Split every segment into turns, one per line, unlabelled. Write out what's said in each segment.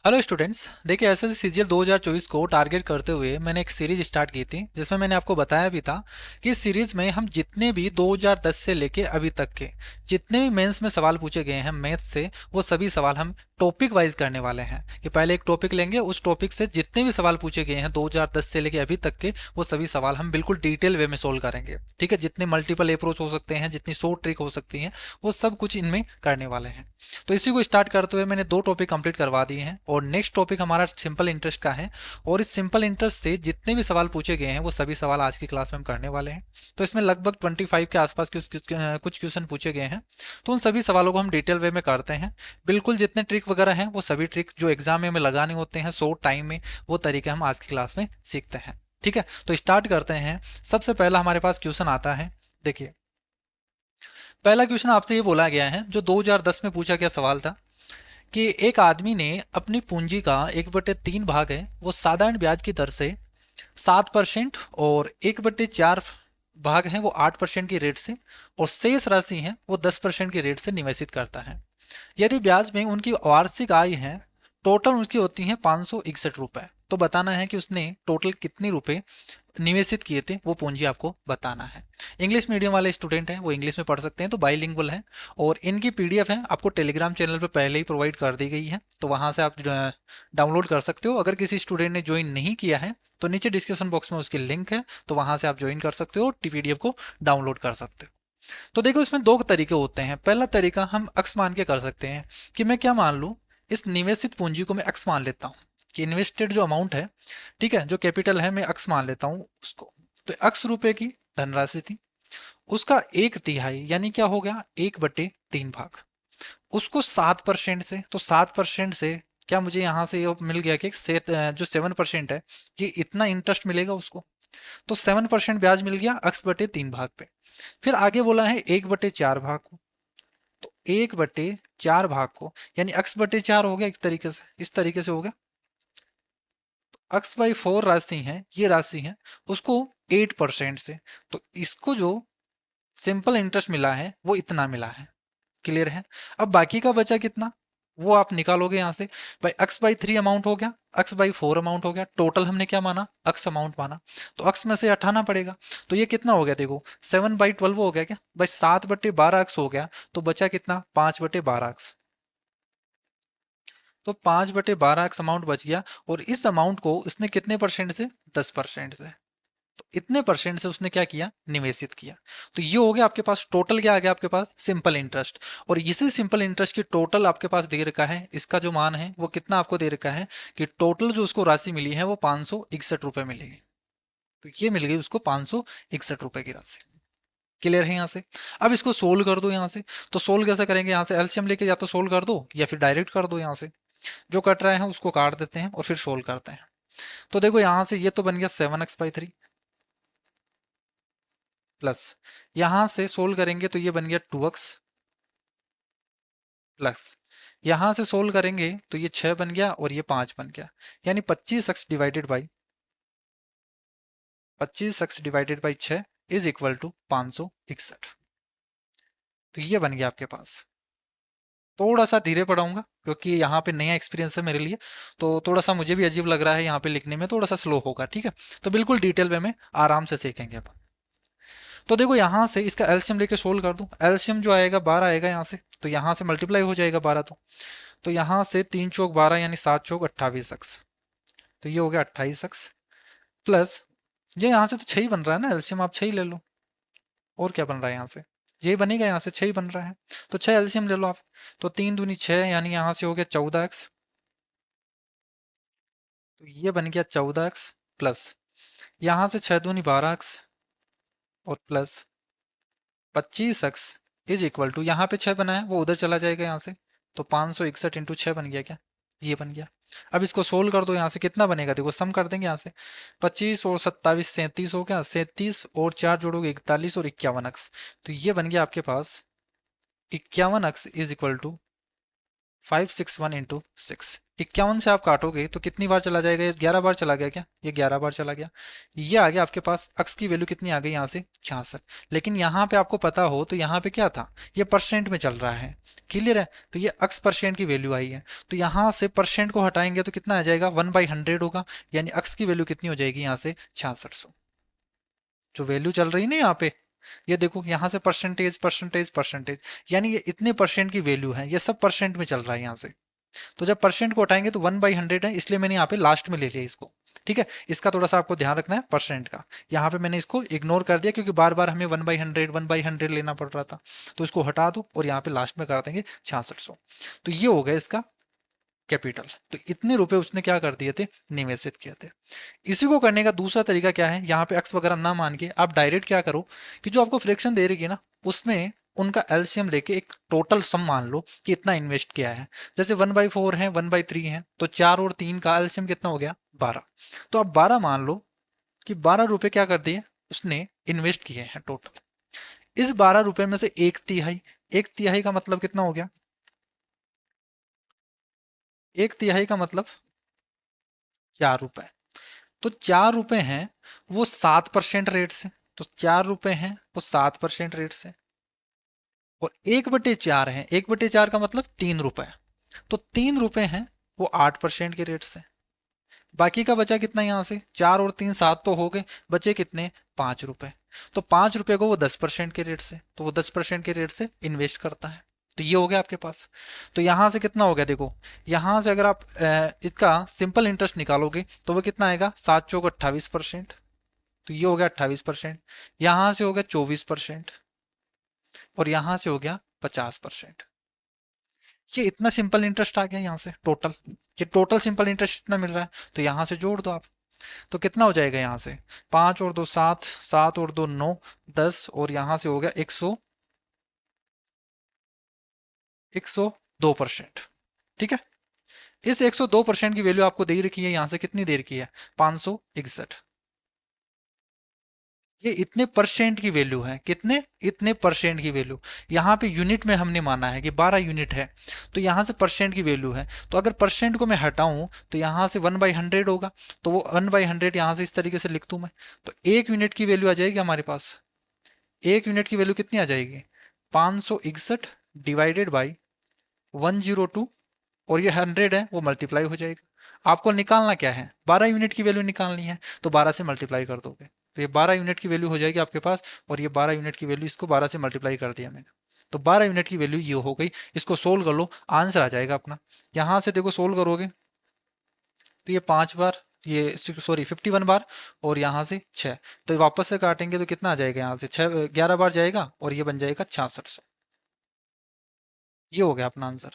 Hello students, देखिए SSC CGL 2024 को target करते हुए मैंने एक सीरीज स्टार्ट की थी जिसमें मैंने आपको बताया भी था कि इस सीरीज में हम जितने भी 2010 से लेके अभी तक के जितने भी मेंस में सवाल पूछे गए हैं मैथ से, वो सभी सवाल हम टॉपिक वाइज करने वाले हैं। कि पहले एक टॉपिक लेंगे, उस टॉपिक से जितने भी सवाल पूछे गए हैं 2010 से लेके अभी तक के, वो सभी सवाल हम बिल्कुल डिटेल वे में सोल्व करेंगे। ठीक है, जितने मल्टीपल अप्रोच हो सकते हैं, जितनी शॉर्ट ट्रिक हो सकती हैं, वो सब कुछ इनमें करने वाले हैं। तो इसी को स्टार्ट करते हुए मैंने दो टॉपिक कंप्लीट करवा दिए हैं और नेक्स्ट टॉपिक हमारा सिंपल इंटरेस्ट का है। और इस सिंपल इंटरेस्ट से जितने भी सवाल पूछे गए हैं वो सभी सवाल आज की क्लास में हम करने वाले हैं। तो इसमें लगभग 25 के आसपास कुछ क्वेश्चन पूछे गए हैं। तो उन सभी सवालों को हम डिटेल वे में करते हैं। बिल्कुल जितने ट्रिक वगैरह हैं वो सभी ट्रिक जो एग्जाम में हमें लगाने होते हैं शॉर्ट टाइम में, वो तरीके हम आज की क्लास में सीखते हैं। ठीक है, तो स्टार्ट करते हैं। सबसे पहला हमारे पास क्वेश्चन आता है। देखिए, पहला क्वेश्चन आपसे ये बोला गया है, जो 2010 में पूछा गया सवाल था कि एक आदमी ने अपनी पूंजी का 1/3 भाग है वो साधारण ब्याज की दर से 7% और 1/4 भाग है वो 8% की रेट से, और शेष राशि है वो 10% की रेट से निवेशित करता है। यदि ब्याज में उनकी वार्षिक आय है, टोटल उसकी होती है 561 रुपए। तो बताना है कि उसने टोटल कितने रुपए निवेशित किए थे, वो पूंजी आपको बताना है। इंग्लिश मीडियम वाले स्टूडेंट हैं वो इंग्लिश में पढ़ सकते हैं, तो बाईलिंगुअल है। और इनकी पीडीएफ है आपको टेलीग्राम चैनल पर पहले ही प्रोवाइड कर दी गई है, तो वहां से आप डाउनलोड कर सकते हो। अगर किसी स्टूडेंट ने ज्वाइन नहीं किया है तो नीचे डिस्क्रिप्शन बॉक्स में उसकी लिंक है, तो वहां से आप ज्वाइन कर सकते हो और पीडीएफ को डाउनलोड कर सकते हो। तो देखो, इसमें दो तरीके होते हैं। पहला तरीका हम अक्स मान के कर सकते हैं कि मैं क्या मान लूं, इस निवेशित पूंजी को मैं अक्स मान लेता हूं कि इन्वेस्टेड जो अमाउंट है, ठीक है, जो कैपिटल है, मैं अक्स मान लेता हूं उसको। तो अक्स रुपए की धनराशि थी, उसका 1/3 यानी क्या हो गया, 1/3 भाग, उसको 7% से, तो 7% से क्या मुझे यहां से ये मिल गया कि जो 7% है, ये इतना इंटरेस्ट मिलेगा उसको। तो 7% ब्याज मिल गया x/3 भाग पे। फिर आगे बोला है 1/4 भाग को। तो 1/4 भाग को यानी x/4 हो गया, एक तरीके से इस तरीके से हो गया। x/4 राशि है, ये राशि है, उसको 8% से। तो इसको जो सिंपल इंटरेस्ट मिला है वो इतना मिला है। क्लियर है। अब बाकी का बचा कितना, वो आप निकालोगे यहां से। भाई x/3 अमाउंट हो गया, x/4 अमाउंट हो गया, टोटल हमने क्या माना, x अमाउंट माना। तो x में से हटाना पड़ेगा। तो ये कितना हो गया, देखो 7/12 हो गया क्या भाई, 7/12 हो गया। तो बचा कितना, 5/12। तो 5/12 अमाउंट बच गया। और इस अमाउंट को इसने कितने परसेंट से, 10% से। तो इतने परसेंट से उसने क्या किया, निवेशित किया। तो ये हो गया आपके पास टोटल, क्या आ गया आपके पास, सिंपल इंटरेस्ट। और इसी सिंपल इंटरेस्ट की टोटल आपके पास दे रखा है, इसका जो मान है वो कितना आपको दे रखा है कि टोटल जो उसको राशि मिली है वो 561 रुपए मिलेगी। तो ये मिल गई उसको 561 रुपए की राशि। क्लियर है यहाँ से। अब इसको सोल्व कर दो यहाँ से। तो सोल्व कैसे करेंगे, यहाँ से एलसीएम लेके या तो सोल्व कर दो या फिर डायरेक्ट कर दो। यहाँ से जो कट रहा है उसको काट देते हैं और फिर सोल्व करते हैं। तो देखो यहाँ से ये तो बन गया 7x/3 प्लस, यहां से सोल्व करेंगे तो ये बन गया 2x प्लस, यहां से सोल्व करेंगे तो ये 6 बन गया और ये 5 बन गया। यानी 25x divided by 6 is equal to 561। तो ये बन गया आपके पास। थोड़ा सा धीरे पढ़ाऊंगा क्योंकि यहाँ पे नया एक्सपीरियंस है मेरे लिए, तो थोड़ा सा मुझे भी अजीब लग रहा है, यहाँ पे लिखने में थोड़ा सा स्लो होगा। ठीक है, तो बिल्कुल डिटेल वे में आराम से सीखेंगे अपन। तो देखो यहाँ से इसका एलसीएम लेके सोल्व कर दूं, एलसीएम जो आएगा 12 आएगा यहाँ से, तो यहाँ से मल्टीप्लाई हो जाएगा 12। तो यहाँ से 3 चौक 12 यानी 7 चौक 28 एक्स। तो ये हो गया 28 एक्स प्लस, ये यहाँ से तो 6 ही बन रहा है ना, एलसीएम आप 6 ही ले लो। और क्या बन रहा है यहाँ से, यही बनेगा, यहाँ से 6 ही बन रहा है। तो 6 एलसीएम ले लो आप। तो 3 दूनी 6 यानी यहाँ से हो गया 14 एक्स। तो ये बन गया 14 एक्स प्लस, यहाँ से 6 दूनी 12 एक्स और plus 25 x is equal to, यहाँ पे 6 बना है वो उधर चला जाएगा यहाँ से। तो 561 × 6 बन गया क्या, ये बन गया। अब इसको सोल्व कर दो, यहाँ से कितना बनेगा, देखो सम कर देंगे यहाँ से। 25 और 27 37 हो गया, 37 और 4 जोड़ोगे 41 और 51 एक्स। तो ये बन गया आपके पास 51 x is equal to 561 into 6, 51 से आप काटोगे तो कितनी बार चला जाएगा? ये 11 बार चला गया क्या? ये 11 बार चला गया। ये आ गया आपके पास, अक्स की वैल्यू कितनी आ गई यहाँ से? 66। लेकिन यहाँ पे आपको पता हो तो यहाँ पे क्या था, ये परसेंट में चल रहा है। क्लियर है? तो ये अक्स परसेंट की वैल्यू आई है, तो यहाँ से परसेंट को हटाएंगे तो कितना आ जाएगा? 1/100 होगा, यानी अक्स की वैल्यू कितनी हो जाएगी यहाँ से? 6600। जो वैल्यू चल रही है ना यहाँ पे, ये देखो यहाँ से परसेंटेज परसेंटेज परसेंटेज, यानी ये इतने परसेंट की वैल्यू है, ये सब परसेंट में चल रहा है यहाँ से। तो जब परसेंट को हटाएंगे तो 1/100 है, इसलिए मैंने यहाँ पे लास्ट में ले लिया इसको। ठीक है, इसका थोड़ा सा आपको ध्यान रखना है परसेंट का। यहाँ पे मैंने इसको इग्नोर कर दिया क्योंकि बार बार हमें 1/100 लेना पड़ रहा था, तो इसको हटा दो और यहाँ पे लास्ट में कर देंगे 6600। तो ये हो गया इसका कैपिटल। तो इतने रुपए उसने क्या कर दिए थे? निवेशित किए थे। इसी को करने का दूसरा तरीका क्या है, यहाँ पे एक्स वगैरह ना मान के आप डायरेक्ट क्या करो कि जो आपको फ्रैक्शन दे रही है ना, उसमें उनका एलसीएम लेके एक टोटल सम मान लो कि इतना इन्वेस्ट किया है। जैसे 1/4 है, 1/3 है, तो 4 और 3 का एलसीएम कितना हो गया? 12। तो आप 12 मान लो कि 12 रुपए क्या कर दिए उसने? इन्वेस्ट किए हैं टोटल। इस 12 रुपए में से एक तिहाई, एक तिहाई का मतलब कितना हो गया? एक तिहाई का मतलब 4 रुपए। तो 4 रुपए हैं वो 7% रेट से, तो 4 रुपए हैं वो 7% रेट से। और 1/4 है, 1/4 का मतलब 3 रुपए, तो 3 रुपए हैं वो 8% के रेट से। बाकी का बचा कितना? यहाँ से 4 और 3 7 तो हो गए, बचे कितने? 5 रुपए। तो 5 रुपए को वो 10% के रेट से, तो वो 10% के रेट से इन्वेस्ट करता है। तो ये हो गया आपके पास। तो यहां से कितना हो गया देखो, यहां से अगर आप इसका सिंपल इंटरेस्ट निकालोगे तो वो कितना आएगा? 7 चौक 28%। तो ये हो गया 28%। यहां से हो गया 24%, और यहां से हो गया 50%। ये इतना सिंपल इंटरेस्ट आ गया यहाँ से टोटल। ये टोटल सिंपल इंटरेस्ट इतना मिल रहा है, तो यहां से जोड़ दो आप। तो कितना हो जाएगा यहाँ से? 5 और 2 7, 7 और 2 9, 10, और यहां से हो गया 102%। ठीक है, इस 102% की वैल्यू आपको दे रखी है, यहां से कितनी दे रखी है? 561। ये इतने परसेंट की वैल्यू है, कितने? इतने परसेंट की वैल्यू। यहाँ पे यूनिट में हमने माना है कि 12 यूनिट है, तो यहाँ से परसेंट की वैल्यू है। तो अगर परसेंट को मैं हटाऊं तो यहाँ से 1/100 होगा, तो वो 1/100 यहाँ से इस तरीके से लिख दूं मैं। तो 1 यूनिट की वैल्यू आ जाएगी हमारे पास। 1 यूनिट की वैल्यू कितनी आ जाएगी? 561 डिवाइडेड बाई 102, और ये 100 है वो मल्टीप्लाई हो जाएगा। आपको निकालना क्या है? 12 यूनिट की वैल्यू निकालनी है, तो 12 से मल्टीप्लाई कर दोगे तो ये 12 यूनिट की वैल्यू हो जाएगी आपके पास। और ये 12 यूनिट की वैल्यू, इसको 12 से मल्टीप्लाई कर दिया मैंने, तो 12 यूनिट की वैल्यू ये हो गई। इसको सोल्व कर लो, आंसर आ जाएगा अपना। यहां से देखो सोल्व करोगे तो ये 5 बार, ये सॉरी 51 बार, और यहाँ से 6, तो वापस से काटेंगे तो कितना आ जाएगा? यहाँ से 11 बार जाएगा, और ये बन जाएगा 6600। ये हो गया अपना आंसर।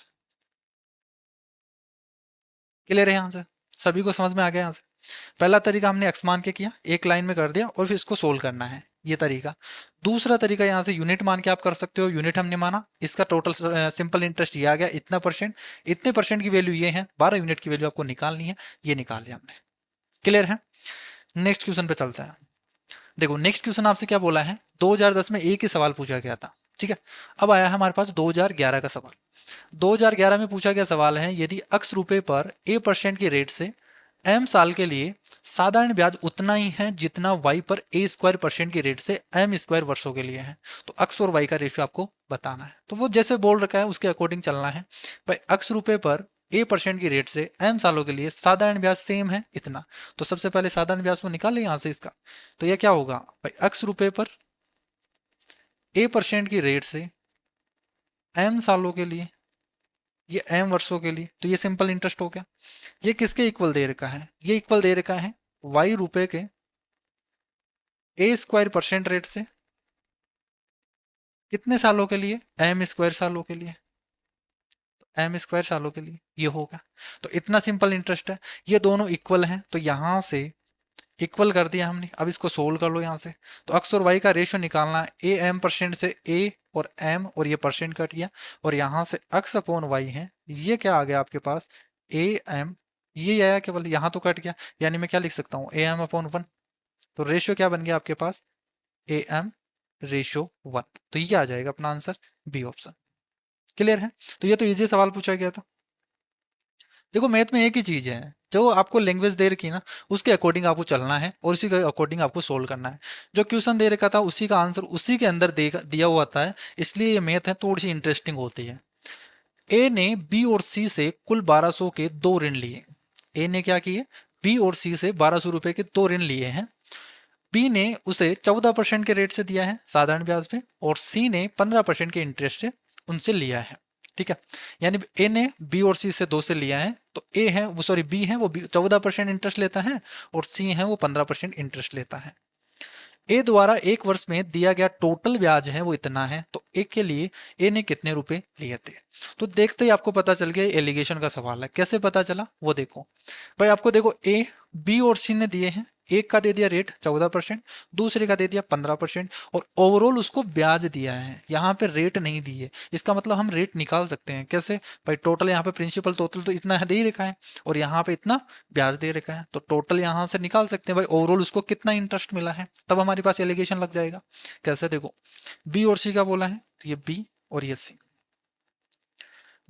क्लियर है यहाँ से? सभी को समझ में आ गया यहाँ से? पहला तरीका हमने एक्स मान के किया, एक लाइन में कर दिया, और फिर इसको सोल्व करना है, ये तरीका। दूसरा तरीका यहाँ से यूनिट मान के आप कर सकते हो। यूनिट हमने माना, इसका टोटल सिंपल इंटरेस्ट ये आ गया इतना परसेंट, इतने परसेंट की वैल्यू ये है, 12 यूनिट की वैल्यू आपको निकालनी है, ये निकाल लिया हमने। क्लियर है? नेक्स्ट क्वेश्चन पे चलते हैं। देखो नेक्स्ट क्वेश्चन आपसे क्या बोला है, 2010 में एक ही सवाल पूछा गया था। ठीक है, अब आया है हमारे पास 2011 का सवाल। 2011 में पूछा गया सवाल है, यदि x रुपए पर a% के रेट से m साल के लिए साधारण ब्याज उतना ही है जितना y पर a² % के रेट से m² वर्षों के लिए है, तो x और y का रेशियो आपको बताना है। तो वो जैसे बोल रखा है उसके अकॉर्डिंग चलना है। भाई x रुपए पर a% की रेट से m सालों के लिए साधारण ब्याज सेम है इतना, तो सबसे पहले साधारण ब्याज को निकाले यहां से इसका। तो यह क्या होगा भाई, x रुपए पर a% की रेट से m सालों के लिए, ये m वर्षों के लिए, तो ये सिंपल इंटरेस्ट हो गया। ये किसके इक्वल दे रखा है? ये इक्वल दे रखा है y रुपए के a² % रेट से कितने सालों के लिए? m² सालों के लिए, m² सालों के लिए ये होगा। तो इतना सिंपल इंटरेस्ट है, ये दोनों इक्वल हैं, तो यहां से इक्वल कर दिया हमने। अब इसको सोल्व कर लो यहाँ से। तो x और y का रेशियो निकालना है, a m% से a और m, और ये परसेंट कट गया, और यहाँ से x अपॉन y है, ये क्या आ गया आपके पास? a m, ये आया केवल, यहाँ तो कट गया, यानी मैं क्या लिख सकता हूँ? a m upon 1। तो रेशियो क्या बन गया आपके पास? a m ratio 1। तो ये आ जाएगा अपना आंसर, बी ऑप्शन। क्लियर है? तो ये तो इजी सवाल पूछा गया था। देखो मैथ में एक ही चीज है, जो आपको लैंग्वेज दे रखी है ना, उसके अकॉर्डिंग आपको चलना है और उसी के अकॉर्डिंग आपको सोल्व करना है। जो क्वेश्चन दे रखा था उसी का आंसर उसी के अंदर दिया हुआ था है, इसलिए ये मैथ है थोड़ी सी इंटरेस्टिंग होती है। ए ने बी और सी से कुल 1200 के दो ऋण लिए। ए ने क्या किए, बी और सी से 1200 रुपए के दो ऋण लिए हैं। बी ने उसे 14% के रेट से दिया है साधारण ब्याज पे, और सी ने 15% के इंटरेस्ट से उनसे लिया है। ठीक है, यानी ए ने बी और सी से दो से लिया है, तो ए है वो सॉरी बी है वो 14% इंटरेस्ट लेता है, और सी है वो 15% इंटरेस्ट लेता है। ए द्वारा एक वर्ष में दिया गया टोटल ब्याज है वो इतना है, तो ए के लिए ए ने कितने रुपए लिए थे। तो देखते ही आपको पता चल गया एलिगेशन का सवाल है। कैसे पता चला वो देखो। भाई आपको देखो ए बी और सी ने दिए हैं, एक का दे दिया रेट 14%, दूसरे का दे दिया 15%, और ओवरऑल उसको ब्याज दिया है, यहाँ पे रेट नहीं दी है। इसका मतलब हम रेट निकाल सकते हैं कैसे, भाई टोटल यहाँ पे प्रिंसिपल टोटल तो इतना दे ही रखा है और यहाँ पे इतना ब्याज दे रखा है, तो टोटल यहाँ से निकाल सकते हैं भाई ओवरऑल उसको कितना इंटरेस्ट मिला है, तब हमारे पास एलिगेशन लग जाएगा। कैसे देखो, बी और सी का बोला है तो ये बी और ये सी।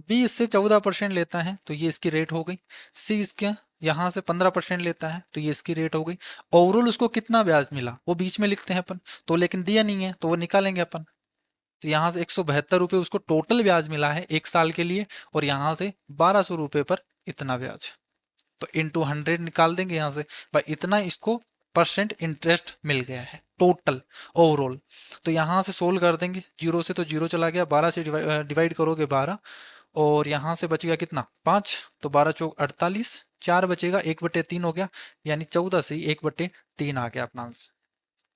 बी इससे 14% लेता है तो ये इसकी रेट हो गई। सी इसके यहां से 15% लेता है तो ये इसकी रेट हो गई। ओवरऑल उसको कितना ब्याज मिला वो बीच में लिखते हैं अपन, तो लेकिन दिया नहीं है तो वो निकालेंगे अपन। तो यहाँ से 172 रुपये उसको टोटल ब्याज मिला है एक साल के लिए, और यहाँ से 1200 रुपये पर इतना ब्याज, तो इंटू 100 निकाल देंगे यहाँ से, भाई इतना इसको परसेंट इंटरेस्ट मिल गया है टोटल ओवरऑल। तो यहाँ से सोल्व कर देंगे, जीरो से तो जीरो चला गया, 12 से डिवाइड करोगे 12, और यहाँ से बचेगा कितना 5, तो 12 चौक 48, 4 बचेगा 1/3 हो गया, यानी 14 से ही 1/3 आ गया अपना आंसर।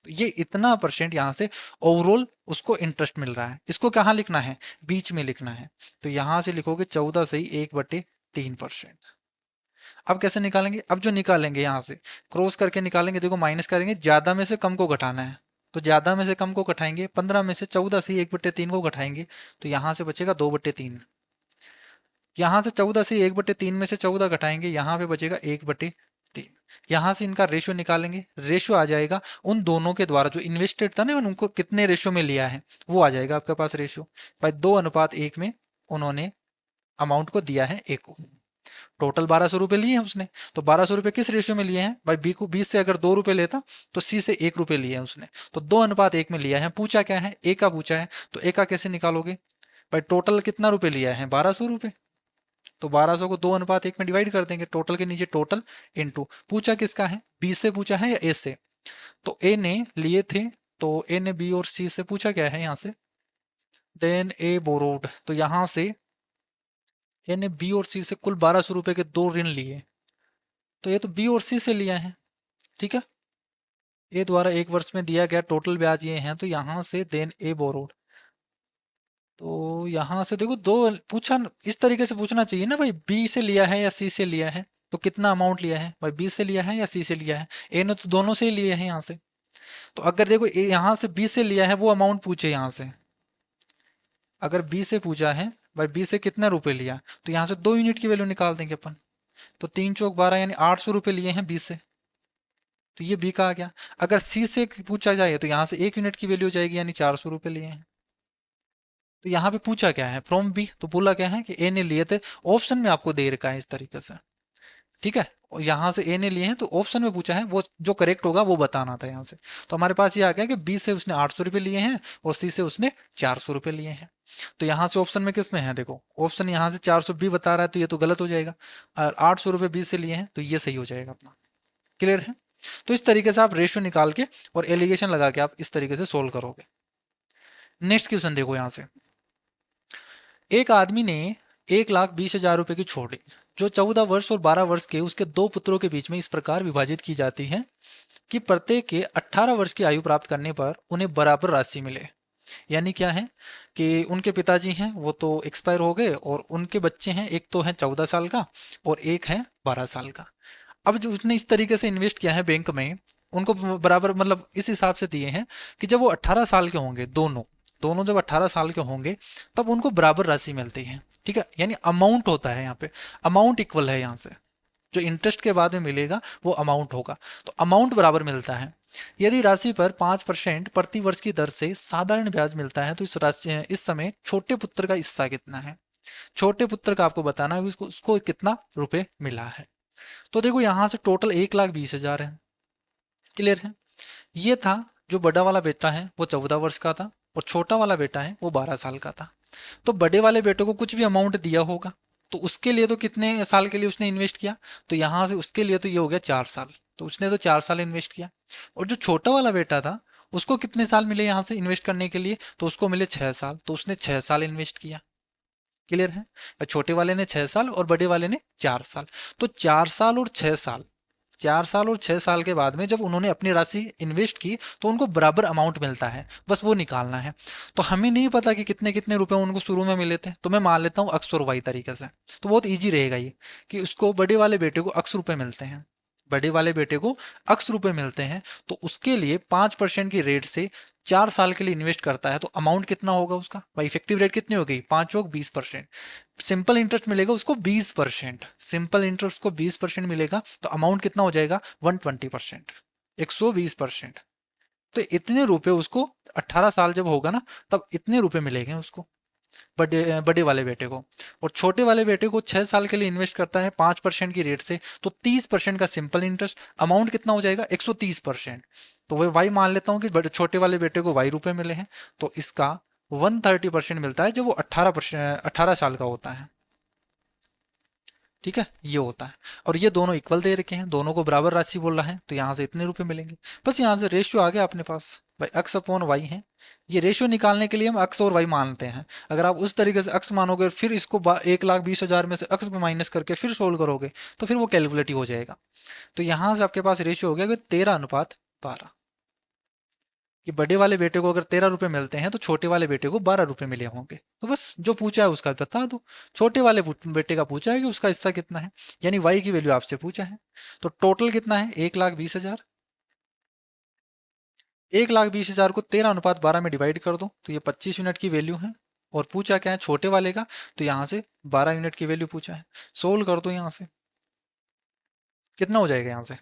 तो ये इतना परसेंट यहाँ से ओवरऑल उसको इंटरेस्ट मिल रहा है। इसको कहाँ लिखना है, बीच में लिखना है, तो यहाँ से लिखोगे 14 से ही 1/3%। अब कैसे निकालेंगे, अब जो निकालेंगे यहाँ से क्रॉस करके निकालेंगे, देखो माइनस करेंगे, ज्यादा में से कम को घटाना है, तो ज्यादा में से कम को घटाएंगे, 15 में से 14 से ही 1/3 को घटाएंगे, तो यहाँ से बचेगा 2/3। यहाँ से 14 से 1/3 में से 14 घटाएंगे, यहाँ पे बचेगा 1/3। यहाँ से इनका रेशियो निकालेंगे, रेशियो आ जाएगा उन दोनों के द्वारा जो इन्वेस्टेड था ना, उनको कितने रेशियो में लिया है वो आ जाएगा आपके पास रेशियो। भाई 2:1 में उन्होंने अमाउंट को दिया है ए को। टोटल 1200 रुपये लिए हैं उसने, तो 1200 रुपये किस रेशियो में लिए हैं भाई, बी को 20 से अगर 2 रुपये लेता तो सी से 1 रुपये लिए हैं उसने, तो 2:1 में लिया है। पूछा क्या है, ए का पूछा है, तो ए का कैसे निकालोगे भाई, टोटल कितना रुपए लिया है 1200 रुपये, तो 1200 को 2:1 में डिवाइड कर देंगे, टोटल के नीचे टोटल इनटू पूछा किसका है, बी से पूछा है या ए से, तो ए ने लिए थे, तो ए ने बी और सी से पूछा क्या है यहाँ से, देन ए बोरोड, तो यहाँ से ए ने बी और सी से कुल 1200 रुपए के दो ऋण लिए, तो ये तो बी और सी से लिया है। ठीक है, ए द्वारा एक वर्ष में दिया गया टोटल ब्याज ये है, तो यहाँ से देन ए बोरोड, तो यहाँ से देखो दो पूछा, इस तरीके से पूछना चाहिए ना भाई, बी से लिया है या सी से लिया है, तो कितना अमाउंट लिया है भाई, बी से लिया है या सी से लिया है, ए ने तो दोनों से ही लिए हैं यहाँ से। तो अगर देखो ए यहाँ से बी से लिया है वो अमाउंट पूछे यहाँ से, अगर बी से पूछा है भाई बी से कितना रुपए लिया, तो यहाँ से 2 यूनिट की वैल्यू निकाल देंगे अपन, तो 3 चौक 12 यानी 800 रुपये लिए हैं बी से, तो ये बी का आ गया। अगर सी से पूछा जाए तो यहाँ से 1 यूनिट की वैल्यू हो जाएगी, यानी 400 रुपये लिए हैं। तो यहाँ पे पूछा क्या है फ्रॉम बी, तो बोला क्या है कि ए ने लिए थे, ऑप्शन में आपको दे रखा है इस तरीके से। ठीक है, और यहाँ से ए ने लिए हैं तो ऑप्शन में पूछा है, वो जो करेक्ट होगा वो बताना था यहाँ से। तो हमारे पास ये आ गया कि बी से उसने 800 रुपये लिए हैं और सी से उसने 400 रुपये लिए हैं। तो यहाँ से ऑप्शन में किस में है, देखो ऑप्शन यहाँ से 400 बी बता रहा है, तो ये तो गलत हो जाएगा, और 800 रुपये बी से लिए हैं तो ये सही हो जाएगा अपना। क्लियर है, तो इस तरीके से आप रेशियो निकाल के और एलिगेशन लगा के आप इस तरीके से सोल्व करोगे। नेक्स्ट क्वेश्चन देखो यहाँ से, एक आदमी ने 1,20,000 रुपए की छोड़ी, जो 14 वर्ष और 12 वर्ष के उसके दो पुत्रों के बीच में इस प्रकार विभाजित की जाती है कि प्रत्येक के 18 वर्ष की आयु प्राप्त करने पर उन्हें बराबर राशि मिले। यानी क्या है कि उनके पिताजी हैं वो तो एक्सपायर हो गए, और उनके बच्चे हैं, एक तो है 14 साल का और एक है 12 साल का। अब जो उसने इस तरीके से इन्वेस्ट किया है बैंक में, उनको बराबर मतलब इस हिसाब से दिए हैं कि जब वो 18 साल के होंगे, दोनों दोनों जब 18 साल के होंगे तब उनको बराबर राशि मिलती है। ठीक है, यानी अमाउंट होता है यहाँ पे, अमाउंट इक्वल है यहाँ से, जो इंटरेस्ट के बाद में मिलेगा वो अमाउंट होगा, तो अमाउंट बराबर मिलता है। यदि राशि पर 5% प्रति वर्ष की दर से साधारण ब्याज मिलता है, तो इस राशि इस समय छोटे पुत्र का हिस्सा कितना है। छोटे पुत्र का आपको बताना है उसको उसको कितना रुपए मिला है। तो देखो यहाँ से टोटल 1,20,000 है। क्लियर है। ये था। जो बड़ा वाला बेटा है वो 14 वर्ष का था और छोटा वाला बेटा है वो 12 साल का था। तो बड़े वाले बेटे को कुछ भी अमाउंट दिया होगा, तो उसके लिए तो कितने साल के लिए उसने इन्वेस्ट किया, तो यहां से उसके लिए तो ये हो गया 4 साल। तो उसने तो 4 साल इन्वेस्ट किया। और जो छोटा वाला बेटा था उसको कितने साल मिले यहाँ से इन्वेस्ट करने के लिए, तो उसको मिले 6 साल, तो उसने 6 साल इन्वेस्ट किया। क्लियर है। और छोटे वाले ने 6 साल और बड़े वाले ने 4 साल। तो 4 साल और 6 साल, 4 साल और 6 साल के बाद में जब उन्होंने अपनी राशि इन्वेस्ट की तो उनको बराबर अमाउंट मिलता है, बस वो निकालना है। तो हमें नहीं पता कि कितने कितने रुपए उनको शुरू में मिले थे, तो मैं मान लेता हूँ अक्स और वाई तरीके से। तो बहुत ईजी रहेगा ये, कि उसको बड़े वाले बेटे को अक्स रुपए मिलते हैं, बड़े वाले बेटे को अक्स रुपए मिलते हैं, तो उसके लिए 5% की रेट से 4 साल के लिए इन्वेस्ट करता है, तो अमाउंट कितना होगा उसका भाई, इफेक्टिव रेट कितनी हो गई, 5 और 20%। सिंपल इंटरेस्ट मिलेगा उसको 20%, सिंपल इंटरेस्ट को 20% मिलेगा, तो अमाउंट कितना हो जाएगा 120%, 120%। तो इतने रुपए उसको 18 साल जब होगा ना, तब इतने रुपए मिलेंगे उसको, बड़े बड़े वाले बेटे को। और छोटे वाले बेटे को 6 साल के लिए इन्वेस्ट करता है 5% की रेट से, तो 30% का सिंपल इंटरेस्ट, अमाउंट कितना हो जाएगा 130%। तो वही वाई मान लेता हूँ कि छोटे वाले बेटे को वाई रुपए मिले हैं, तो इसका 130% मिलता है जब वो 18 साल का होता है। ठीक है, ये होता है। और ये दोनों इक्वल दे रखे हैं, दोनों को बराबर राशि बोल रहा है, तो यहाँ से इतने रुपए मिलेंगे। बस यहाँ से रेशियो आ गया अपने पास, भाई अक्स अपॉन वाई है। ये रेशियो निकालने के लिए हम अक्स और वाई मानते हैं। अगर आप उस तरीके से अक्स मानोगे फिर इसको 1,20,000 में से अक्स में माइनस करके फिर सोल्व करोगे, तो फिर वो कैलकुलेट ही हो जाएगा। तो यहाँ से आपके पास रेशियो हो गया कि 13:12, कि बड़े वाले बेटे को अगर 13 रुपए मिलते हैं तो छोटे वाले बेटे को 12 रुपए मिले होंगे। तो बस जो पूछा है उसका बता दो। छोटे वाले बेटे का पूछा है कि उसका हिस्सा कितना है, यानी वाई की वैल्यू आपसे पूछा है। तो टोटल कितना है 1,20,000। 1,20,000 को 13:12 में डिवाइड कर दो तो ये 25 यूनिट की वैल्यू है। और पूछा क्या है छोटे वाले का, तो यहाँ से 12 यूनिट की वैल्यू पूछा है। सोल्व कर दो यहाँ से, कितना हो जाएगा यहाँ से,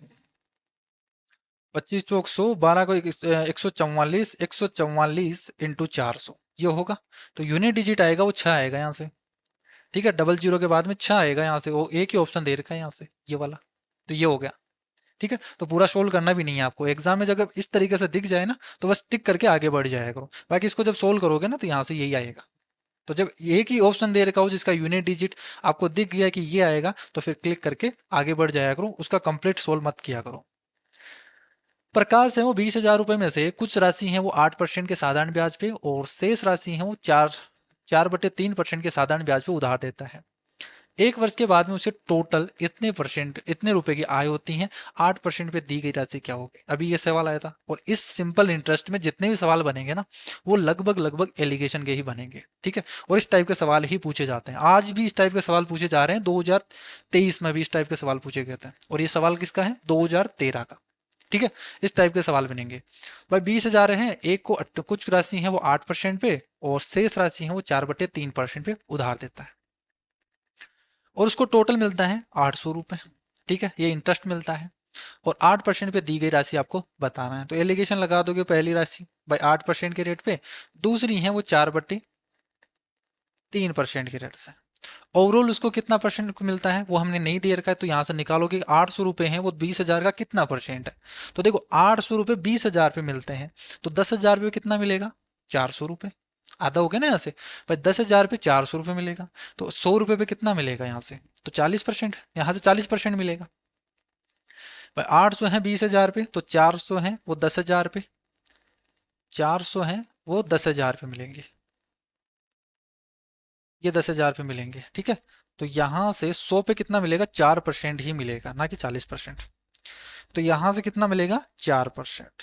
25 चौक 100, 12 को 144, 144 इंटू 400 ये होगा। तो यूनिट डिजिट आएगा वो 6 आएगा यहाँ से। ठीक है, डबल जीरो के बाद में 6 आएगा यहाँ से, वो एक ही ऑप्शन दे रखा है यहाँ से, ये वाला। तो ये हो गया। ठीक है, तो पूरा सोल्व करना भी नहीं है आपको, एग्जाम में जब इस तरीके से दिख जाए ना तो बस टिक करके आगे बढ़ जाया करो, बाकी इसको जब सोल्व करोगे ना तो यहाँ से यही आएगा। तो जब एक ही ऑप्शन दे रखा हो जिसका यूनिट डिजिट आपको दिख गया कि ये आएगा, तो फिर क्लिक करके आगे बढ़ जाया करो, उसका कंप्लीट सोल्व मत किया करो। प्रकाश है वो 20,000 रुपए में से कुछ राशि है वो 8% के साधारण ब्याज पे और शेष राशि है वो 4/3% के साधारण ब्याज पे उधार देता है। 1 वर्ष के बाद में उसे टोटल इतने परसेंट इतने रुपए की आय होती है, 8% पे दी गई राशि क्या होगी। अभी ये सवाल आया था, और इस सिंपल इंटरेस्ट में जितने भी सवाल बनेंगे ना, वो लगभग लगभग एलिगेशन के ही बनेंगे। ठीक है, और इस टाइप के सवाल ही पूछे जाते हैं, आज भी इस टाइप के सवाल पूछे जा रहे हैं, 2023 में भी इस टाइप के सवाल पूछे गए थे। और ये सवाल किसका है, 2013 का। ठीक है, इस टाइप के सवाल बनेंगे। भाई 20,000 हैं, एक को कुछ राशि है वो 8% पे और शेष राशि है वो 4/3% पे उधार देता है, और उसको टोटल मिलता है 800 रुपए। ठीक है, ये इंटरेस्ट मिलता है, और 8% पे दी गई राशि आपको बताना है। तो एलिगेशन लगा दोगे, पहली राशि भाई 8% के रेट पे, दूसरी है वो 4/3% के रेट से। ओवरऑल उसको कितना परसेंट मिलता है वो हमने नहीं दे रखा है, तो यहां से निकालो कि 800 रुपए हैं वो 20,000 का कितना परसेंट है। तो देखो 800 रुपए 20,000 पे मिलते हैं, तो 10,000 पे कितना मिलेगा, 400 रुपए। आधा हो गया ना यहाँ से, भाई 10,000 पे 400 रुपए मिलेगा, तो 100 रुपए पे कितना मिलेगा यहाँ से, तो 40%, यहाँ से 40% मिलेगा। भाई 800 है 20,000 पे, तो 400 है वो 10,000 पे, 400 है वो 10,000 पे मिलेंगे, ये 10,000 पे मिलेंगे। ठीक है, तो यहां से 100 पे कितना मिलेगा, 4% ही मिलेगा, ना कि 40%। तो यहां से कितना मिलेगा, 4%।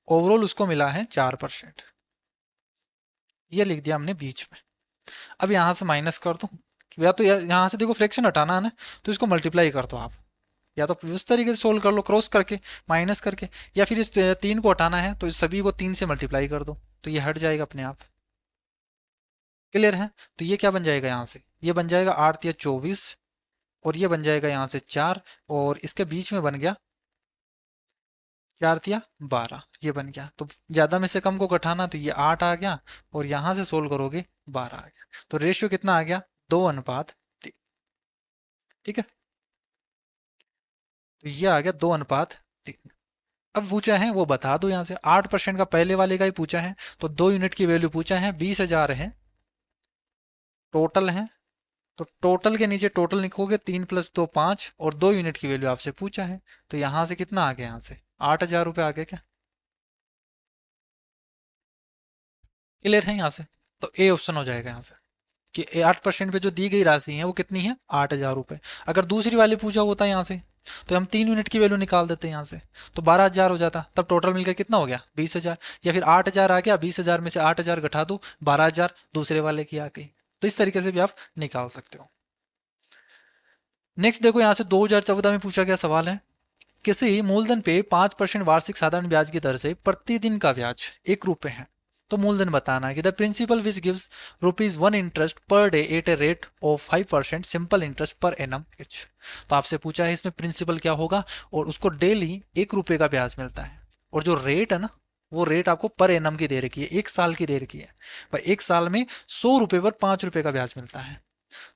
ओवरऑल उसको मिला है 4%। ये लिख दिया हमने बीच में। अब यहां से माइनस कर दो, या तो यहां से देखो फ्रैक्शन हटाना है ना, तो इसको मल्टीप्लाई कर दो आप, या तो इस तरीके से सोल्व कर लो, क्रॉस करके, माइनस करके, या फिर इस 3 को हटाना है तो इस सभी को 3 से मल्टीप्लाई कर दो, तो ये हट जाएगा अपने आप। क्लियर है। तो ये क्या बन जाएगा यहाँ से, ये बन जाएगा 8 या 24, और ये बन जाएगा यहाँ से 4, और इसके बीच में बन गया 4 या 12, ये बन गया। तो ज्यादा में से कम को घटाना, तो ये 8 आ गया, और यहाँ से सोल्व करोगे 12 आ गया। तो रेशियो कितना आ गया, 2:3। ठीक है, तो ये आ गया 2:3। अब पूछा है वो बता दो, यहाँ से 8% का पहले वाले का ही पूछा है, तो 2 यूनिट की वैल्यू पूछा है, 20,000 है टोटल है। तो टोटल के नीचे टोटल लिखोगे, 3 + 2 5, और 2 यूनिट की वैल्यू आपसे पूछा है। तो यहाँ से कितना आ गया, यहाँ से 8,000 रुपये आ गया क्या? क्लियर है यहाँ से? तो ए ऑप्शन हो जाएगा यहाँ से, कि 8% पे जो दी गई राशि है वो कितनी है, 8,000 रुपये। अगर दूसरी वाली पूछा होता यहाँ से, तो हम 3 यूनिट की वैल्यू निकाल देते हैं यहाँ से, तो 12,000 हो जाता, तब टोटल मिलकर कितना हो गया, 20,000। या फिर 8,000 आ गया, 20,000 में से 8,000 घटा दो, 12,000 दूसरे वाले की आ गई। तो इस तरीके से भी आप निकाल सकते हो। नेक्स्ट देखो, यहाँ से 2014 में पूछा गया सवाल है, किसी मूलधन पे 5% वार्षिक साधारण ब्याज की दर से प्रतिदिन का ब्याज 1 रुपए है। तो मूलधन बताना है कि the principal which gives ₹1 interest per day at a rate of 5% simple interest per annum etch. तो आपसे पूछा है इसमें प्रिंसिपल क्या होगा, और उसको डेली 1 रुपए का ब्याज मिलता है, और जो रेट है ना, वो रेट आपको पर एनम की दे रखी है, 1 साल की दे रखी है। भाई 1 साल में 100 रुपए पर 5 रुपए का ब्याज मिलता है।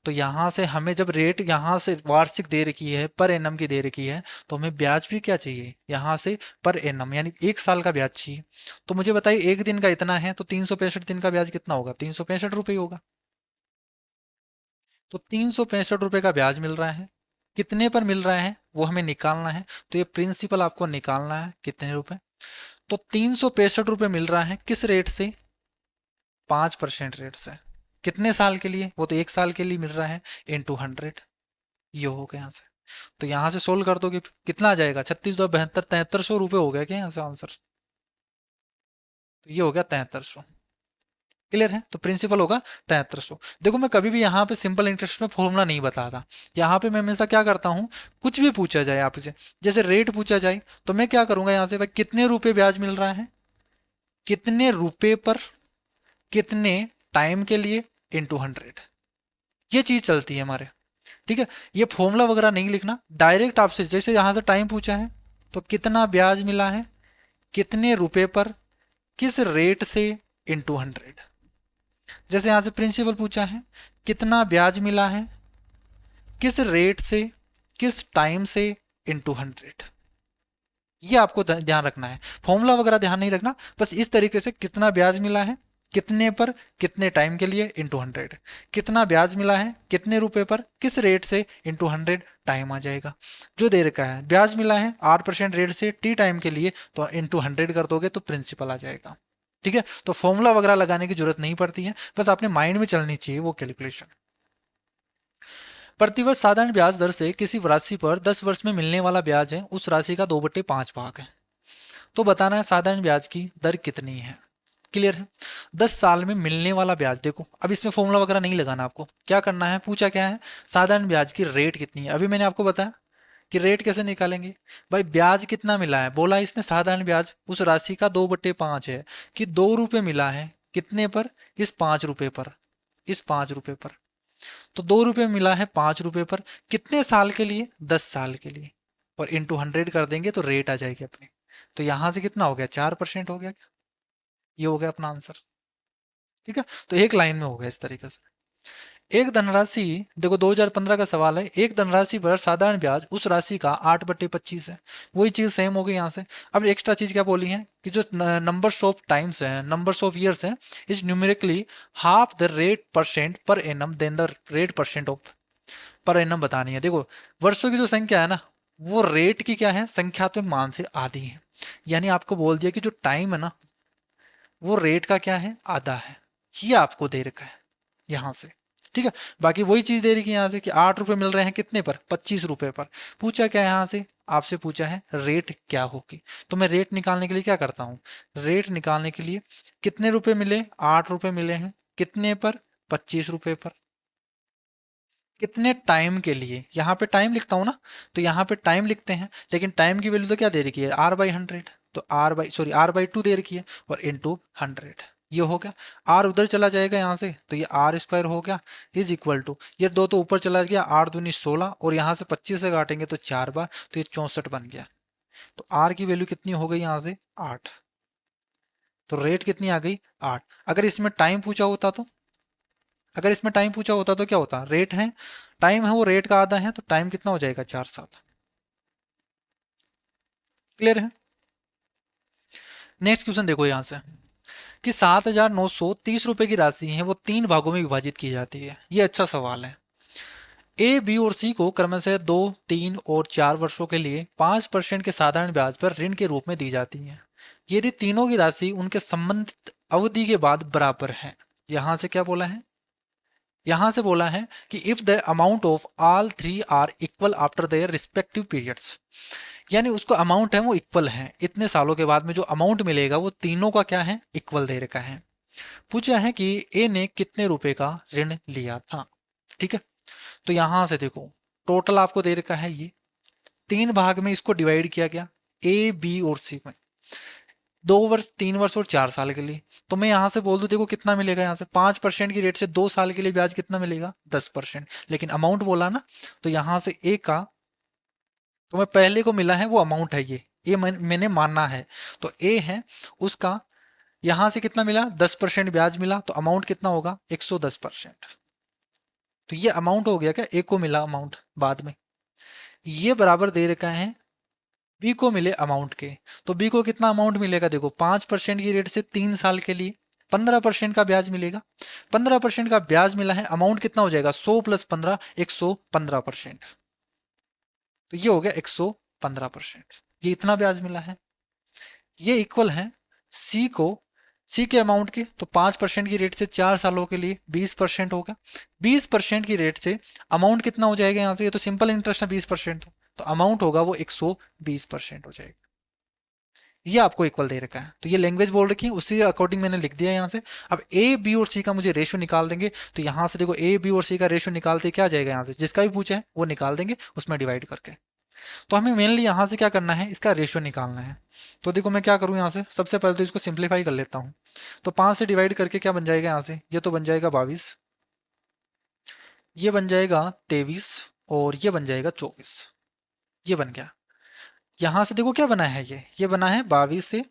तो यहाँ से हमें जब रेट यहाँ से वार्षिक दे रखी है, पर एनम की दे रखी है, तो हमें ब्याज भी क्या चाहिए, यहाँ से पर एनम यानी 1 साल का ब्याज चाहिए। तो मुझे बताइए, एक दिन का इतना है, तो 365 दिन का ब्याज कितना होगा, 365 रुपये होगा। तो 365 रुपये का ब्याज मिल रहा है, कितने पर मिल रहा है वो हमें निकालना है। तो ये प्रिंसिपल आपको निकालना है, कितने रुपए। तो 365 रुपये मिल रहा है किस रेट से, 5% रेट से। कितने साल के लिए, वो तो 1 साल के लिए मिल रहा है, इंटू 100। ये हो गया यहाँ से। तो यहाँ से सोल्व कर दोगे, कितना आ जाएगा, 36, 2, 72, 7300 रुपये हो गया क्या यहाँ से आंसर। तो ये हो गया 7300। क्लियर है? तो प्रिंसिपल होगा 7300। देखो मैं कभी भी यहाँ पे सिंपल इंटरेस्ट में फॉर्मूला नहीं बताता। यहाँ पे मैं हमेशा क्या करता हूँ, कुछ भी पूछा जाए आपसे, जैसे रेट पूछा जाए, तो मैं क्या करूंगा यहाँ से, भाई कितने रुपए ब्याज मिल रहा है, कितने रुपए पर, कितने टाइम के लिए, इंटू 100। ये चीज चलती है हमारे। ठीक है, ये फॉर्मूला वगैरह नहीं लिखना, डायरेक्ट आपसे, जैसे यहां से टाइम पूछा है, तो कितना ब्याज मिला है, कितने रुपए पर, किस रेट से, इंटू 100। जैसे यहां से प्रिंसिपल पूछा है, कितना ब्याज मिला है, किस रेट से, किस टाइम से, इंटू 100। ये आपको ध्यान रखना है, फॉर्मूला वगैरह ध्यान नहीं रखना, बस इस तरीके से कितना ब्याज मिला है, कितने पर, कितने टाइम के लिए, इंटू 100। कितना ब्याज मिला है, कितने रुपए पर, किस रेट से, इंटू 100, टाइम आ जाएगा। जो दे रखा है, ब्याज मिला है 8% रेट से टी टाइम के लिए, तो इंटू 100 कर दोगे तो प्रिंसिपल आ जाएगा। ठीक है, तो फॉर्मूला वगैरह लगाने की जरूरत नहीं पड़ती है, बस आपने माइंड में चलनी चाहिए वो कैलकुलेशन। प्रतिवर्ष साधारण ब्याज दर से किसी राशि पर 10 वर्ष में मिलने वाला ब्याज है, उस राशि का 2/5 भाग है। तो बताना है साधारण ब्याज की दर कितनी है। क्लियर है? 10 साल में मिलने वाला ब्याज, देखो अब इसमें फॉर्मूला वगैरह नहीं लगाना, आपको क्या करना है, पूछा क्या है, साधारण ब्याज की रेट कितनी है। अभी मैंने आपको बताया कि रेट कैसे निकालेंगे। भाई ब्याज कितना मिला है, बोला इसने साधारण ब्याज उस राशि का 2/5 है, कि 2 रुपए मिला है, कितने पर, इस 5 रुपए पर, इस 5 रुपए पर। तो 2 रुपए मिला है 5 रुपए पर, कितने साल के लिए, 10 साल के लिए, और इंटू 100 कर देंगे तो रेट आ जाएगी अपनी। तो यहां से कितना हो गया, 4% हो गया। ये हो गया अपना आंसर। ठीक है, तो एक लाइन में हो गया इस तरीके से। एक धनराशि, देखो 2015 का सवाल है, एक धनराशि पर साधारण ब्याज उस राशि का 8/25 है। वही चीज सेम हो गई यहाँ से। अब एक्स्ट्रा चीज क्या बोली है, कि जो नंबर्स ऑफ टाइम्स है, नंबर्स ऑफ ईयर्स है, is numerically half the rate percent per annum then the rate percent of per annum बतानी है। देखो वर्षों की जो संख्या है ना, वो रेट की क्या है, संख्यात्मक मान से आधी है। यानी आपको बोल दिया कि जो टाइम है ना, वो रेट का क्या है, आधा है। ये आपको दे रखा है यहां से। ठीक है, बाकी वही चीज दे रही है यहाँ से, कि 8 रुपए मिल रहे हैं कितने पर, 25 रुपए पर। पूछा क्या है यहाँ से, आपसे पूछा है रेट क्या होगी। तो मैं रेट निकालने के लिए क्या करता हूँ, रेट निकालने के लिए कितने रुपए मिले, 8 रुपए मिले हैं, कितने पर, 25 रुपए पर, कितने टाइम के लिए, यहाँ पे टाइम लिखता हूँ ना, तो यहाँ पे टाइम लिखते हैं, लेकिन टाइम की वैल्यू तो क्या दे रखी है, R/100। तो R/2 दे रखी है, और इंटू 100। ये हो गया, आर उधर चला जाएगा यहाँ से, तो ये R² हो गया, इज इक्वल टू, ये दो तो ऊपर चला गया, 8×2 = 16, और यहाँ से 25 से काटेंगे तो 4 बार, तो ये 64 बन गया। तो आर की वैल्यू कितनी हो गई यहाँ से, 8। तो रेट कितनी आ गई, 8। अगर इसमें टाइम पूछा होता तो अगर इसमें टाइम पूछा होता तो क्या होता, रेट है, टाइम है वो रेट का आधा है, तो टाइम कितना हो जाएगा, 4 साल। क्लियर है। नेक्स्ट क्वेश्चन देखो यहाँ से, कि 7,930 रुपए की राशि है वो 3 भागों में विभाजित की जाती है। ये अच्छा सवाल है। ए, बी और सी को क्रमशः 2, 3 और 4 वर्षों के लिए 5% के साधारण ब्याज पर ऋण के रूप में दी जाती है, यदि तीनों की राशि उनके संबंधित अवधि के बाद बराबर है। यहां से क्या बोला है, यहां से बोला है कि if the amount of all three are equal after their respective periods, यानी उसका अमाउंट है वो इक्वल है, इतने सालों के बाद में जो अमाउंट मिलेगा वो तीनों का क्या है, इक्वल दे रखा है। पूछा है कि ए ने कितने रुपए का ऋण लिया था। ठीक है, तो यहां से देखो, टोटल आपको दे रखा है ये, 3 भाग में इसको डिवाइड किया गया, ए बी और सी में, 2 वर्ष, 3 वर्ष और 4 साल के लिए। तो मैं यहां से बोल दूं, देखो कितना मिलेगा, यहाँ से 5% की रेट से 2 साल के लिए ब्याज कितना मिलेगा, 10%, लेकिन अमाउंट बोला ना, तो यहां से ए का, तो मैं पहले को मिला है वो अमाउंट है ये मैंने मानना है, तो ए है उसका, यहां से कितना मिला, 10% ब्याज मिला, तो अमाउंट कितना होगा, 110%। तो ये अमाउंट हो गया, क्या ए को मिला अमाउंट बाद में, ये बराबर दे रखा है बी को मिले अमाउंट के। तो बी को कितना अमाउंट मिलेगा, देखो 5% की रेट से 3 साल के लिए 15% का ब्याज मिलेगा, 15% का ब्याज मिला है, अमाउंट कितना हो जाएगा, 100 + 15, 115%। तो ये हो गया 115%, ये इतना ब्याज मिला है। ये इक्वल है सी को, सी के अमाउंट के, तो 5% की रेट से 4 सालों के लिए 20% होगा, 20% की रेट से अमाउंट कितना हो जाएगा यहाँ से, ये तो सिंपल इंटरेस्ट है 20%, तो अमाउंट होगा वो 120% हो जाएगा। ये आपको इक्वल दे रखा है, तो ये लैंग्वेज बोल रखी है, उसी अकॉर्डिंग मैंने लिख दिया यहाँ से। अब ए बी और सी का मुझे रेशो निकाल देंगे, तो यहाँ से देखो ए बी और सी का रेशो निकालते क्या जाएगा, यहाँ से जिसका भी पूछा है वो निकाल देंगे उसमें डिवाइड करके। तो हमें मेनली यहाँ से क्या करना है, इसका रेशियो निकालना है। तो देखो मैं क्या करूँ, यहाँ से सबसे पहले तो इसको सिंप्लीफाई कर लेता हूँ। तो 5 से डिवाइड करके क्या बन जाएगा, यहाँ से ये तो बन जाएगा 22, ये बन जाएगा 23, और ये बन जाएगा 24। ये बन गया। यहाँ से देखो क्या बना है, ये बना है 22 से,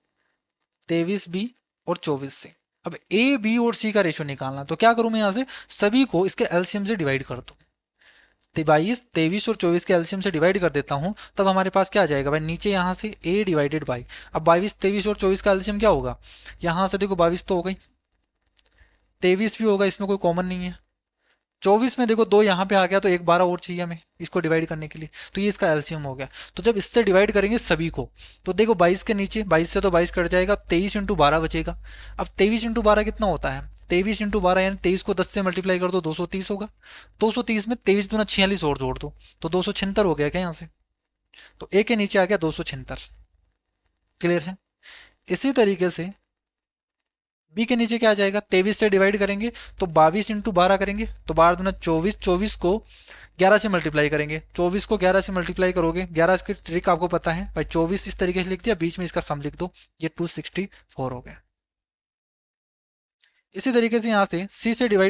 23 बी और 24 से। अब ए बी और सी का रेशियो निकालना, तो क्या करूं मैं, यहाँ से सभी को इसके एलसीएम से डिवाइड कर दूं। 22, 23 और 24 के एलसीएम से डिवाइड कर देता हूं, तब हमारे पास क्या आ जाएगा भाई, नीचे यहाँ से a डिवाइडेड बाई, अब 22, 23 और 24 का एलसीएम क्या होगा, यहाँ से देखो 22 तो हो गई, 23 भी होगा, इसमें कोई कॉमन नहीं है, 24 में देखो 2 यहाँ पे आ गया, तो एक 12 और चाहिए हमें इसको डिवाइड करने के लिए, तो ये इसका एलसीएम हो गया। तो जब इससे डिवाइड करेंगे सभी को, तो देखो 22 के नीचे 22 से तो 22 कट जाएगा, 23 × 12 बचेगा। अब 23 × 12 कितना होता है, 23 × 12 यानी 23 को 10 से मल्टीप्लाई कर दो, 230 होगा, 230 में 23 × 2 = 46 और जोड़ दो, तो 276 हो गया क्या यहाँ से, तो ए के नीचे आ गया 276। क्लियर है। इसी तरीके से बी के नीचे क्या आ जाएगा, 23 से डिवाइड करेंगे, तो 22 × 12 करेंगे, तो 12×2 = 24, 24 को 11 से मल्टीप्लाई करेंगे, 24 को 11 से मल्टीप्लाई करोगे, 11 की ट्रिक आपको पता है भाई, 24 इस तरीके से लिख दिया, बीच में इसका सम लिख दो, ये 264 हो गया। इसी तरीके से यहाँ से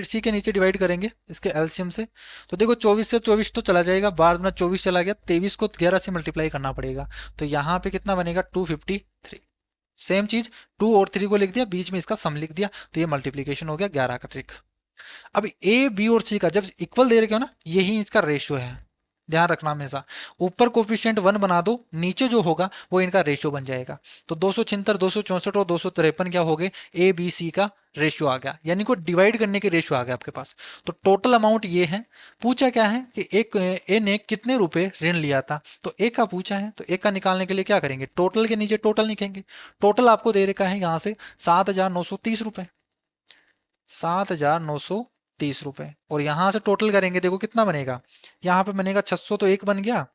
सी के नीचे डिवाइड करेंगे इसके एलसीएम से, तो देखो 24 से 24 तो चला जाएगा, 12×24 चला गया, 23 को 11 से मल्टीप्लाई करना पड़ेगा, तो यहाँ पे कितना बनेगा, 253। सेम चीज 2 और 3 को लिख दिया, बीच में इसका सम लिख दिया, तो ये मल्टीप्लीकेशन हो गया 11 का ट्रिक। अब ए बी और सी का जब इक्वल दे रखे हो ना, यही इसका रेशियो है, ध्यान रखना हमेशा, ऊपर कोफिशिएंट 1 बना दो, नीचे जो होगा वो इनका रेशियो बन जाएगा। तो 276, 264 और 253 क्या हो गए, ए बी सी का रेशियो आ गया, यानी को डिवाइड करने के रेशियो आ गया आपके पास। तो टोटल अमाउंट ये है। पूछा क्या है कि एक ए ने कितने रुपए ऋण लिया था, तो ए का पूछा है, तो ए का निकालने के लिए क्या करेंगे, टोटल के नीचे टोटल लिखेंगे। टोटल आपको दे रखा है यहाँ से 7,930 रुपए, 7,930 रुपए, और यहां से टोटल करेंगे, देखो कितना बनेगा, यहाँ पे बनेगा 600, तो एक बन गया,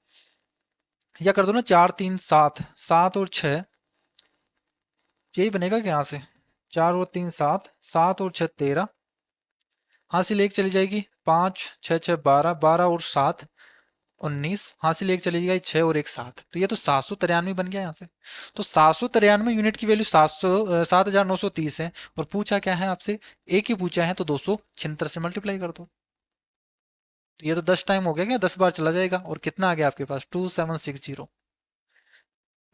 या कर दो ना 4 3 7, 7 और 6, यही बनेगा कि यहाँ से 4 और 3 7, 7 और 6 13, हासिल एक चली जाएगी, 5 6 6 12, 12 और 7 19, हासिल एक चली जाएगी, 6 और 1 7, तो ये तो 793 बन गया यहाँ से। तो 793 यूनिट की वैल्यू 7,930 है, और पूछा क्या है आपसे, एक ही पूछा है, तो 276 से मल्टीप्लाई कर दो, तो ये तो 10 टाइम हो गया, क्या 10 बार चला जाएगा, और कितना आ गया आपके पास 2760।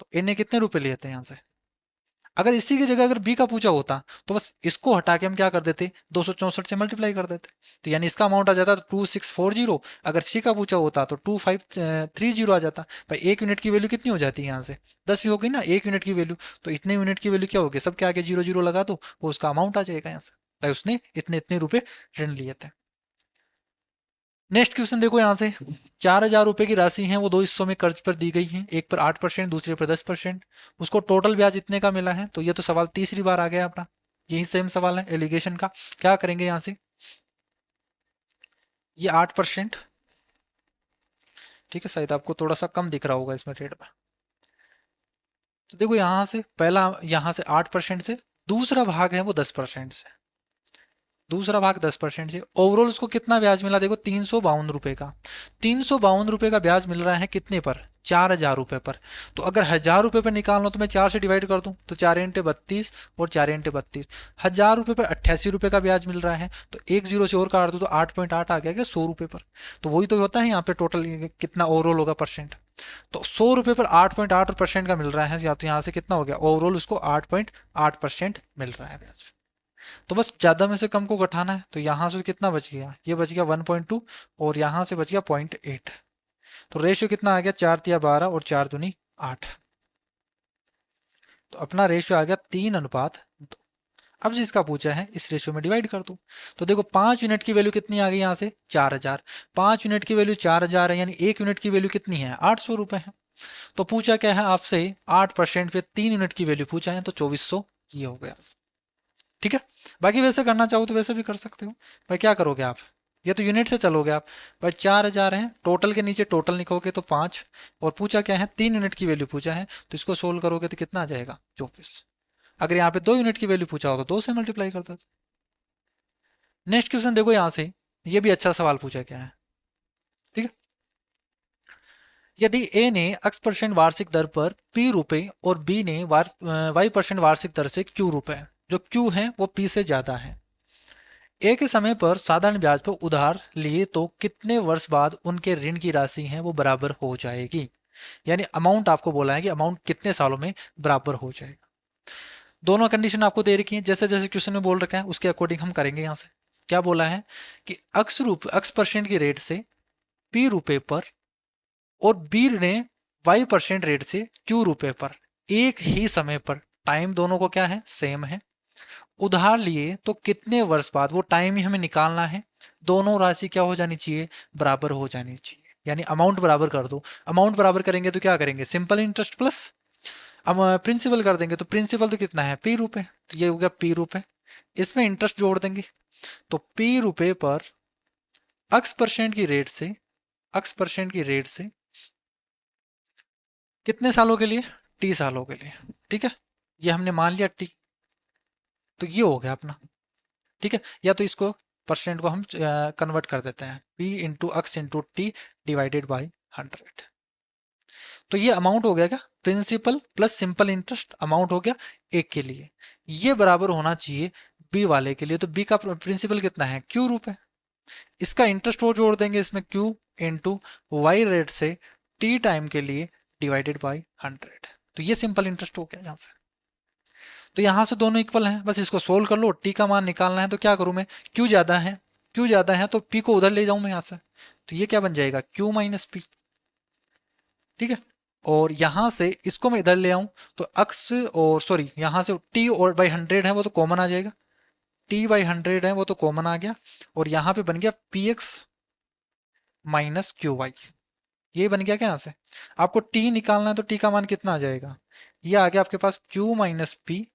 तो इन्हें कितने रुपए लिए थे यहाँ से, अगर इसी की जगह अगर बी का पूछा होता तो बस इसको हटा के हम क्या कर देते, 264 से मल्टीप्लाई कर देते। तो यानी इसका अमाउंट आ जाता तो 2640। अगर सी का पूछा होता तो 2530 आ जाता। भाई एक यूनिट की वैल्यू कितनी हो जाती है यहाँ से, 10 ही हो गई ना एक यूनिट की वैल्यू। तो इतने यूनिट की वैल्यू क्या होगी, सबके आगे जीरो जीरो लगा दो, वो उसका अमाउंट आ जाएगा यहाँ से, भाई उसने इतने इतने रुपए ऋण लिए थे। नेक्स्ट क्वेश्चन देखो यहाँ से, 4000 रुपए की राशि है वो दो हिस्सों में कर्ज पर दी गई है, एक पर 8%, दूसरे पर 10%। उसको टोटल ब्याज इतने का मिला है। तो ये तो सवाल तीसरी बार आ गया अपना, यही सेम सवाल है एलिगेशन का। क्या करेंगे यहाँ से, ये 8%, ठीक है, शायद आपको थोड़ा सा कम दिख रहा होगा इसमें रेट में। तो देखो यहाँ से पहला, यहाँ से 8% से, दूसरा भाग है वो 10% से, दूसरा भाग 10% से। ओवरऑल उसको कितना ब्याज मिला, देखो 352 रुपए का। 352 रुपए का ब्याज मिल रहा है कितने पर, 4000 रुपए पर। तो अगर 1000 रुपए पर निकालना तो मैं 4 से डिवाइड कर दूं, तो 4 × 32 और 4 × 32, 1000 रुपए पर 88 रुपए का ब्याज मिल रहा है। तो एक जीरो से और काट दो तो 8.8 आ गया क्या, 100 रुपए पर। तो वही तो होता है यहाँ पे टोटल कितना ओवरऑल होगा परसेंट। तो 100 रुपए पर 8.8% का मिल रहा है या तो यहाँ से कितना हो गया ओवरऑल उसको 8.8% मिल रहा है ब्याज। तो बस ज्यादा में से कम को घटाना है। तो यहां से कितना बच गया, ये बच गया 1.2 और यहां से बच गया 0.8। तो रेशियो कितना आ गया, 4 × 12 और 4 × 2 = 8। तो अपना रेशियो आ गया 3:2। अब जिसका पूछा है इस रेशियो में डिवाइड कर दो। तो देखो 5 यूनिट की वैल्यू कितनी आ गई यहाँ से, 4000। 5 यूनिट की वैल्यू 4000 है, यानी एक यूनिट की वैल्यू कितनी है, 800 रुपए है। तो पूछा क्या है आपसे, 8% पे 3 यूनिट की वैल्यू पूछा है, तो 2400 ये हो गया। ठीक है। बाकी वैसे करना चाहो तो वैसे भी कर सकते हो। भाई क्या करोगे आप, ये तो यूनिट से चलोगे आप। भाई 4000 है, टोटल के नीचे टोटल लिखोगे तो 5, और पूछा क्या है 3 यूनिट की वैल्यू पूछा है, तो इसको सोल्व करोगे तो कितना आ जाएगा, 24। अगर यहाँ पे 2 यूनिट की वैल्यू पूछा हो तो 2 से मल्टीप्लाई कर दो। नेक्स्ट क्वेश्चन देखो यहाँ से, ये भी अच्छा सवाल पूछा गया है। ठीक है। यदि ए ने x% वार्षिक दर पर p रुपए और b ने y% वार्षिक दर से q रुपए, जो q है वो p से ज्यादा है, ए के समय पर साधारण ब्याज पर उधार लिए तो कितने वर्ष बाद उनके ऋण की राशि है वो बराबर हो जाएगी। यानी अमाउंट आपको बोला है कि अमाउंट कितने सालों में बराबर हो जाएगा। दोनों कंडीशन आपको दे रखी है, जैसे जैसे क्वेश्चन में बोल रखा है उसके अकॉर्डिंग हम करेंगे। यहाँ से क्या बोला है कि x% की रेट से p रुपए पर और b ने y% रेट से q रुपए पर एक ही समय पर, टाइम दोनों को क्या है सेम है, उधार लिए तो कितने वर्ष बाद, वो टाइम ही हमें निकालना है। दोनों राशि क्या हो जानी चाहिए, बराबर हो जानी चाहिए। यानी अमाउंट बराबर कर दो। अमाउंट बराबर करेंगे तो क्या करेंगे, सिंपल इंटरेस्ट प्लस अब प्रिंसिपल कर देंगे। तो प्रिंसिपल तो कितना है, p रुपए, तो ये हो गया p रुपए, इसमें इंटरेस्ट जोड़ देंगे। तो p रुपए पर x% की रेट से, x% की रेट से कितने सालों के लिए, t सालों के लिए। ठीक है, ये हमने मान लिया t। तो ये हो गया अपना। ठीक है, या तो इसको परसेंट को हम कन्वर्ट कर देते हैं, p × x × t divided by 100। तो ये अमाउंट हो गया क्या, principal plus simple interest amount हो गया एक के लिए, ये बराबर होना चाहिए बी वाले के लिए। तो बी का प्रिंसिपल कितना है, क्यू रुपए, इसका इंटरेस्ट वो जोड़ देंगे इसमें, क्यू इंटू वाई रेट से टी टाइम के लिए डिवाइडेड बाई 100। तो ये सिंपल इंटरेस्ट हो गया यहाँ से। तो यहां से दोनों इक्वल हैं, बस इसको सोल्व कर लो। टी का मान निकालना है तो क्या करूं मैं, क्यू ज्यादा है, क्यू ज्यादा है तो पी को उधर ले जाऊं मैं यहाँ से। तो ये क्या बन जाएगा, क्यू माइनस पी। ठीक है, और यहां से इसको मैं इधर ले आऊं तो अक्स, और सॉरी यहां से टी और बाई 100 है वो तो कॉमन आ जाएगा, टी बाई 100 है वो तो कॉमन आ गया, और यहाँ पे बन गया P X minus Q Y. ये बन गया क्या यहाँ से। आपको टी निकालना है तो टी का मान कितना आ जाएगा, ये आ गया आपके पास Q minus P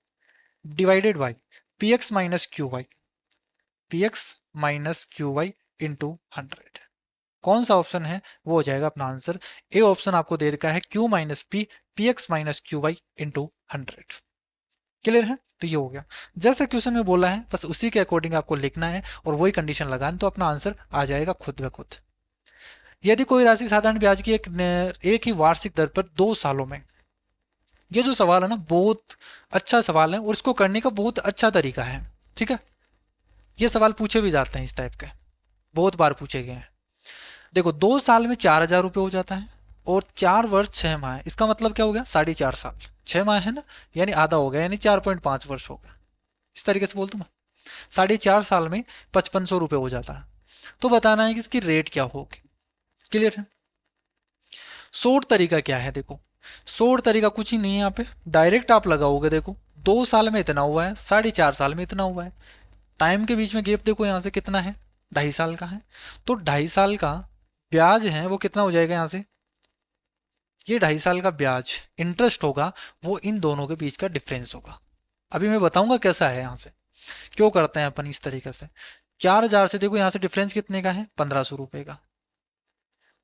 divided by P X minus Q Y, P X minus Q Y into 100। कौन सा ऑप्शन है वो हो जाएगा अपना आंसर। ए ऑप्शन आपको दे रखा है Q minus P, P X minus Q Y into 100। Clear है, तो ये हो गया जैसे क्वेश्चन में बोला है, बस उसी के अकॉर्डिंग आपको लिखना है और वही कंडीशन लगाना, तो अपना आंसर आ जाएगा खुद ब खुद। यदि कोई राशि साधारण ब्याज की एक ही वार्षिक दर पर 2 सालों में, ये जो सवाल है ना बहुत अच्छा सवाल है और इसको करने का बहुत अच्छा तरीका है। ठीक है, ये सवाल पूछे भी जाते हैं इस टाइप के, बहुत बार पूछे गए हैं। देखो 2 साल में 4000 रुपये हो जाता है, और 4 वर्ष 6 माह, इसका मतलब क्या हो गया, 4.5 साल। 6 माह है ना, यानी आधा हो गया, यानी 4.5 वर्ष हो गया। इस तरीके से बोल दूं मैं, 4.5 साल में 5500 रुपये हो जाता है। तो बताना है कि इसकी रेट क्या होगी। क्लियर है। सोट तरीका क्या है, देखो सोट तरीका कुछ ही नहीं है, यहाँ पे डायरेक्ट आप लगाओगे। देखो 2 साल में इतना हुआ है, 4.5 साल में इतना हुआ है, टाइम के बीच में गैप देखो यहाँ से कितना है, 2.5 साल का है। तो 2.5 साल का ब्याज है वो कितना हो जाएगा यहाँ से, ये 2.5 साल का ब्याज इंटरेस्ट होगा, वो इन दोनों के बीच का डिफरेंस होगा। अभी मैं बताऊंगा कैसा है यहाँ से, क्यों करते हैं अपन इस तरीके से। 4,000 से देखो यहाँ से डिफरेंस कितने का है, 1500 रुपये का।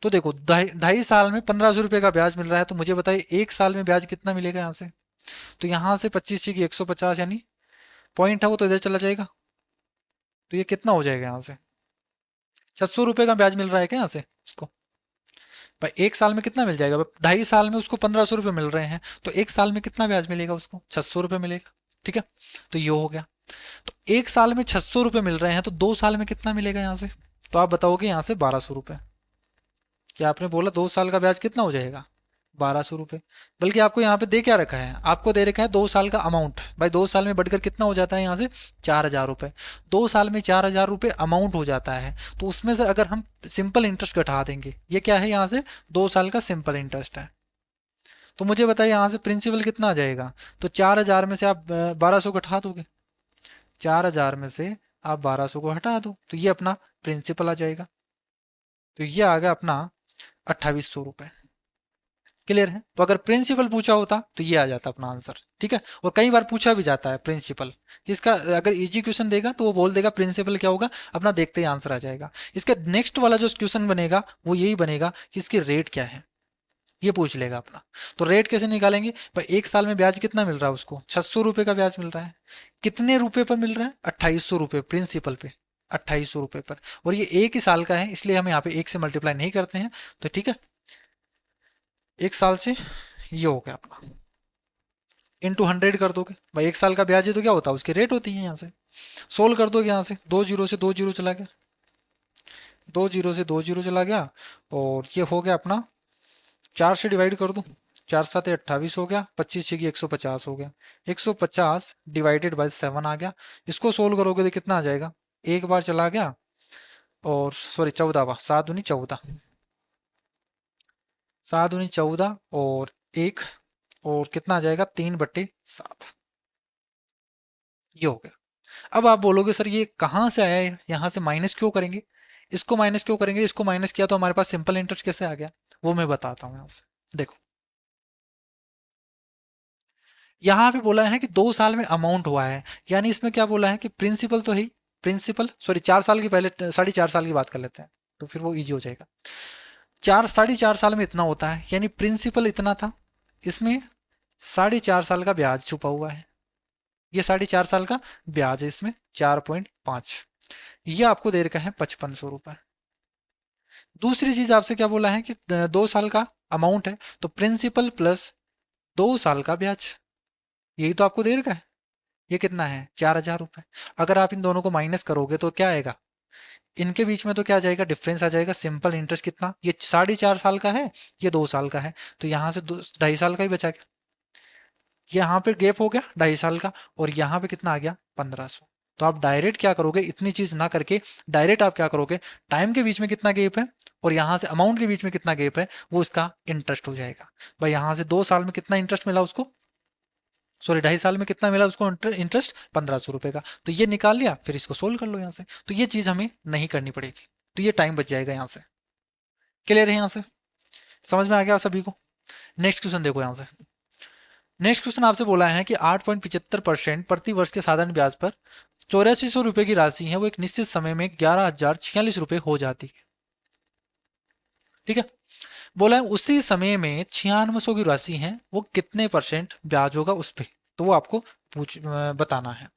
तो देखो 2.5 साल में 1500 रुपये का ब्याज मिल रहा है, तो मुझे बताइए 1 साल में ब्याज कितना मिलेगा यहाँ से। तो यहाँ से 25 की 150, यानी पॉइंट है वो तो इधर चला जाएगा। तो ये कितना हो जाएगा यहाँ से, 600 रुपये का ब्याज मिल रहा है क्या यहाँ से इसको। भाई 1 साल में कितना मिल जाएगा, 2.5 साल में उसको 1500 रुपये मिल रहे हैं, तो 1 साल में कितना ब्याज मिलेगा उसको, 600 रुपये मिलेगा। ठीक है, तो ये हो गया। तो 1 साल में 600 रुपये मिल रहे हैं, तो 2 साल में कितना मिलेगा यहाँ से। तो आप बताओगे यहाँ से 1200 रुपये। क्या आपने बोला 2 साल का ब्याज कितना हो जाएगा, 1200 रुपये। बल्कि आपको यहाँ पे दे क्या रखा है, आपको दे रखा है 2 साल का अमाउंट। भाई 2 साल में बढ़कर कितना हो जाता है यहाँ से, 4,000 रुपये। 2 साल में 4,000 रुपये अमाउंट हो जाता है, तो उसमें से अगर हम सिंपल इंटरेस्ट घटा देंगे, ये क्या है यहाँ से 2 साल का सिंपल इंटरेस्ट है। तो मुझे बताइए यहाँ से प्रिंसिपल कितना आ जाएगा। तो 4,000 में से आप 1200 घटा दोगे, 4,000 में से आप 1200 को हटा दो, तो ये अपना प्रिंसिपल आ जाएगा। तो ये आ गया अपना 2800 रुपये। क्लियर है। तो अगर प्रिंसिपल पूछा होता तो ये आ जाता अपना आंसर। ठीक है, और कई बार पूछा भी जाता है प्रिंसिपल। इसका अगर इजी क्वेश्चन देगा तो वो बोल देगा प्रिंसिपल क्या होगा, अपना देखते ही आंसर आ जाएगा। इसका नेक्स्ट वाला जो क्वेश्चन बनेगा वो यही बनेगा कि इसकी रेट क्या है, ये पूछ लेगा अपना। तो रेट कैसे निकालेंगे भाई, 1 साल में ब्याज कितना मिल रहा है उसको, 600 रुपये का ब्याज मिल रहा है। कितने रुपए पर मिल रहा है, 2800 रुपये प्रिंसिपल पे, 2800 रुपये पर। और ये 1 ही साल का है, इसलिए हम यहाँ पे 1 से मल्टीप्लाई नहीं करते हैं। तो ठीक है, 1 साल से ये हो गया अपना, इंटू 100 कर दोगे। भाई 1 साल का ब्याज है तो क्या होता है, उसकी रेट होती है। यहाँ से सोल्व कर दोगे, यहाँ से 2 जीरो से 2 जीरो चला गया, 2 जीरो से 2 जीरो चला गया, और ये हो गया अपना 4 से डिवाइड कर दो, 4 7 28 हो गया, 25 6 150 हो गया, 150 डिवाइडेड बाय 7 आ गया। इसको सोल्व करोगे तो कितना आ जाएगा, एक बार चला गया, और सॉरी 14 बार, 7 दूनी 14, 7 दूनी 14, और एक, और कितना आ जाएगा 3/7। ये हो गया। अब आप बोलोगे सर ये कहाँ से आया है, यहाँ से माइनस क्यों करेंगे, इसको माइनस क्यों करेंगे, इसको माइनस किया तो हमारे पास सिंपल इंटरेस्ट कैसे आ गया, वो मैं बताता हूँ यहाँ से। देखो यहाँ पे बोला है कि 2 साल में अमाउंट हुआ है, यानी इसमें क्या बोला है कि प्रिंसिपल तो है, प्रिंसिपल सॉरी 4 साल की, पहले 4.5 साल की बात कर लेते हैं, तो फिर वो इजी हो जाएगा। 4.5 साल में इतना होता है, यानी प्रिंसिपल इतना था, इसमें 4.5 साल का ब्याज छुपा हुआ है। ये 4.5 साल का ब्याज है, इसमें 4.5, ये आपको दे रखा है 5500 रुपये। दूसरी चीज आपसे क्या बोला है कि 2 साल का अमाउंट है, तो प्रिंसिपल प्लस 2 साल का ब्याज, यही तो आपको दे रखा है। ये कितना है, 4,000 रुपये। अगर आप इन दोनों को माइनस करोगे तो क्या आएगा, इनके बीच में तो क्या आ जाएगा, डिफरेंस आ जाएगा। सिंपल इंटरेस्ट कितना, ये 4.5 साल का है, ये 2 साल का है, तो यहाँ से 2.5 साल का ही बचा गया। यहाँ पे गैप हो गया 2.5 साल का, और यहाँ पे कितना आ गया 1500। तो आप डायरेक्ट क्या करोगे, इतनी चीज ना करके डायरेक्ट आप क्या करोगे, टाइम के बीच में कितना गैप है और यहाँ से अमाउंट के बीच में कितना गैप है, वो इसका इंटरेस्ट हो जाएगा। भाई यहाँ से 2 साल में कितना इंटरेस्ट मिला उसको, सॉरी 2.5 साल में कितना मिला उसको इंटरेस्ट, 1500 रुपये का। तो ये निकाल लिया, फिर इसको सोल्व कर लो यहाँ से। तो ये चीज हमें नहीं करनी पड़ेगी, तो ये टाइम बच जाएगा यहाँ से। क्लियर है यहाँ से, समझ में आ गया सभी को। नेक्स्ट क्वेश्चन देखो यहाँ से। नेक्स्ट क्वेश्चन आपसे बोला है कि 8.75% प्रति वर्ष के साधारण ब्याज पर 8400 रुपये की राशि है, वो एक निश्चित समय में 11,046 रुपये हो जाती है। ठीक है, बोला है उसी समय में 9600 की राशि है, वो कितने परसेंट ब्याज होगा उस पर, तो वो आपको बताना है।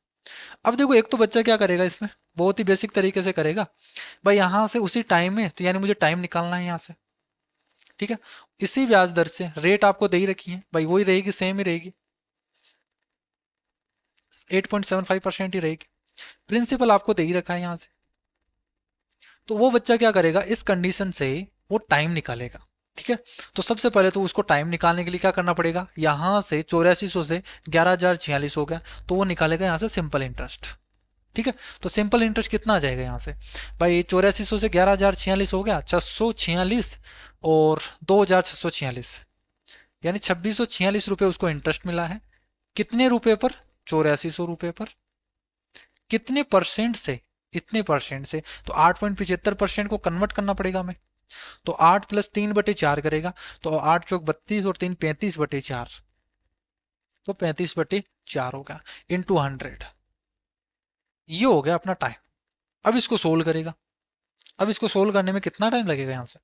अब देखो एक तो बच्चा क्या करेगा इसमें, बहुत ही बेसिक तरीके से करेगा। भाई यहाँ से उसी टाइम में, तो यानी मुझे टाइम निकालना है यहाँ से। ठीक है, इसी ब्याज दर से रेट आपको दे ही रखी है, भाई वही रहेगी, सेम ही रहेगी, 8.75% ही रहेगी। प्रिंसिपल आपको दे ही रखा है यहाँ से। तो वो बच्चा क्या करेगा, इस कंडीशन से वो टाइम निकालेगा। ठीक है। तो सबसे पहले तो उसको टाइम निकालने के लिए क्या करना पड़ेगा, यहां से 8400 से 11,046 हो गया, तो वो निकालेगा यहाँ से सिंपल इंटरेस्ट। ठीक है। तो सिंपल इंटरेस्ट कितना आ जाएगा यहाँ से, भाई 8400 से 11,046 हो गया 646, और 2,646, यानी 2,646 रुपये उसको इंटरेस्ट मिला है। कितने रुपए पर, 8400 रुपये पर। कितने परसेंट से, इतने परसेंट से, तो 8.75% को कन्वर्ट करना पड़ेगा हमें। तो 8 + 3/4 करेगा, तो 8 × 4 = 32 और 3 × 35/4, तो 35/4 होगा, इंटू 100। ये हो गया अपना टाइम। अब इसको सोल्व करेगा। अब इसको सोल्व करने में कितना टाइम लगेगा यहाँ से,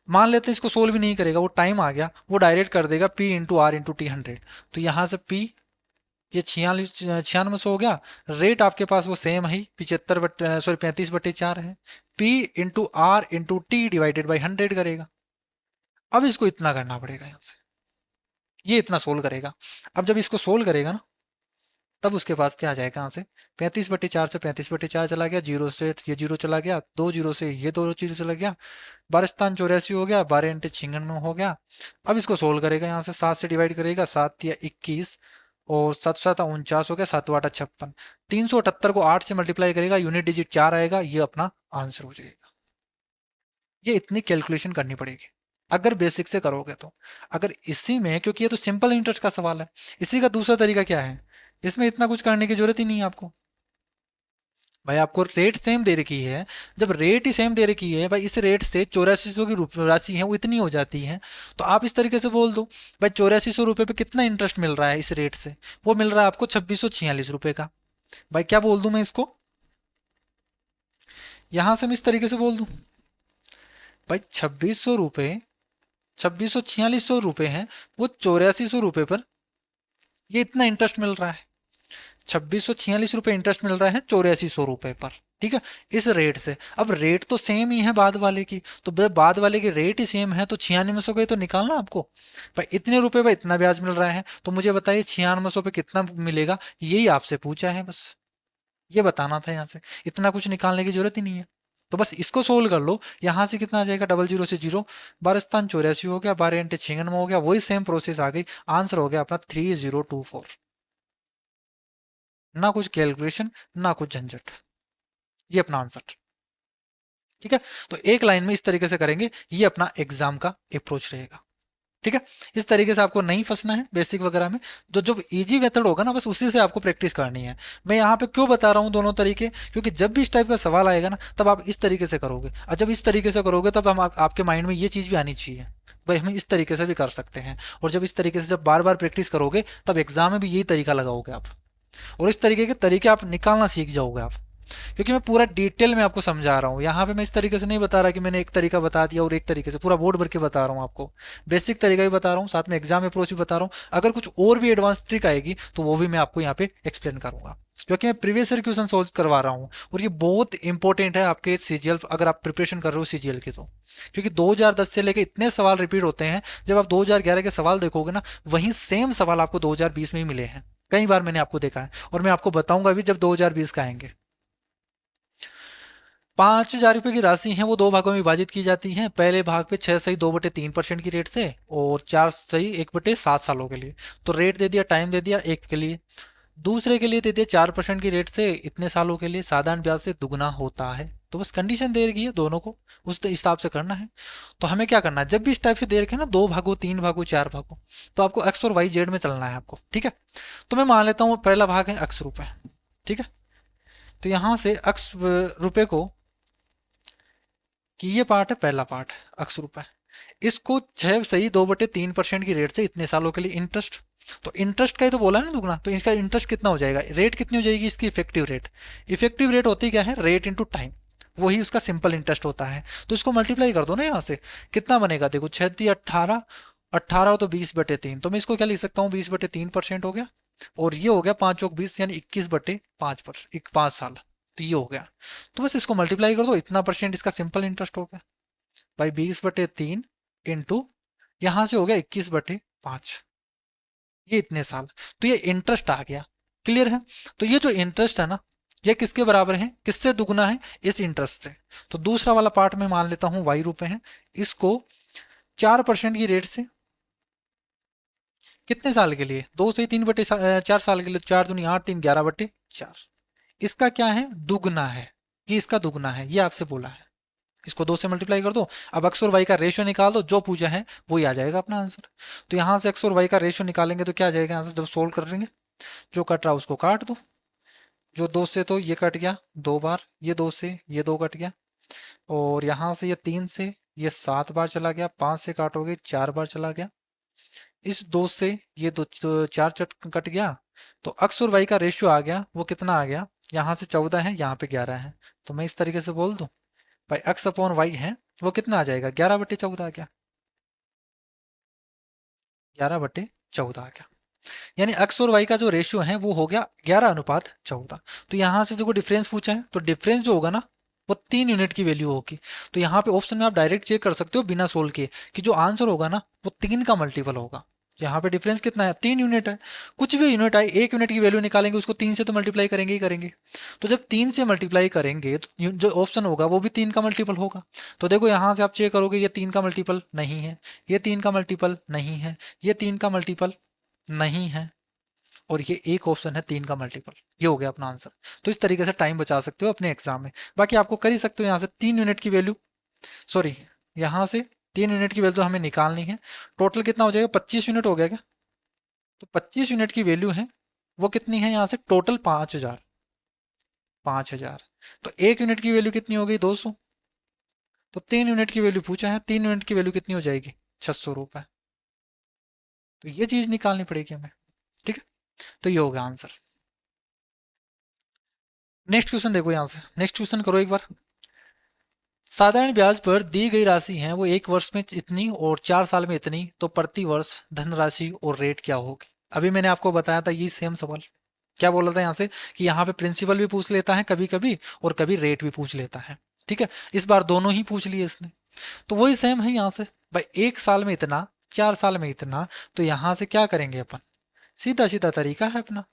मान लेते हैं इसको सोल्व भी नहीं करेगा, वो टाइम आ गया, वो डायरेक्ट कर देगा P × R × T 100। तो यहाँ से P, ये 96 हो गया। रेट आपके पास वो सेम है, 35/4 है। P × R × T/100 करेगा। अब इसको इतना करना पड़ेगा यहाँ से, ये इतना सोल्व करेगा। अब जब इसको सोल्व करेगा ना, तब उसके पास क्या आ जाएगा यहाँ से, 35/4 से 35/4 चला गया, जीरो से ये जीरो चला गया, 2 जीरो से ये 2 जीरो चला गया, 12×3 = 84 हो गया, 12×96 हो गया। अब इसको सोल्व करेगा, यहाँ से 7 से डिवाइड करेगा, 7×3 = 21, और 7×7 = 49 हो गया, 7×8 = 56। 378 को 8 से मल्टीप्लाई करेगा, यूनिट डिजिट 4 आएगा, ये अपना आंसर हो जाएगा। ये इतनी कैलकुलेशन करनी पड़ेगी अगर बेसिक से करोगे तो। अगर इसी में, क्योंकि ये तो सिंपल इंटरेस्ट का सवाल है, इसी का दूसरा तरीका क्या है, इसमें इतना कुछ करने की जरूरत ही नहीं है आपको। भाई आपको रेट सेम दे रखी है, जब रेट ही सेम दे रखी है, भाई इस रेट से 8400 की राशि है वो इतनी हो जाती है, तो आप इस तरीके से बोल दो, भाई 8400 रुपये पे कितना इंटरेस्ट मिल रहा है इस रेट से, वो मिल रहा है आपको 2646 रुपये का। भाई क्या बोल दूं मैं इसको, यहां से मैं इस तरीके से बोल दूं, भाई 2600 रुपये, 2646 रुपये हैं, वो 8400 रुपये पर ये इतना इंटरेस्ट मिल रहा है। 2646 रुपये इंटरेस्ट मिल रहा है 8400 रुपये पर। ठीक है, इस रेट से। अब रेट तो सेम ही है बाद वाले की, तो बाद वाले की रेट ही सेम है, तो 9600 का ही तो निकालना आपको। भाई इतने रुपए पर इतना ब्याज मिल रहा है, तो मुझे बताइए 9600 पे कितना मिलेगा, यही आपसे पूछा है बस, ये बताना था यहाँ से। इतना कुछ निकालने की जरूरत ही नहीं है, तो बस इसको सोल्व कर लो। यहाँ से कितना आ जाएगा, 00 से 0, 12×7 = 84 हो गया, 12×96 हो गया, वही सेम प्रोसेस आ गई, आंसर हो गया अपना 3024। ना कुछ कैलकुलेशन, ना कुछ झंझट, ये अपना आंसर। ठीक है, तो एक लाइन में इस तरीके से करेंगे, ये अपना एग्जाम का अप्रोच रहेगा। ठीक है, इस तरीके से आपको नहीं फंसना है बेसिक वगैरह में, जो जो इजी मेथड होगा ना, बस उसी से आपको प्रैक्टिस करनी है। मैं यहाँ पे क्यों बता रहा हूँ दोनों तरीके, क्योंकि जब भी इस टाइप का सवाल आएगा ना, तब आप इस तरीके से करोगे, और जब इस तरीके से करोगे तब आपके माइंड में ये चीज़ भी आनी चाहिए, भाई हम इस तरीके से भी कर सकते हैं। और जब इस तरीके से जब बार बार प्रैक्टिस करोगे, तब एग्जाम में भी यही तरीका लगाओगे आप, और इस तरीके के तरीके आप निकालना सीख जाओगे आप। क्योंकि मैं पूरा डिटेल में आपको समझा रहा हूँ, यहाँ पे मैं इस तरीके से नहीं बता रहा कि मैंने एक तरीका बता दिया और एक तरीके से पूरा बोर्ड भर के बता रहा हूँ आपको। बेसिक तरीका भी बता रहा हूँ, साथ में एग्जाम अप्रोच भी बता रहा हूँ। अगर कुछ और भी एडवांस ट्रिक आएगी तो वो भी मैं आपको यहाँ पे एक्सप्लेन करूंगा, क्योंकि मैं प्रीवियस ईयर क्वेश्चन सोल्व करवा रहा हूँ, और ये बहुत इंपॉर्टेंट है आपके सीजीएल, अगर आप प्रिपरेशन कर रहे हो सीजीएल की तो। क्योंकि 2010 से लेके इतने सवाल रिपीट होते हैं, जब आप 2011 के सवाल देखोगे ना, वही सेम सवाल आपको 2020 में ही मिले हैं, कई बार मैंने आपको देखा है, और मैं आपको बताऊंगा भी जब 2020 का आएंगे। 5,000 रुपये की राशि है वो दो भागों में विभाजित की जाती है। पहले भाग पे 6 सही 2/3% की रेट से, और 4 सही 1/7 सालों के लिए। तो रेट दे दिया, टाइम दे दिया एक के लिए, दूसरे के लिए दे दिया 4% की रेट से इतने सालों के लिए, साधारण ब्याज से दुगना होता है। तो बस कंडीशन दे रखी है दोनों को, उस हिसाब से करना है। तो हमें क्या करना है, जब भी इस टाइप से दे रखे ना, 2 भागों 3 भागों 4 भागों, तो आपको एक्स और वाई जेड में चलना है आपको। ठीक है, तो मैं मान लेता हूँ पहला भाग है एक्स रुपए। ठीक है, तो यहाँ से एक्स रुपए को, कि ये पार्ट है पहला पार्ट, अक्स रुपए, इसको 6 सही 2/3% की रेट से इतने सालों के लिए इंटरेस्ट। तो इंटरेस्ट का ही तो बोला है ना दुगना, तो इसका इंटरेस्ट कितना हो जाएगा, रेट कितनी हो जाएगी इसकी, इफेक्टिव रेट। इफेक्टिव रेट होती क्या है, रेट इंटू टाइम, वही उसका सिंपल इंटरेस्ट होता है। तो इसको मल्टीप्लाई कर दो ना यहाँ से, कितना बनेगा देखो, 6×3 = 18, 18 तो 20/3, तो मैं इसको क्या लिख सकता हूँ, 20/3% हो गया, और ये हो गया 5×20 यानी 21/5 पर 5 साल, तो ये हो गया। तो बस इसको मल्टीप्लाई कर दो, इतना परसेंट इसका सिंपल इंटरेस्ट हो गया, भाई 20/3 इंटू, यहां से हो गया 21/5, ये इतने साल, तो ये इंटरेस्ट आ गया। क्लियर है, तो ये जो इंटरेस्ट है ना, ये किसके बराबर है, किससे दुगना है, इस इंटरेस्ट से। तो दूसरा वाला पार्ट में मान लेता हूं y रुपए है, इसको 4% की रेट से कितने साल के लिए? 2 से 3 बटे 4 साल के लिए। 4 दूनी 8, 3 11 बटे 4। इसका क्या है? दुगना है। ये इसका दुगना है, ये आपसे बोला है। इसको 2 से मल्टीप्लाई कर दो। अब एक्स और वाई का रेशियो निकाल दो, जो पूछा है वही आ जाएगा अपना आंसर। तो यहां से एक्स और वाई का रेशियो निकालेंगे तो क्या आ जाएगा आंसर जब सोल्व कर लेंगे? जो कट रहा है उसको काट दो। जो 2 से तो ये कट गया 2 बार, ये 2 से ये 2 कट गया, और यहां से ये 3 से ये 7 बार चला गया, 5 से काटोगे 4 बार चला गया। इस 2 से ये दो तो 4 कट गया। तो एक्स और वाई का रेशियो आ गया, वो कितना आ गया? यहाँ से 14 है, यहाँ पे 11 है। तो मैं इस तरीके से बोल दूं भाई एक्स अपॉन वाई है वो कितना आ जाएगा? 11/14 आ गया। 11/14 आ गया। यानी एक्स और वाई का जो रेशियो है वो हो गया 11:14। तो यहाँ से जो डिफरेंस पूछा है, तो डिफरेंस जो होगा ना वो 3 यूनिट की वैल्यू होगी। तो यहाँ पे ऑप्शन में आप डायरेक्ट चेक कर सकते हो बिना सोल्व किए कि जो आंसर होगा ना वो 3 का मल्टीपल होगा। यहाँ पे डिफरेंस कितना है? 3 यूनिट है। कुछ भी यूनिट आए, 1 यूनिट की वैल्यू निकालेंगे उसको 3 से तो मल्टीप्लाई करेंगे ही करेंगे। तो जब 3 से मल्टीप्लाई करेंगे तो जो ऑप्शन होगा वो भी 3 का मल्टीपल होगा। तो देखो यहाँ से आप चेक करोगे ये 3 का मल्टीपल नहीं है, ये 3 का मल्टीपल नहीं है, ये 3 का मल्टीपल नहीं है, और ये एक ऑप्शन है 3 का मल्टीपल। ये हो गया अपना आंसर। तो इस तरीके से टाइम बचा सकते हो अपने एग्जाम में। बाकी आपको कर ही सकते हो यहाँ से 3 यूनिट की वैल्यू, सॉरी यहाँ से 3 यूनिट की वैल्यू तो हमें निकालनी है। टोटल कितना हो जाएगा? 25 यूनिट हो गया क्या? तो 25 यूनिट की वैल्यू है वो कितनी है यहाँ से? टोटल 5,000। 5,000। तो 1 यूनिट की वैल्यू कितनी हो गई? 200। तो 3 यूनिट की वैल्यू पूछा है, 3 यूनिट की वैल्यू कितनी हो जाएगी? 600 रुपए। तो ये चीज निकालनी पड़ेगी हमें। ठीक है, तो ये होगा आंसर। नेक्स्ट क्वेश्चन देखो, यहाँ से नेक्स्ट क्वेश्चन करो एक बार। साधारण ब्याज पर दी गई राशि है वो 1 वर्ष में इतनी और 4 साल में इतनी, तो प्रति वर्ष धनराशि और रेट क्या होगी? अभी मैंने आपको बताया था ये सेम सवाल। क्या बोला था यहाँ से कि यहाँ पे प्रिंसिपल भी पूछ लेता है कभी कभी, और कभी रेट भी पूछ लेता है। ठीक है, इस बार दोनों ही पूछ लिए इसने। तो वही सेम है यहाँ से। भाई 1 साल में इतना, 4 साल में इतना, तो यहाँ से क्या करेंगे अपन? सीधा सीधा तरीका है अपना।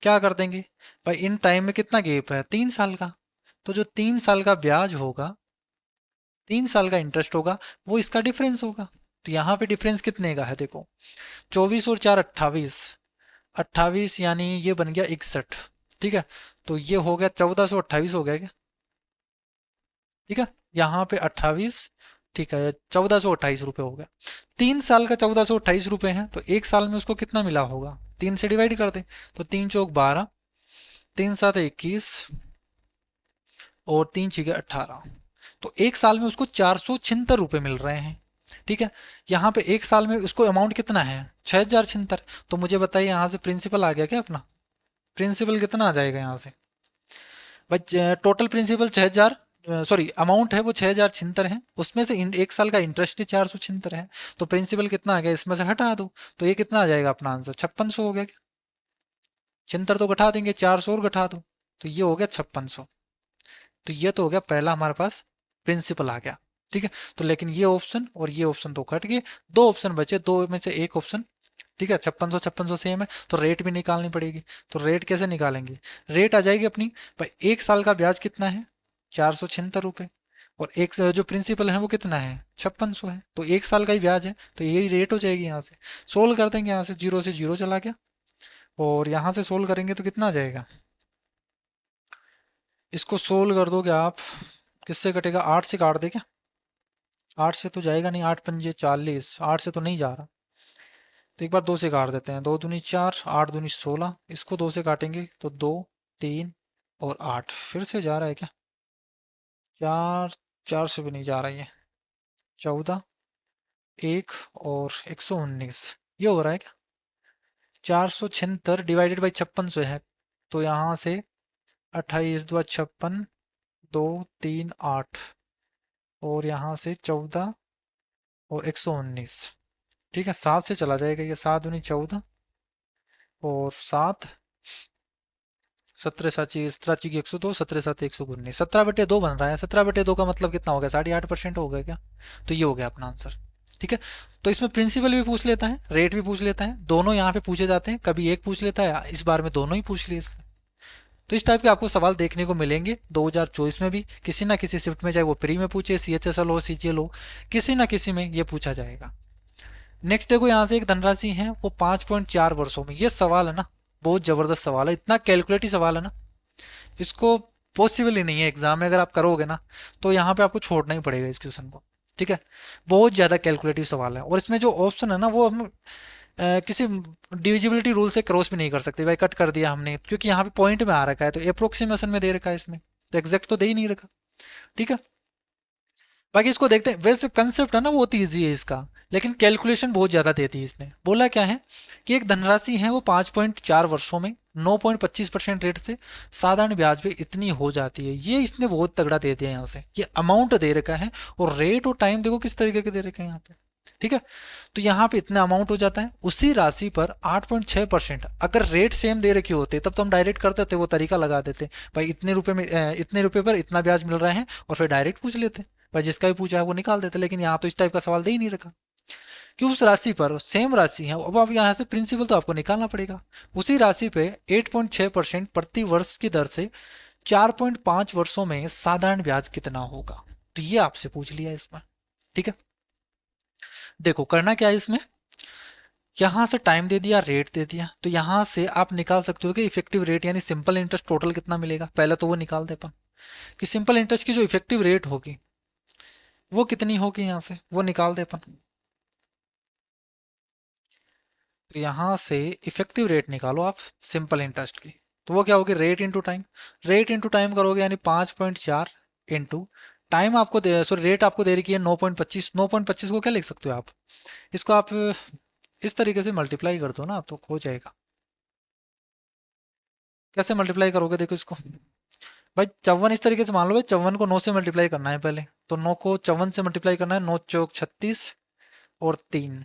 क्या कर देंगे? भाई इन टाइम में कितना गैप है? 3 साल का। तो जो 3 साल का ब्याज होगा, 3 साल का इंटरेस्ट होगा, वो इसका डिफरेंस होगा। तो यहाँ पे डिफरेंस कितने का है देखो, 24 और 4 28। 28 यानी ये बन गया 61। ठीक है, तो ये हो गया 1428 हो गया क्या? ठीक है, यहाँ पे 28। ठीक है, 1428 रुपये हो गया। 3 साल का 1428 रुपये है, तो 1 साल में उसको कितना मिला होगा? 3 से डिवाइड कर दे। तो 3 चौक 12, 3 7 21, और 3 6 18। तो 1 साल में उसको 476 रुपये मिल रहे हैं। ठीक है, यहाँ पे 1 साल में उसको अमाउंट कितना है? 6,076। तो मुझे बताइए यहाँ से प्रिंसिपल आ गया क्या अपना? प्रिंसिपल कितना आ जाएगा यहाँ से? भाई टोटल प्रिंसिपल 6,000, सॉरी अमाउंट है वो 6,076 है, उसमें से 1 साल का इंटरेस्ट ही 476 है। तो प्रिंसिपल कितना आ गया इसमें से हटा दो, तो ये कितना आ जाएगा अपना आंसर? 5600 हो गया क्या? छिहत्तर तो घटा देंगे, 400 और घटा दो, तो ये हो गया 5600। तो ये तो हो गया पहला हमारे पास प्रिंसिपल आ गया। ठीक है, तो लेकिन ये ऑप्शन और ये ऑप्शन तो कट गए, दो ऑप्शन बचे, दो में से एक ऑप्शन। ठीक है, 5600 सेम है, तो रेट भी निकालनी पड़ेगी। तो रेट कैसे निकालेंगे? रेट आ जाएगी अपनी, भाई 1 साल का ब्याज कितना है? 476 रुपये, और एक जो प्रिंसिपल है वो कितना है? 5600 है, तो 1 साल का ही ब्याज है, तो यही रेट हो जाएगी। यहाँ से सोल्व कर देंगे, यहाँ से 0 से 0 चला गया, और यहाँ से सोल्व करेंगे तो कितना आ जाएगा? इसको सोल्व कर दोगे आप, किससे कटेगा? 8 से काट दे क्या? 8 से तो जाएगा नहीं, 8 पंजे 40, 8 से तो नहीं जा रहा। तो एक बार 2 से काट देते हैं, 2 दूनी 4, 8 दूनी 16, इसको 2 से काटेंगे तो 2, 3 और 8। फिर से जा रहा है क्या? 4, 4 से भी नहीं जा रहा ये। 14, 1 और 119, ये हो रहा है क्या? 476 डिवाइडेड बाई 5600 है, तो यहाँ से 28 2 56, 2 3 8, और यहाँ से 14 और 119। ठीक है, 7 से चला जाएगा ये, 7 दूनी 14, और 7, 17 7 102, 17 7 119, 17/2 बन रहा है। 17/2 का मतलब कितना हो गया? 8.5% हो गया क्या? तो ये हो गया अपना आंसर। ठीक है, तो इसमें प्रिंसिपल भी पूछ लेता है, रेट भी पूछ लेता है, दोनों यहाँ पे पूछे जाते हैं, कभी एक पूछ लेता है, इस बार में दोनों ही पूछ लिए इसने। तो इस टाइप के आपको सवाल देखने को मिलेंगे 2024 में भी, किसी ना किसी शिफ्ट में, चाहे वो प्री में पूछे, CHSL हो, CGL हो, किसी ना किसी में ये पूछा जाएगा। नेक्स्ट देखो यहाँ से एक धनराशि है वो 5.4 वर्षों में, ये सवाल है ना बहुत जबरदस्त सवाल है, इतना कैलकुलेटिव सवाल है ना, इसको पॉसिबल ही नहीं है एग्जाम में, अगर आप करोगे ना तो यहाँ पे आपको छोड़ना ही पड़ेगा इस क्वेश्चन को। ठीक है, बहुत ज्यादा कैलकुलेटिव सवाल है, और इसमें जो ऑप्शन है ना वो हम किसी डिविजिबिलिटी रूल से क्रॉस भी नहीं कर सकते, भाई कट कर दिया हमने, क्योंकि यहाँ पे पॉइंट में आ रखा है, तो अप्रोक्सीमेशन में दे रखा है इसने, तो एग्जैक्ट तो दे ही नहीं रखा। ठीक है, बाकी इसको देखते हैं, वैसे कंसेप्ट है ना बहुत ईजी है इसका, लेकिन कैलकुलेशन बहुत ज्यादा देती है इसने। बोला क्या है कि एक धनराशि है वो 5.4 वर्षों में 9.25% रेट से साधारण ब्याज पे इतनी हो जाती है, ये इसने बहुत तगड़ा दे दिया यहाँ से, ये अमाउंट दे रखा है, और रेट और टाइम देखो किस तरीके के दे रखे हैं यहाँ पे। ठीक है, तो यहाँ पे इतना अमाउंट हो जाता है, उसी राशि पर 8.6%, अगर रेट सेम दे रखे होते तब तो हम डायरेक्ट कर देते, वो तरीका लगा देते, भाई इतने रुपए में इतने रुपए पर इतना ब्याज मिल रहा है, और फिर डायरेक्ट पूछ लेते, भाई जिसका भी पूछा है वो निकाल देते। लेकिन यहाँ तो इस टाइप का सवाल दे ही नहीं रखा कि उस राशि पर सेम राशि है, अब आप यहाँ से प्रिंसिपल तो आपको निकालना पड़ेगा, उसी राशि पे 8.6% प्रति वर्ष की दर से 4.5 वर्षों में साधारण ब्याज कितना होगा, तो ये आपसे पूछ लिया इसमें। ठीक है, देखो करना क्या है इसमें, यहां से टाइम दे दिया, रेट दे दिया, तो यहां से आप निकाल सकते हो कि इफेक्टिव रेट यानी सिंपल इंटरेस्ट टोटल कितना मिलेगा, पहले तो वो निकाल दे अपन, कि सिंपल इंटरेस्ट की जो इफेक्टिव रेट होगी वो कितनी होगी, यहां से वो निकाल दे अपन। तो यहां से इफेक्टिव रेट निकालो आप सिंपल इंटरेस्ट की, तो वो क्या होगी, rate into time, rate into time करोगे यानी 5.4 इंटू टाइम आपको दे, सॉरी रेट आपको दे रही है 9.25, 9.25 को क्या लिख सकते हो आप, इसको आप इस तरीके से मल्टीप्लाई कर दो ना, आप तो हो जाएगा। कैसे मल्टीप्लाई करोगे देखो इसको, भाई 54 इस तरीके से मान लो, भाई 54 को 9 से मल्टीप्लाई करना है पहले, तो 9 को 54 से मल्टीप्लाई करना है, 9 चौक 36 और 3,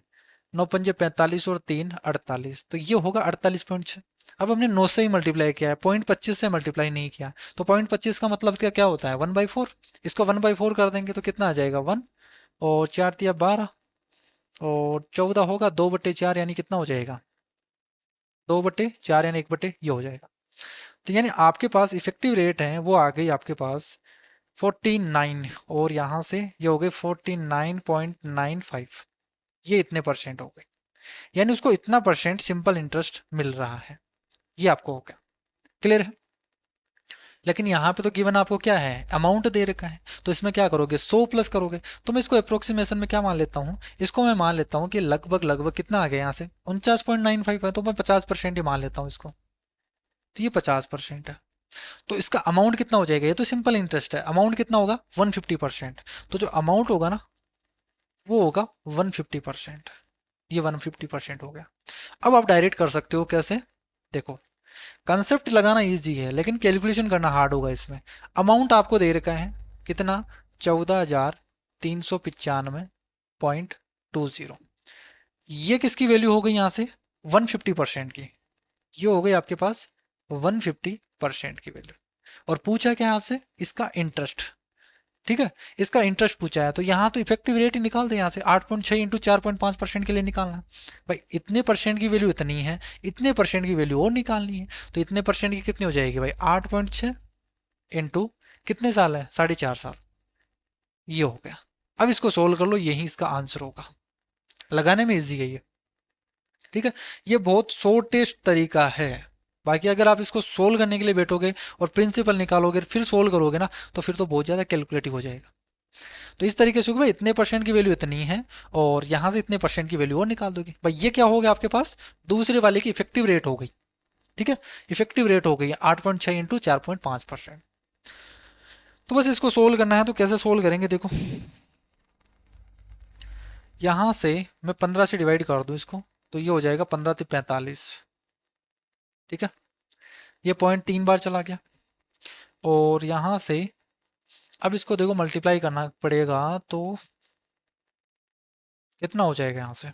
9 पंजे 45 और 3 48, तो ये होगा 48.6। अब हमने 9 से ही मल्टीप्लाई किया है, 0.25 से मल्टीप्लाई नहीं किया, तो 0.25 का मतलब क्या क्या होता है, 1/4, इसको 1/4 कर देंगे तो कितना आ जाएगा 1, और 4 × 12 और 14 होगा, 2/4 यानी कितना हो जाएगा, 2/4 यानी 1/, ये हो जाएगा। तो यानी आपके पास इफेक्टिव रेट है वो आ गई आपके पास 49, और यहाँ से ये हो गए 49.95, ये इतने परसेंट हो गए, यानी उसको इतना परसेंट सिंपल इंटरेस्ट मिल रहा है, ये आपको हो गया, क्लियर है। लेकिन यहाँ पे तो गिवन आपको क्या है, अमाउंट दे रखा है, तो इसमें क्या करोगे 100 प्लस करोगे, तो मैं इसको अप्रोक्सीमेशन में क्या मान लेता हूँ, इसको मैं मान लेता हूँ कि लगभग लगभग कितना आ गया यहाँ से 49.95 है, तो मैं 50% ही मान लेता हूँ इसको, तो ये 50% है। तो इसका अमाउंट कितना हो जाएगा, ये तो सिंपल इंटरेस्ट है, अमाउंट कितना होगा 150%, तो जो अमाउंट होगा ना वो होगा 150%, ये 150% हो गया। अब आप डायरेक्ट कर सकते हो कैसे, देखो कंसेप्ट लगाना इजी है लेकिन कैलकुलेशन करना हार्ड होगा इसमें। अमाउंट आपको दे रखा है कितना, 14,395.20, ये किसकी वैल्यू हो गई यहाँ से 150% की, ये हो गई आपके पास 150% की वैल्यू, और पूछा क्या है आपसे इसका इंटरेस्ट। ठीक है, इसका इंटरेस्ट पूछा है, तो यहाँ तो इफेक्टिव रेट ही निकाल दे, यहाँ से 8.6 इंटू 4.5% के लिए निकालना, भाई इतने परसेंट की वैल्यू इतनी है, इतने परसेंट की वैल्यू और निकालनी है, तो इतने परसेंट की कितनी हो जाएगी भाई 8.6 इंटू कितने साल है 4.5 साल, ये हो गया। अब इसको सोल्व कर लो, यही इसका आंसर होगा, लगाने में इजी है ये। ठीक है, ये बहुत शॉर्टेस्ट तरीका है, बाकी अगर आप इसको सोल्व करने के लिए बैठोगे और प्रिंसिपल निकालोगे फिर सोल्व करोगे ना, तो फिर तो बहुत ज़्यादा कैलकुलेटिव हो जाएगा। तो इस तरीके से भाई इतने परसेंट की वैल्यू इतनी है, और यहाँ से इतने परसेंट की वैल्यू और निकाल दोगे, भाई ये क्या हो गया आपके पास दूसरे वाले की इफेक्टिव रेट हो गई। ठीक है, इफेक्टिव रेट हो गई 8.6 इंटू 4.5%। तो बस इसको सोल्व करना है, तो कैसे सोल्व करेंगे देखो, यहाँ से मैं 15 से डिवाइड कर दूं इसको, तो ये हो जाएगा 15×3 = 45। ठीक है, ये पॉइंट 3 बार चला गया, और यहाँ से अब इसको देखो मल्टीप्लाई करना पड़ेगा, तो कितना हो जाएगा यहाँ से,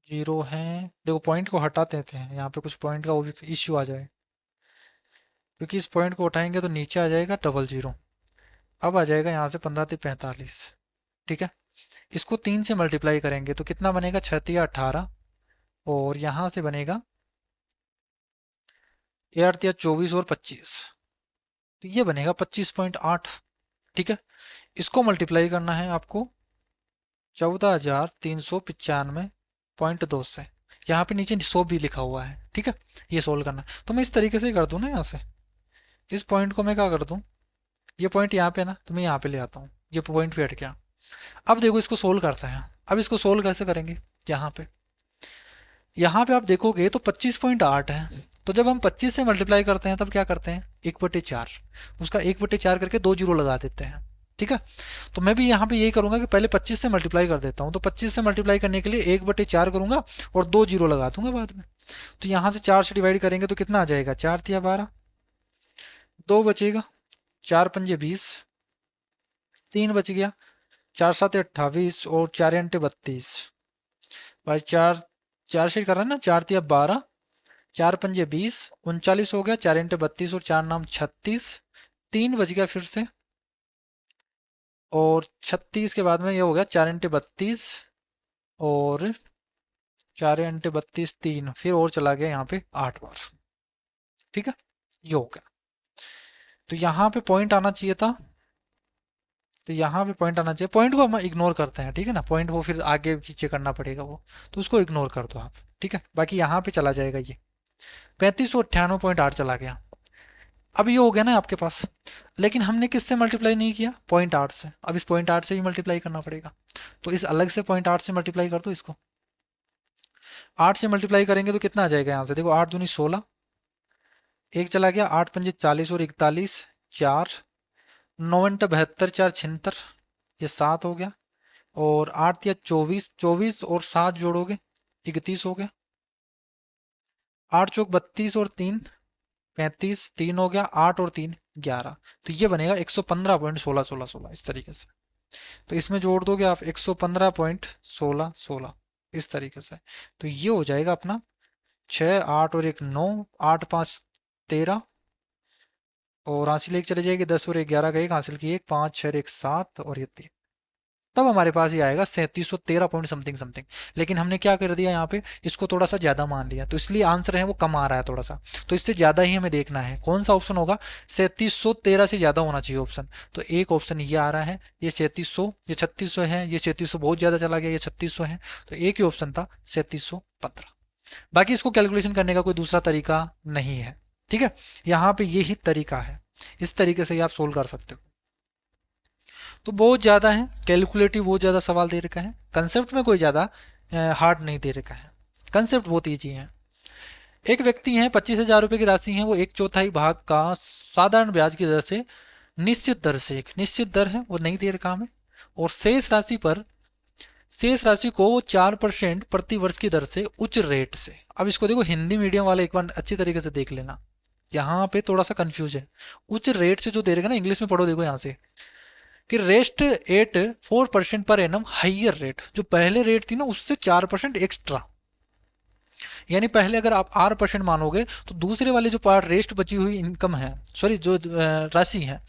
जीरो है, देखो पॉइंट को हटा देते हैं, यहाँ पे कुछ पॉइंट का वो भी इश्यू आ जाए, क्योंकि इस पॉइंट को उठाएंगे तो नीचे आ जाएगा डबल जीरो, अब आ जाएगा यहाँ से 15×45। ठीक है, इसको 3 से मल्टीप्लाई करेंगे तो कितना बनेगा 6×18, और यहाँ से बनेगा ए आठ या 24 और 25, तो ये बनेगा 25.8। ठीक है, इसको मल्टीप्लाई करना है आपको 14,395.2 से। यहाँ पे नीचे 100 भी लिखा हुआ है। ठीक है, ये सोल्व करना है। तो मैं इस तरीके से कर दूं ना, यहाँ से इस पॉइंट को मैं क्या कर दूं, ये पॉइंट यहाँ पे ना, तो मैं यहाँ पे ले आता हूँ, ये पॉइंट पे हट गया। अब देखो इसको सोल्व करते हैं। अब इसको सोल्व कैसे करेंगे, यहाँ पे आप देखोगे तो 25.8 है। तो जब हम 25 से मल्टीप्लाई करते हैं तब क्या करते हैं, 1/4, उसका 1/4 करके 2 जीरो लगा देते हैं। ठीक है, तो मैं भी यहाँ पे यही करूंगा कि पहले 25 से मल्टीप्लाई कर देता हूँ। तो 25 से मल्टीप्लाई करने के लिए 1/4 करूंगा और 2 जीरो लगा दूंगा बाद में। तो यहाँ से 4 से डिवाइड करेंगे तो कितना आ जाएगा, 4 तिया 12, 2 बचेगा, 4 पंजे 20, 3 बच गया, 4 7 28 और 4 अंटे 32। भाई चार, चार शीट कर रहा है ना, 4 तिया 12, 4 पंजे 20, 39 हो गया, 4 इंटे 32 और 4 नाम 36, 3 बच गया फिर से, और 36 के बाद में ये हो गया 4 इंटे 32 और 4 इंटे 32 3, फिर और चला गया यहाँ पे 8 बार। ठीक है, ये हो गया। तो यहाँ पे पॉइंट आना चाहिए था, तो यहाँ पे पॉइंट आना चाहिए। पॉइंट को हम इग्नोर करते हैं, ठीक है ना, पॉइंट वो फिर आगे पीछे करना पड़ेगा वो, तो उसको इग्नोर कर दो आप। ठीक है, बाकी यहाँ पे चला जाएगा ये 3598.8 चला गया। अब ये हो गया ना आपके पास, लेकिन हमने किससे मल्टीप्लाई नहीं किया, 0.8 से। अब इस 0.8 से भी मल्टीप्लाई करना पड़ेगा, तो इस अलग से 0.8 से मल्टीप्लाई कर दो इसको। 8 से मल्टीप्लाई करेंगे तो कितना आ जाएगा, यहाँ से देखो 8 दूनी 16, एक चला गया, 8 पंजे 40 और 41, 4, 9 इंटू 72, 4 76, ये 7 हो गया, और 8 या 24, 24 और 7 जोड़ोगे 31 हो गया, 8 चौक 32 और 3 35, 3 हो गया, 8 और 3 11। तो ये बनेगा 115.1616 इस तरीके से। तो इसमें जोड़ दोगे आप 115.1616 इस तरीके से। तो ये हो जाएगा अपना 6 8 और 1 9, 8 5 13, और हासिल एक चले जाएगी 10 और 1 11 का, एक हासिल की 1 5 6 1 7 और ये 3। तब हमारे पास ये आएगा 3713 पॉइंट समथिंग समथिंग। लेकिन हमने क्या कर दिया यहाँ पे, इसको थोड़ा सा ज्यादा मान लिया, तो इसलिए आंसर है वो कम आ रहा है थोड़ा सा। तो इससे ज्यादा ही हमें देखना है कौन सा ऑप्शन होगा, 3713 से ज्यादा होना चाहिए ऑप्शन। तो एक ऑप्शन ये आ रहा है, ये 3700, ये 3600 है, ये 3700 बहुत ज्यादा चला गया, ये 3600 है, तो एक ही ऑप्शन था 3715। बाकी इसको कैलकुलेशन करने का कोई दूसरा तरीका नहीं है। ठीक है, यहाँ पे यही तरीका है, इस तरीके से ही आप सोल्व कर सकते हो। तो बहुत ज़्यादा है कैलकुलेटिव, बहुत ज़्यादा सवाल दे रखा है, कंसेप्ट में कोई ज़्यादा हार्ड नहीं दे रखा है, कंसेप्ट बहुत ईजी है। एक व्यक्ति है, 25,000 रुपये की राशि है, वो एक चौथाई भाग का साधारण ब्याज की दर से, निश्चित दर से, एक निश्चित दर है वो नहीं दे रखा हमें, और शेष राशि को वो 4% प्रति वर्ष की दर से उच्च रेट से। अब इसको देखो हिंदी मीडियम वाले एक बार अच्छी तरीके से देख लेना, यहाँ पे थोड़ा सा कंफ्यूज है। उच्च रेट से जो दे रखा ना, इंग्लिश में पढ़ो देखो यहाँ से, कि rest at 4% per annum higher rate, जो पहले रेट थी ना उससे 4% एक्स्ट्रा। यानी पहले अगर आप 8% मानोगे तो दूसरे वाले जो पार्ट रेस्ट बची हुई इनकम है, सॉरी जो राशि है,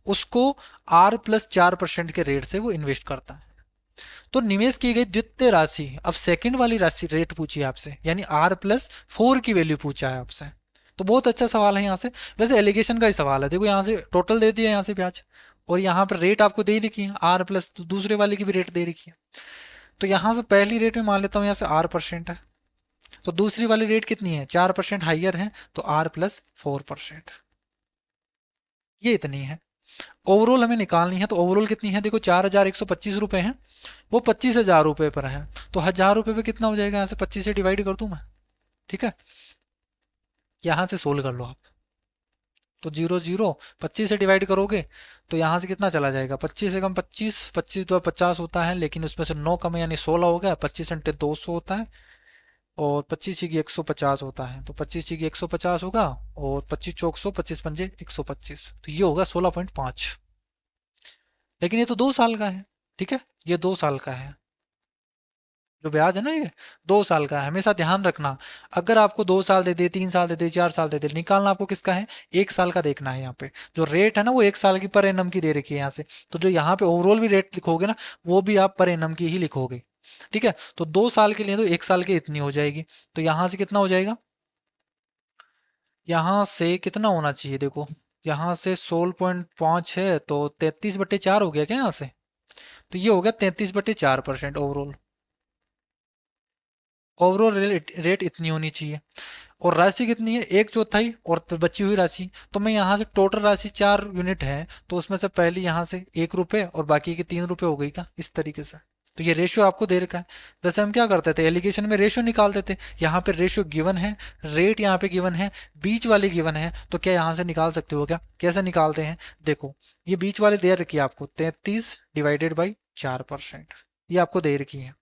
उसको R+4% के रेट से वो इन्वेस्ट करता है। तो निवेश की गई द्वितीय राशि, अब सेकंड वाली राशि रेट पूछी है आपसे, यानी R+4 की वैल्यू पूछा है आपसे। तो बहुत अच्छा सवाल है यहाँ से, वैसे एलिगेशन का ही सवाल है। देखो यहाँ से टोटल दे दिया यहाँ से ब्याज, और यहाँ पर रेट आपको दे रखी है R+, तो दूसरे वाले की भी रेट दे रखी है। तो यहाँ से पहली रेट में मान लेता हूँ यहाँ से R% है, तो दूसरी वाली रेट कितनी है, 4% हाइयर है, तो R+4%, ये इतनी है। ओवरऑल हमें निकालनी है, तो ओवरऑल कितनी है, देखो 4,125 रुपए है, वो 25,000 रुपए पर है, तो 1,000 रुपए पे कितना हो जाएगा, यहाँ से 25 से डिवाइड कर दूं मैं। ठीक है, यहाँ से सोल्व कर लो आप। तो 0 0, 25 से डिवाइड करोगे तो यहाँ से कितना चला जाएगा, 25 से कम 25, 25 तो 50 होता है, लेकिन उसमें से 9 कम यानी 16 हो गया, 25 इंटे 200 होता है, और 25 की 150 होता है, तो 25 की 150 होगा, और 25 चौक 100, 25 पंजे 125, तो ये होगा 16.5। लेकिन ये तो 2 साल का है। ठीक है, ये 2 साल का है, जो ब्याज है ना ये 2 साल का है। हमेशा ध्यान रखना, अगर आपको 2 साल दे दे, 3 साल दे दे, 4 साल दे दे, निकालना आपको किसका है, 1 साल का देखना है। यहाँ पे जो रेट है ना वो 1 साल की पर एनम की दे रखी है यहाँ से, तो जो यहाँ पे ओवरऑल भी रेट लिखोगे ना, वो भी आप पर एनम की ही लिखोगे। ठीक है, तो 2 साल के लिए तो 1 साल की इतनी हो जाएगी, तो यहाँ से कितना हो जाएगा, यहाँ से कितना होना चाहिए देखो, यहाँ से 16.5 है तो 33/4 हो गया क्या यहाँ से? तो ये हो गया 33/4% ओवरऑल। ओवरऑल रेट इतनी होनी चाहिए। और राशि कितनी है, एक चौथाई और तो बची हुई राशि। तो मैं यहाँ से टोटल राशि 4 यूनिट है, तो उसमें से पहले यहाँ से 1 रुपये और बाकी के 3 रुपये हो गई क्या, इस तरीके से। तो ये रेशियो आपको दे रखा है। वैसे हम क्या करते थे, एलिगेशन में रेशियो निकालते थे। यहाँ पे रेशियो गिवन है, रेट यहाँ पे गिवन है, बीच वाली गिवन है, तो क्या यहाँ से निकाल सकते हो क्या? कैसे निकालते हैं देखो, ये बीच वाली दे रखी है आपको 33/4%, ये आपको दे रखी है।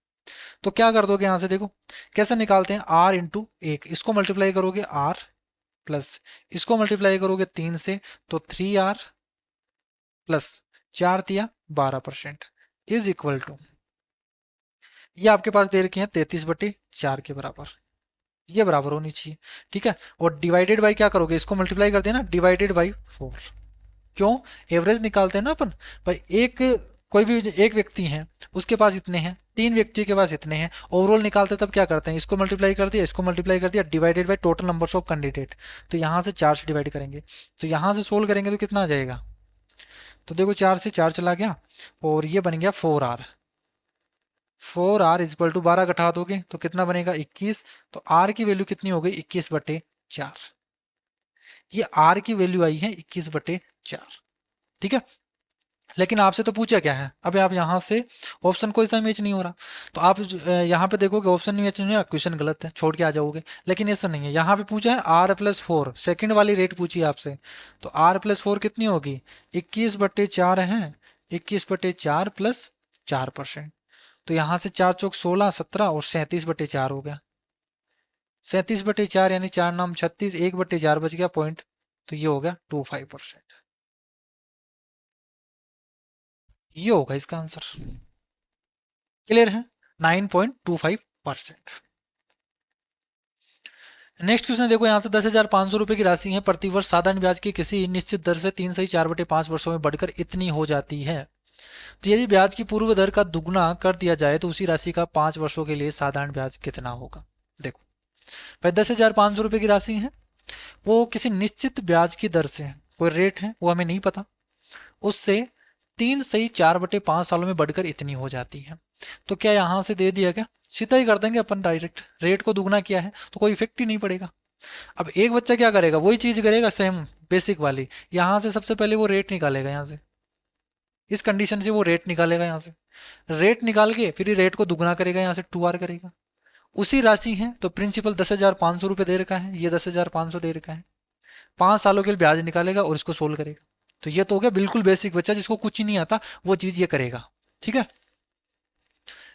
तो क्या कर दोगे यहाँ से देखो, कैसे निकालते हैं, आर इंटू एक, इसको मल्टीप्लाई करोगे आर प्लस इसको मल्टीप्लाई करोगे 3 से, तो 3R प्लस 4 तिया 12% इज इक्वल टू, ये आपके पास दे रखे हैं 33/4 के बराबर, ये बराबर होनी चाहिए। ठीक है, और डिवाइडेड बाई क्या करोगे, इसको मल्टीप्लाई कर देना डिवाइडेड बाई 4। क्यों, एवरेज निकालते हैं ना अपन भाई। एक, कोई भी एक व्यक्ति है, उसके पास इतने हैं, 3 व्यक्ति के पास इतने हैं, ओवरऑल निकालते तब क्या करते हैं, इसको मल्टीप्लाई कर दिया, इसको मल्टीप्लाई कर दिया, divided by total numbers of candidate. तो यहाँ से 4 से डिवाइड करेंगे, तो यहाँ से सोल्व करेंगे तो कितना आ जाएगा, तो देखो 4 से 4 चला गया, और ये बन गया 4R। 4R इजक्वल टू 12 घटा दोगे तो कितना बनेगा 21। तो R की वैल्यू कितनी हो गई 21/4, ये R की वैल्यू आई है 21/4। ठीक है, लेकिन आपसे तो पूछा क्या है, अब आप यहाँ से ऑप्शन कोई सा मैच नहीं हो रहा, तो आप यहाँ पे देखोगे ऑप्शन नहीं मैच नहीं हो रहा, क्वेश्चन गलत है, छोड़ के आ जाओगे। लेकिन ऐसा नहीं है, यहाँ पे पूछा है R+4, सेकंड वाली रेट पूछी है आपसे, तो R+4 कितनी होगी, 21/4 है, 21/4 प्लस 4%। तो यहाँ से 4×4 = 16, 17 और 37/4 हो गया। 37/4 यानी 4 नाम 36, 1/4 बच गया पॉइंट, तो ये हो गया 25%। ये होगा इसका आंसर। क्लियर है, 9.25%। नेक्स्ट क्वेश्चन देखो, यहाँ से 10,500 रुपए की राशि है, प्रतिवर्ष साधारण ब्याज की किसी निश्चित दर से 3 से 4/5 वर्षों में बढ़कर इतनी हो जाती है। तो यदि ब्याज की पूर्व दर का दुगना कर दिया जाए तो उसी राशि का 5 वर्षों के लिए साधारण ब्याज कितना होगा। देखो भाई, 10,500 रुपए की राशि है, वो किसी निश्चित ब्याज की दर से, कोई रेट है वो हमें नहीं पता, उससे 3 से 4/5 सालों में बढ़कर इतनी हो जाती है। तो क्या यहां से दे दिया क्या, सीधा ही कर देंगे अपन डायरेक्ट, रेट को दुगना किया है तो कोई इफेक्ट ही नहीं पड़ेगा। अब एक बच्चा क्या करेगा, वही चीज करेगा सेम बेसिक वाली, यहां से सबसे पहले वो रेट निकालेगा, यहाँ से इस कंडीशन से वो रेट निकालेगा, यहाँ से रेट निकाल के फिर रेट को दुगना करेगा, यहाँ से 2R करेगा। उसी राशि है तो प्रिंसिपल 10,500 रुपये दे रखा है, ये 10,500 दे रखा है, 5 सालों के लिए ब्याज निकालेगा और इसको सोल्व करेगा। तो ये तो हो गया बिल्कुल बेसिक, बच्चा जिसको कुछ ही नहीं आता वो चीज ये करेगा। ठीक है,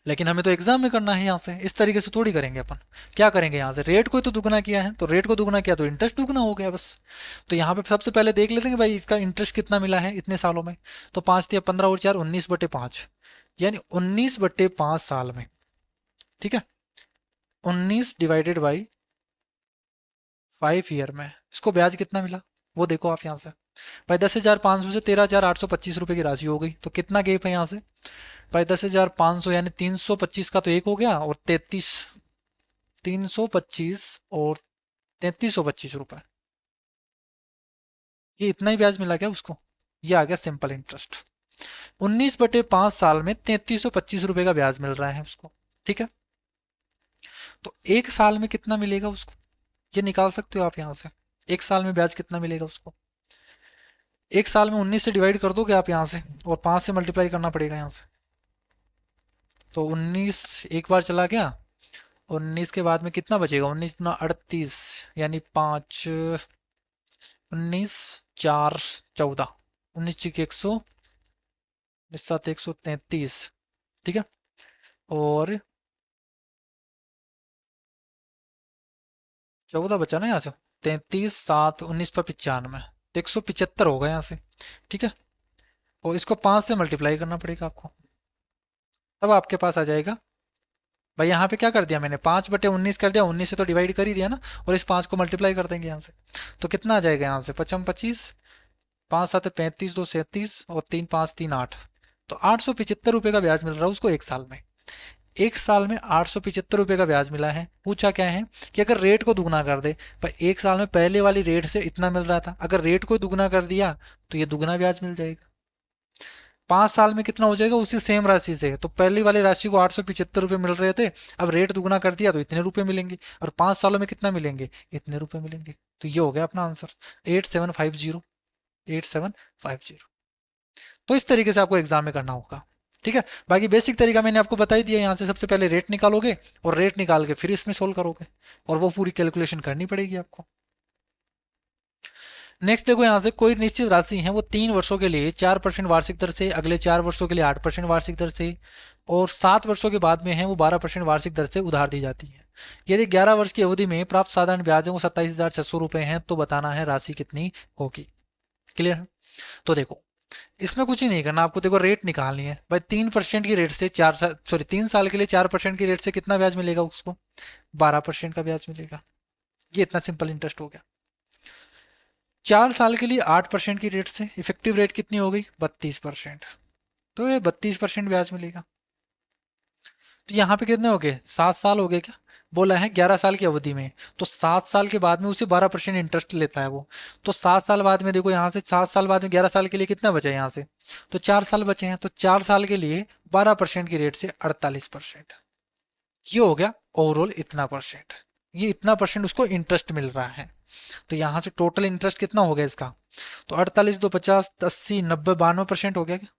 लेकिन हमें तो एग्जाम में करना है, यहाँ से इस तरीके से थोड़ी करेंगे अपन। क्या करेंगे, यहाँ से रेट को तो दुगना किया है, तो रेट को दुगना किया तो इंटरेस्ट दुगना हो गया बस। तो यहाँ पे सबसे पहले देख लेते हैं कि भाई इसका इंटरेस्ट कितना मिला है इतने सालों में। तो 5 × 15 और 4 19/5, यानी 19/5 साल में। ठीक है, 19 डिवाइडेड बाई 5 ईयर में इसको ब्याज कितना मिला, वो देखो आप यहाँ से। भाई 10,500 से 13,825 रुपए की राशि हो गई, तो कितना गेप है यहाँ से भाई, 10,500 यानी 325 का तो एक हो गया, और 325 और 3,325 रुपए, ये इतना ही ब्याज मिला क्या उसको, ये आ गया सिंपल इंटरेस्ट। 19/5 साल में 3,325 रुपए का ब्याज मिल रहा है उसको। ठीक है, तो एक साल में कितना मिलेगा उसको, ये निकाल सकते हो आप यहाँ से, एक साल में ब्याज कितना मिलेगा उसको। एक साल में 19 से डिवाइड कर दोगे आप यहाँ से, और 5 से मल्टीप्लाई करना पड़ेगा यहाँ से। तो 19 एक बार चला गया, 19 के बाद में कितना बचेगा, 19×9 = 38, यानी 5, 19×4 = 14, 19×6 = 133। ठीक है, और 14 बचा ना यहाँ से, 33, 7, 19 पर 95, तो 175 होगा यहाँ से। ठीक है, और इसको 5 से मल्टीप्लाई करना पड़ेगा आपको, तब आपके पास आ जाएगा। भाई यहाँ पे क्या कर दिया मैंने, 5/19 कर दिया, 19 से तो डिवाइड कर ही दिया ना, और इस 5 को मल्टीप्लाई कर देंगे यहाँ से। तो कितना आ जाएगा यहाँ से, 55 25, 5 7 35, 2 37 और 3 5 3 8, तो 875 रुपये का ब्याज मिल रहा है उसको एक साल में। एक साल में 875 रुपये का ब्याज मिला है। पूछा क्या है कि अगर रेट को दुगना कर दे, पर एक साल में पहले वाली रेट से इतना मिल रहा था, अगर रेट को दुगना कर दिया तो ये दुगना ब्याज मिल जाएगा। 5 साल में कितना हो जाएगा उसी सेम राशि से, तो पहली वाली राशि को 875 रुपये मिल रहे थे, अब रेट दुगना कर दिया तो इतने रुपए मिलेंगे, और 5 सालों में कितना मिलेंगे, इतने रुपए मिलेंगे। तो ये हो गया अपना आंसर, 8750। 8750। तो इस तरीके से आपको एग्जाम में करना होगा। ठीक है, बाकी बेसिक तरीका मैंने आपको बता ही दिया। यहाँ से सबसे पहले रेट निकालोगे, और रेट निकाल के फिर इसमें सोल्व करोगे, और वो पूरी कैलकुलेशन करनी पड़ेगी आपको। नेक्स्ट देखो, यहाँ से कोई निश्चित राशि है वो 3 वर्षों के लिए 4% वार्षिक दर से, अगले 4 वर्षों के लिए 8% वार्षिक दर से, और 7 वर्षों के बाद में है वो 12% वार्षिक दर से उधार दी जाती है। यदि 11 वर्ष की अवधि में प्राप्त साधारण ब्याज वो 27,600 रुपए हैं, तो बताना है राशि कितनी होगी। क्लियर है? तो देखो, इसमें कुछ ही नहीं करना आपको, देखो रेट निकालनी है भाई। 3% की रेट से 4 साल, सॉरी 3 साल के लिए 4% की रेट से कितना ब्याज मिलेगा उसको, 12% का ब्याज मिलेगा। ये इतना सिंपल इंटरेस्ट हो गया। 4 साल के लिए 8% की रेट से इफेक्टिव रेट कितनी हो गई, 32%। तो ये 32% ब्याज मिलेगा। तो यहाँ पे कितने हो गए, 7 साल हो गए क्या, बोला है 11 साल की अवधि में, तो 7 साल के बाद में उसे 12% इंटरेस्ट लेता है वो। तो 7 साल बाद में देखो, यहाँ से 7 साल बाद में 11 साल के लिए कितना बचा है यहाँ से, तो 4 साल बचे हैं, तो 4 साल के लिए 12% की रेट से 48%। ये हो गया ओवरऑल इतना परसेंट, ये इतना परसेंट उसको इंटरेस्ट मिल रहा है। तो यहाँ से टोटल इंटरेस्ट कितना हो गया इसका, तो 48 दो 50 80 90 92% हो गया क्या,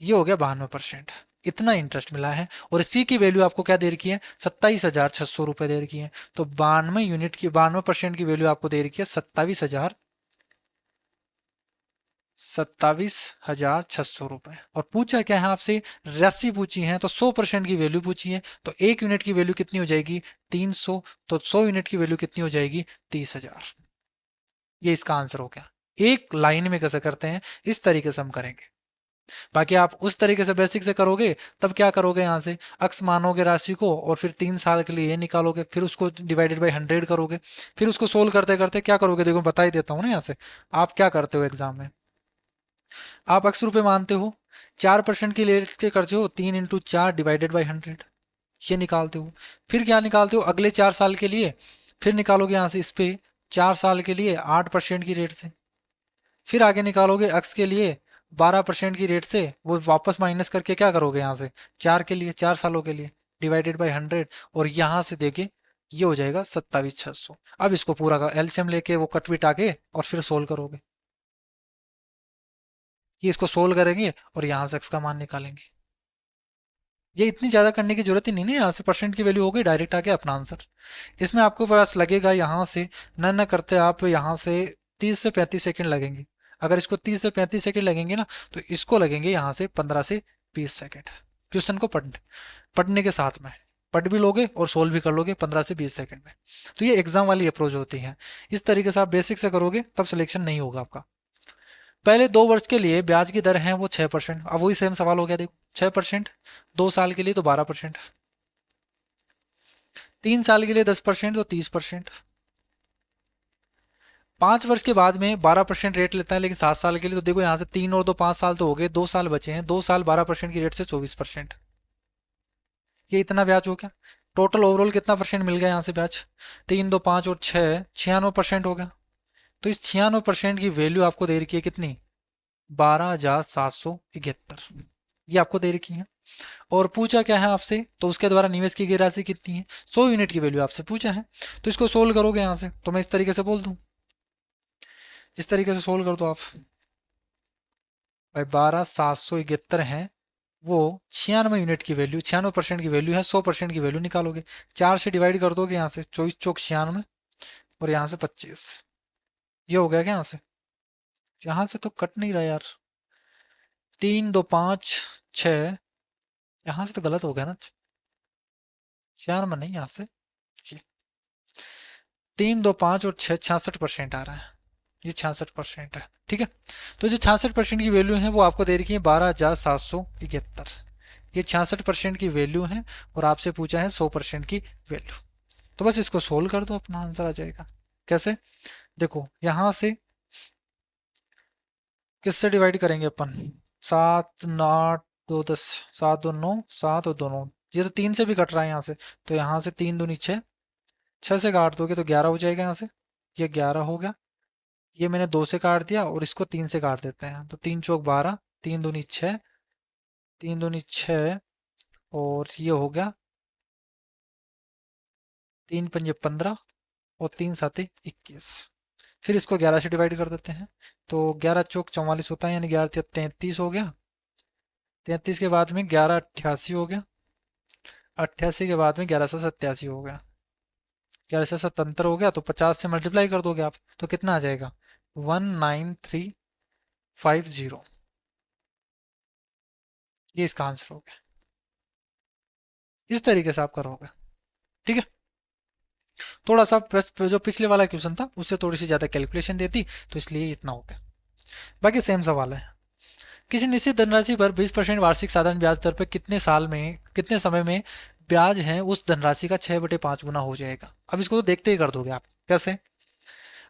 ये हो गया 92%। इतना इंटरेस्ट मिला है, और इसी की वैल्यू आपको क्या दे रखी है, 27,600 रुपए दे रखी है। तो 92 यूनिट की 92% की वैल्यू आपको दे रखी है 27,600 रुपए। और पूछा क्या है आपसे, राशि पूछी है, तो 100% की वैल्यू पूछी है, तो 1 यूनिट की वैल्यू कितनी हो जाएगी, 300, तो 100 यूनिट की वैल्यू कितनी हो जाएगी, 30,000। ये इसका आंसर हो गया। एक लाइन में कैसे करते हैं, इस तरीके से हम करेंगे। बाकी आप उस तरीके से बेसिक से करोगे, तब क्या करोगे, यहाँ से अक्स मानोगे राशि को, और फिर 3 साल के लिए ये निकालोगे, फिर उसको डिवाइडेड बाई 100 करोगे, फिर उसको सोल्व करते करते क्या करोगे, देखो बता ही देता हूँ ना। यहाँ से आप क्या करते हो एग्जाम में, आप अक्स रुपए मानते हो, 4% की लेके करते हो, 3 × 4 डिवाइडेड बाई 100, ये निकालते हो। फिर क्या निकालते हो, अगले 4 साल के लिए, फिर निकालोगे यहाँ से इस पे 4 साल के लिए 8% की रेट से, फिर आगे निकालोगे अक्स के लिए 12% की रेट से, वो वापस माइनस करके क्या करोगे यहाँ से, 4 सालों के लिए डिवाइडेड बाई 100, और यहाँ से देके ये हो जाएगा 27,600। अब इसको पूरा का एलसीएम लेके वो कट बिटा के और फिर सोल्व करोगे, ये इसको सोल्व करेंगे और यहाँ से एक्स का मान निकालेंगे। ये इतनी ज्यादा करने की जरूरत ही नहीं है, यहाँ से परसेंट की वैल्यू हो गई, डायरेक्ट आके अपना आंसर। इसमें आपको पास लगेगा यहाँ से न करते आप यहाँ से 30 से 35 सेकंड लगेंगे। अगर इसको 30 से 35 सेकंड लगेंगे ना, तो इसको लगेंगे यहाँ से 15 से 20 सेकंड, क्वेश्चन को पढ़ने के साथ में पढ़ भी लोगे और सोल्व भी कर लोगे 15 से 20 सेकंड में। तो ये एग्जाम वाली अप्रोच होती है। इस तरीके से आप बेसिक से करोगे तब सिलेक्शन नहीं होगा आपका। पहले 2 वर्ष के लिए ब्याज की दर है वो 6%। अब वही सेम सवाल हो गया, देखो 6%, 2 साल के लिए तो 12%, 3 साल के लिए 10% तो 30%, 5 वर्ष के बाद में 12% रेट लेता है, लेकिन 7 साल के लिए तो देखो यहाँ से 3 और 2 5 साल तो हो गए, 2 साल बचे हैं, 2 साल 12% की रेट से 24%। ये इतना ब्याज हो गया। टोटल ओवरऑल कितना परसेंट मिल गया यहाँ से ब्याज, 3 2 5 और 6 96% हो गया। तो इस 96% की वैल्यू आपको दे रखी है कितनी, 12,771, ये आपको दे रखी है। और पूछा क्या है आपसे, तो उसके द्वारा निवेश की गई राशि कितनी है, 100 यूनिट की वैल्यू आपसे पूछा है। तो इसको सोल्व करोगे यहाँ से, तो मैं इस तरीके से बोल दूं, इस तरीके से सोल्व कर दो आप। भाई 12,771 है, वो 96 यूनिट की वैल्यू, 96% की वैल्यू है, 100% की वैल्यू निकालोगे, 4 से डिवाइड कर दोगे यहाँ से, 24 चौक 96, और यहाँ से 25। ये हो गया क्या यहाँ से, यहाँ से तो कट नहीं रहा यार, 3 2 5 6, यहाँ से तो गलत हो गया ना, 96 नहीं, यहाँ से ये 3 2 5 और 6, 66% आ रहा है, ये 66% है। ठीक है, तो जो 66% की वैल्यू है वो आपको दे रखी है 12,771, ये 66% की वैल्यू है, और आपसे पूछा है 100% की वैल्यू। तो बस इसको सोल्व कर दो, अपना आंसर आ जाएगा। कैसे, देखो यहाँ से किससे डिवाइड करेंगे अपन, 7 8 2 10, 7 2 9, 7 और 2 9, ये तो 3 से भी कट रहा है यहाँ से, तो यहाँ से 3 दूनी 6, 6 से काट दोगे तो 11 हो जाएगा यहाँ से, ये 11 हो गया। ये मैंने 2 से काट दिया और इसको 3 से काट देते हैं, तो 3 चौक 12, 3 दूनी 6, 3 दूनी 6, और ये हो गया 3 पंजे 15, और 3 साते 21। फिर इसको 11 से डिवाइड कर देते हैं, तो 11 चौक 44 होता है, यानी 11 33 हो गया। 33 के बाद में 11 88 हो गया। 88 के बाद में 1187 हो गया। 1177 हो गया, तो 50 से मल्टीप्लाई कर दोगे आप, तो कितना आ जाएगा? 19350। ये इसका आंसर हो गया। इस तरीके से आप करोगे, ठीक है। थोड़ा सा जो पिछले वाला क्वेश्चन था उससे थोड़ी सी ज्यादा कैलकुलेशन देती, तो इसलिए इतना हो गया। बाकी सेम सवाल है। किसी निश्चित धनराशि पर 20% वार्षिक साधारण ब्याज दर पर कितने समय में ब्याज है उस धनराशि का 6/5 गुना हो जाएगा। अब इसको तो देखते ही कर दोगे आप, कैसे?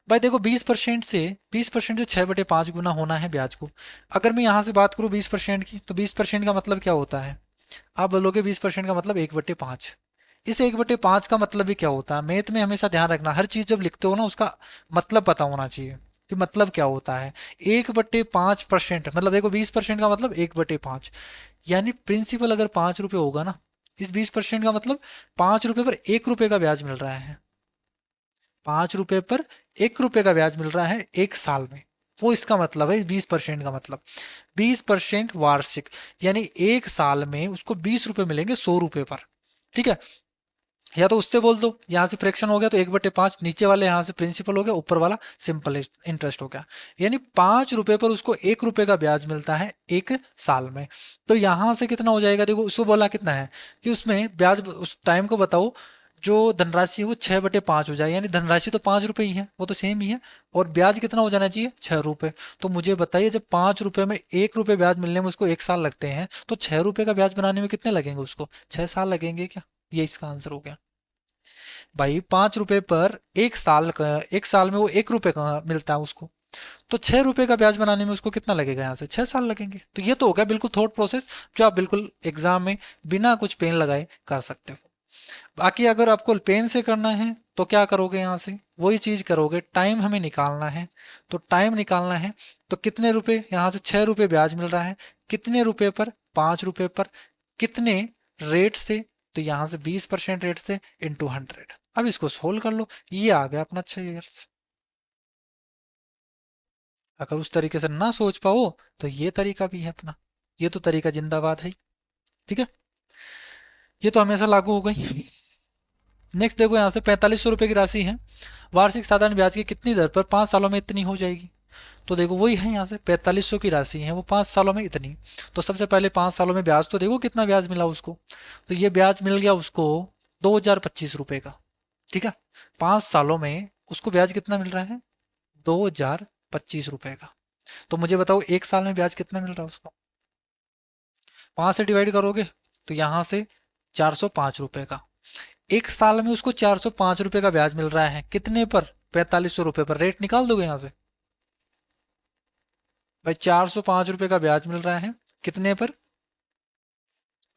भाई देखो, 20% से 6/5 गुना होना है ब्याज को। अगर मैं यहाँ से बात करूँ 20% की, तो 20% का मतलब क्या होता है? आप बोलोगे 20% का मतलब 1/5। इस 1/5 का मतलब भी क्या होता है? मैथ में हमेशा ध्यान रखना, हर चीज जब लिखते हो ना उसका मतलब पता होना चाहिए कि मतलब क्या होता है। 1/5% मतलब देखो, 20% का मतलब 1/5, यानी प्रिंसिपल अगर 5 रुपए होगा ना, इस 20% का मतलब 5 रुपए पर 1 रुपए का ब्याज मिल रहा है। 5 रुपए पर 1 रुपए का ब्याज मिल रहा है 1 साल में। वो इसका मतलब है 20% का मतलब। 20% वार्षिक, यानी 1 साल में उसको 20 रुपए मिलेंगे 100 रुपए पर, ठीक है। या तो उससे बोल दो, यहाँ से फ्रैक्शन हो गया तो 1/5, नीचे वाले यहाँ से प्रिंसिपल हो गया, ऊपर वाला सिंपल इंटरेस्ट हो गया। यानी 5 रुपए पर उसको 1 रुपए का ब्याज मिलता है 1 साल में। तो यहाँ से कितना हो जाएगा? देखो उसको बोला कितना है कि उसमें ब्याज, उस टाइम को बताओ, जो धनराशि है वो 6/5 हो जाए, यानी धनराशि तो 5 रुपए ही है, वो तो सेम ही है, और ब्याज कितना हो जाना चाहिए? 6 रुपए। तो मुझे बताइए, जब 5 रुपए में 1 रुपए ब्याज मिलने में उसको 1 साल लगते हैं, तो 6 रुपए का ब्याज बनाने में कितने लगेंगे? उसको 6 साल लगेंगे क्या? ये इसका आंसर हो गया। भाई 5 रुपए पर 1 साल में वो 1 रुपए का मिलता है उसको, तो 6 रुपए का ब्याज बनाने में उसको कितना लगेगा? यहाँ से 6 साल लगेंगे। तो ये तो हो गया बिल्कुल थॉट प्रोसेस, जो आप बिल्कुल एग्जाम में बिना कुछ पेन लगाए कर सकते हो। बाकी अगर आपको पेन से करना है तो क्या करोगे? यहाँ से वही चीज करोगे, टाइम हमें निकालना है। तो टाइम निकालना है, तो कितने रुपए? यहाँ से 6 रुपए ब्याज मिल रहा है, कितने रुपए पर? 5 रुपए पर। कितने रेट से? तो यहाँ से 20% रेट से इंटू 100। अब इसको सोल्व कर लो, ये आ गया अपना 6 ईयर्स। अगर उस तरीके से ना सोच पाओ तो ये तरीका भी है अपना, ये तो तरीका जिंदाबाद है, ठीक है। ये तो हमेशा लागू हो गई। नेक्स्ट देखो, यहाँ से 4500 रुपए की राशि है, वार्षिक साधारण ब्याज की कितनी दर पर 5 सालों में इतनी हो जाएगी? तो देखो वही है, यहाँ से 4500 की राशि है, वो 5 सालों में इतनी। तो सबसे पहले 5 सालों में ब्याज तो देखो कितना ब्याज मिला उसको। तो ये ब्याज मिल गया उसको 2025 रुपए का, ठीक है। 5 सालों में उसको ब्याज कितना मिल रहा है? 2025 रुपए का। तो मुझे बताओ 1 साल में ब्याज कितना मिल रहा है उसको? 5 से डिवाइड करोगे तो यहाँ से 405 रुपए का। 1 साल में उसको 405 रुपए का ब्याज मिल रहा है, कितने पर? 4500 रुपए पर। रेट निकाल दोगे यहाँ से? भाई 405 रुपए का ब्याज मिल रहा है, कितने पर?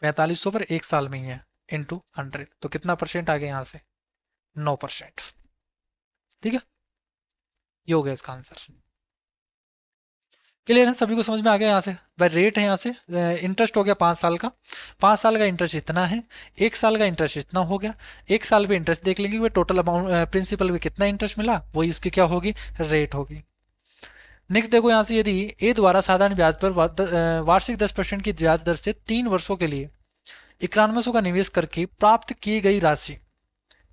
4500 पर, 1 साल में ही है, इंटू 100, तो कितना परसेंट आ गया यहाँ से? 9%, ठीक है। ये हो गया इसका आंसर। क्लियर है? सभी को समझ में आ गया यहाँ से? भाई रेट है यहाँ से, इंटरेस्ट हो गया 5 साल का, 5 साल का इंटरेस्ट इतना है, 1 साल का इंटरेस्ट इतना हो गया। 1 साल पे इंटरेस्ट देख लेंगे, टोटल अमाउंट प्रिंसिपल में कितना इंटरेस्ट मिला, वही इसकी क्या होगी? रेट होगी। नेक्स्ट देखो, यहाँ से यदि ए द्वारा साधारण ब्याज पर वार्षिक 10% की ब्याज दर से 3 वर्षों के लिए 9100 का निवेश करके प्राप्त की गई राशि,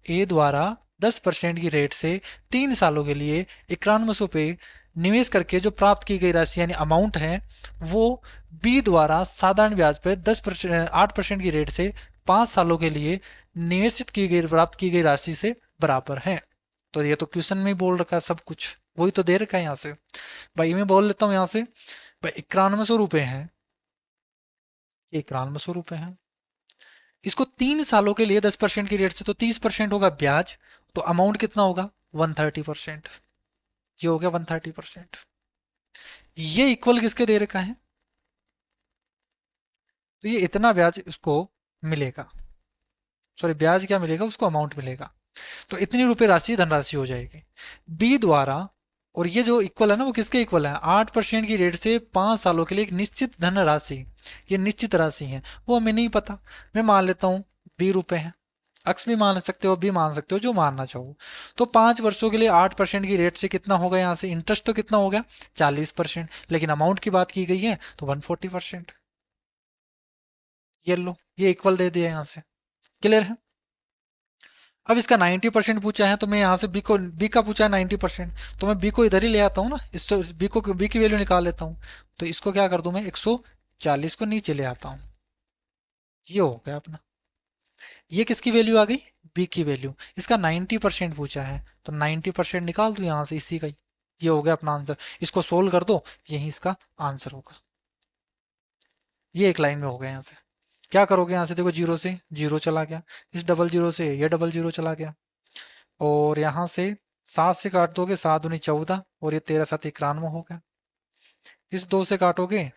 ए द्वारा 10% की रेट से 3 सालों के लिए 9100 पे निवेश करके जो प्राप्त की गई राशि यानी अमाउंट है, वो बी द्वारा साधारण ब्याज पर 8% की रेट से 5 सालों के लिए निवेशित की गई प्राप्त की गई राशि से बराबर है। तो ये तो क्वेश्चन में ही बोल रखा है सब कुछ, वही तो दे रखा है यहाँ से। भाई मैं बोल लेता हूँ यहाँ से, भाई 9100 रुपए हैं, 9100 रुपए हैं, इसको 3 सालों के लिए 10% की रेट से, तो 30% होगा ब्याज, तो अमाउंट कितना होगा? 130%। ये हो गया 130%। ये इक्वल किसके दे रखा है? तो ये इतना ब्याज इसको मिलेगा। सॉरी ब्याज क्या मिलेगा उसको, अमाउंट मिलेगा। तो इतनी रुपए राशि धनराशि हो जाएगी बी द्वारा। और ये जो इक्वल है ना वो किसके इक्वल है, 8% की रेट से 5 सालों के लिए एक निश्चित धनराशि, ये निश्चित राशि है, वो हमें नहीं पता। मैं मान लेता हूँ बी रुपए है। अक्स भी मान सकते हो, बी मान सकते हो, जो मानना चाहो। तो 5 वर्षों के लिए 8% की रेट से कितना होगा, यहाँ से इंटरेस्ट तो कितना हो गया 40%, लेकिन अमाउंट की बात की गई है तो 140%। ये लो, ये इक्वल दे दिया यहाँ से। क्लियर है। अब इसका 90% पूछा है, तो मैं यहाँ से बी का पूछा है 90%, तो मैं बी को इधर ही ले आता हूँ ना, इस बी की वैल्यू निकाल लेता हूँ। तो इसको क्या कर दूं मैं, 140 को नीचे ले आता हूँ। ये हो गया अपना। ये किसकी वैल्यू आ गई, बी की वैल्यू। इसका 90% पूछा है, तो 90% निकाल दो यहाँ से इसी का ही। ये हो गया अपना आंसर। इसको सोल्व कर दो, यही इसका आंसर होगा। ये एक लाइन में हो गया यहाँ से। क्या करोगे यहाँ से, देखो जीरो से जीरो चला गया, इस डबल जीरो से ये डबल जीरो चला गया, और यहाँ से 7 से काट दोगे, 7 दूनी 14, और ये 13 7 91 हो गया। इस 2 से काटोगे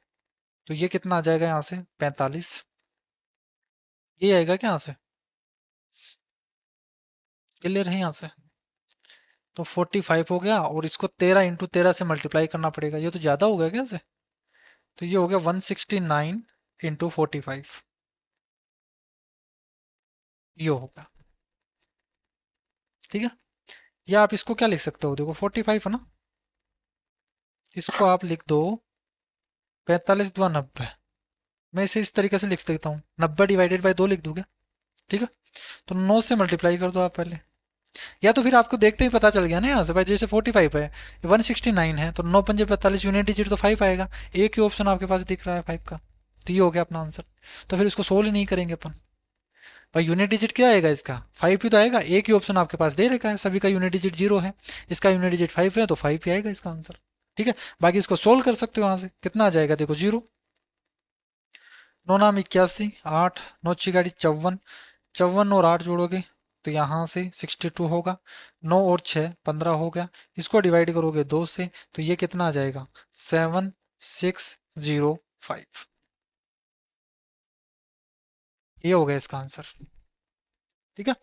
तो ये कितना आ जाएगा यहाँ से, 45। ये आएगा क्या यहाँ से, क्लियर है यहाँ से। तो 45 हो गया, और इसको 13 × 13 से मल्टीप्लाई करना पड़ेगा, ये तो ज़्यादा हो गया क्या से। तो ये हो गया 169 × 45, ये होगा। ठीक है। या आप इसको क्या लिख सकते हो, देखो 45 है ना, इसको आप लिख दो 45×2 = 90। मैं इसे इस तरीके से लिख सकता हूँ, 90/2 लिख दूंगा। ठीक है। तो 9 से मल्टीप्लाई कर दो आप पहले, या तो फिर आपको देखते ही पता चल गया ना यहाँ से भाई, जैसे 45 है, 169 है, तो 9×5 = 45, यूनिट डिजिट तो 5 आएगा। एक ही ऑप्शन आपके पास दिख रहा है 5 का, तो ये हो गया अपना आंसर। तो फिर इसको सोल्व ही नहीं करेंगे अपन। भाई यूनिट डिजिट क्या आएगा इसका, 5 ही तो आएगा, एक ही ऑप्शन आपके पास दे रखा है, सभी का यूनिट डिजिट 0 है, इसका यूनिट डिजिट 5 है, तो 5 ही आएगा इसका आंसर। ठीक है। बाकी इसको सोल्व कर सकते हो, वहां से कितना आ जाएगा, देखो 0, 9×9 = 81, 8, 9×6 = 54, 54 और 8 जोड़ोगे तो यहाँ से 62 होगा, 9 और 6 15 हो गया। इसको डिवाइड करोगे 2 से, तो ये कितना आ जाएगा, 7605। ये हो गया इसका आंसर। ठीक है।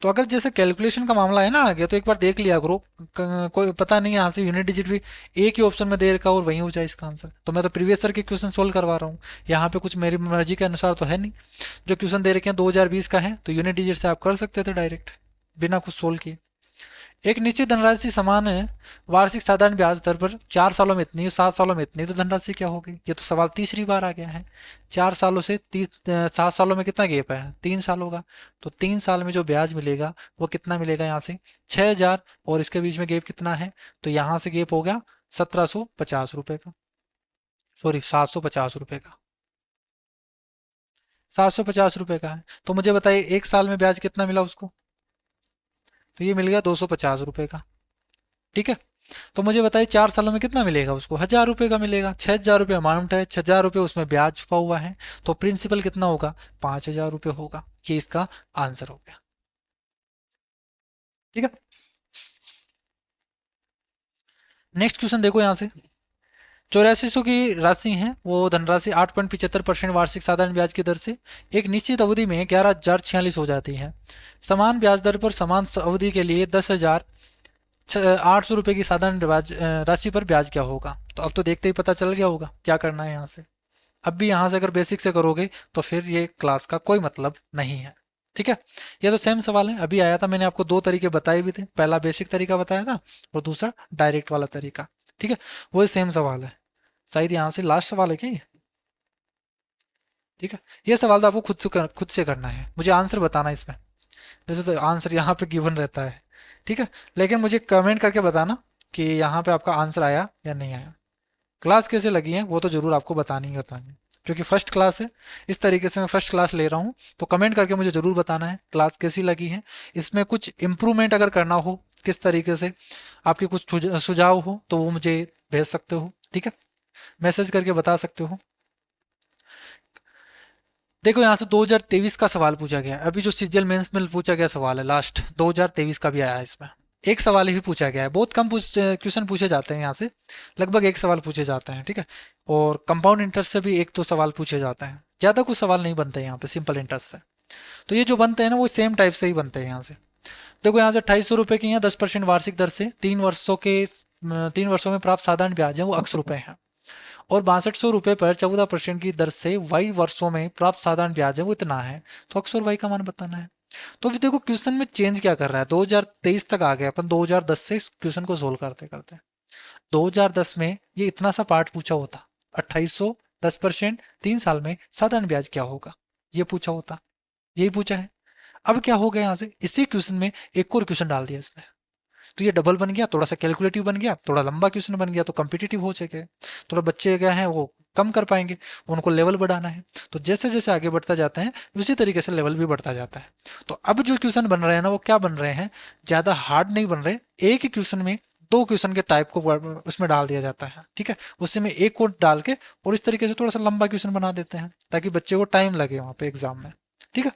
तो अगर जैसे कैलकुलेशन का मामला है ना आगे, तो एक बार देख लिया करो, कोई पता नहीं यहाँ से यूनिट डिजिट भी एक ही ऑप्शन में दे रखा और वही हो जाए इसका आंसर। तो मैं तो प्रीवियस ईयर के क्वेश्चन सोल्व करवा रहा हूँ, यहाँ पे कुछ मेरी मर्जी के अनुसार तो है नहीं। जो क्वेश्चन दे रखे हैं 2020 का है, तो यूनिट डिजिट से आप कर सकते थे डायरेक्ट, बिना कुछ सोल्व किए। एक निश्चित धनराशि समान है वार्षिक साधारण ब्याज दर पर 4 सालों में इतनी, 7 सालों में इतनी, तो धनराशि क्या होगी। ये तो सवाल तीसरी बार आ गया है। 4 सालों से 7 सालों में कितना गेप है, 3 सालों का। तो 3 साल में जो ब्याज मिलेगा वो कितना मिलेगा, यहाँ से 6,000, और इसके बीच में गेप कितना है, तो यहाँ से गेप हो गया 1750 रुपए का, सॉरी 750 रुपए का, 750 रुपए का है। तो मुझे बताइए 1 साल में ब्याज कितना मिला उसको, तो ये मिल गया 250 रुपए का। ठीक है। तो मुझे बताइए 4 सालों में कितना मिलेगा उसको, 1,000 रुपए का मिलेगा। 6,000 रुपये अमाउंट है, 6,000 रुपये उसमें ब्याज छुपा हुआ है, तो प्रिंसिपल कितना होगा, 5,000 रुपये होगा। ये इसका आंसर हो गया। ठीक है। नेक्स्ट क्वेश्चन देखो यहाँ से, 8400 की राशि है, वो धनराशि 8.75% वार्षिक साधारण ब्याज की दर से एक निश्चित अवधि में 11,046 हो जाती है। समान ब्याज दर पर समान अवधि के लिए 10,800 रुपये की साधारण राशि पर ब्याज क्या होगा। तो अब तो देखते ही पता चल गया होगा क्या करना है यहाँ से। अब भी यहाँ से अगर बेसिक से करोगे तो फिर ये क्लास का कोई मतलब नहीं है। ठीक है। ये तो सेम सवाल है, अभी आया था, मैंने आपको दो तरीके बताए भी थे, पहला बेसिक तरीका बताया था और दूसरा डायरेक्ट वाला तरीका। ठीक है। वही सेम सवाल है, शायद यहाँ से लास्ट सवाल है क्या ये। ठीक है। ये सवाल तो आपको खुद से करना है, मुझे आंसर बताना है इसमें। वैसे तो आंसर यहाँ पे गिवन रहता है। ठीक है। लेकिन मुझे कमेंट करके बताना कि यहाँ पे आपका आंसर आया या नहीं आया। क्लास कैसे लगी है वो तो जरूर आपको बतानी ही बतानी है, क्योंकि फर्स्ट क्लास है, इस तरीके से मैं फर्स्ट क्लास ले रहा हूँ। तो कमेंट करके मुझे जरूर बताना है क्लास कैसी लगी है, इसमें कुछ इम्प्रूवमेंट अगर करना हो किस तरीके से, आपके कुछ सुझाव हो तो वो मुझे भेज सकते हो। ठीक है। मैसेज करके बता सकते हो। देखो यहाँ से 2023 का सवाल पूछा गया है, अभी जो सीजीएल मेंस में पूछा गया सवाल है लास्ट 2023 का भी आया है इसमें। एक सवाल ही पूछा गया है, बहुत कम क्वेश्चन पूछे जाते हैं यहाँ से, लगभग एक सवाल पूछे जाते हैं। ठीक है। और कंपाउंड इंटरेस्ट से भी एक दो सवाल पूछे जाते हैं, ज़्यादा कुछ सवाल नहीं बनते यहाँ पे सिंपल इंटरेस्ट से। तो ये जो बनते हैं ना वो सेम टाइप से ही बनते हैं यहाँ से। देखो यहाँ से 2800 रुपये की यहाँ 10% वार्षिक दर से 3 वर्षों में प्राप्त साधारण ब्याज है वो x रुपए है। और 6200 रुपये पर 14% की दर से y वर्षों में प्राप्त साधारण ब्याज है वो इतना है। तो x और y का मान बताना है। तो अभी देखो क्वेश्चन में चेंज क्या कर रहा है, 2023 तक आ गए अपन, 2010 से इस क्वेश्चन को सोल्व करते करते। 2010 में ये इतना सा पार्ट पूछा होता, 2800, 10%, 3 साल में साधारण ब्याज क्या होगा, ये पूछा होता, यही पूछा है। अब क्या हो गया यहाँ से, इसी क्वेश्चन में एक और क्वेश्चन डाल दिया इसने, तो ये डबल बन गया, थोड़ा सा कैलकुलेटिव बन गया, थोड़ा लंबा क्वेश्चन बन गया, तो कम्पिटिटिव हो सके। थोड़ा बच्चे क्या है वो कम कर पाएंगे, उनको लेवल बढ़ाना है। तो जैसे जैसे आगे बढ़ता जाता है उसी तरीके से लेवल भी बढ़ता जाता है। तो अब जो क्वेश्चन बन रहे हैं ना वो क्या बन रहे हैं, ज्यादा हार्ड नहीं बन रहे। एक ही क्वेश्चन में दो क्वेश्चन के टाइप को उसमें डाल दिया जाता है, ठीक है। उससे में एक को डाल के और इस तरीके से थोड़ा सा लंबा क्वेश्चन बना देते हैं ताकि बच्चे को टाइम लगे वहां पे एग्जाम में, ठीक है।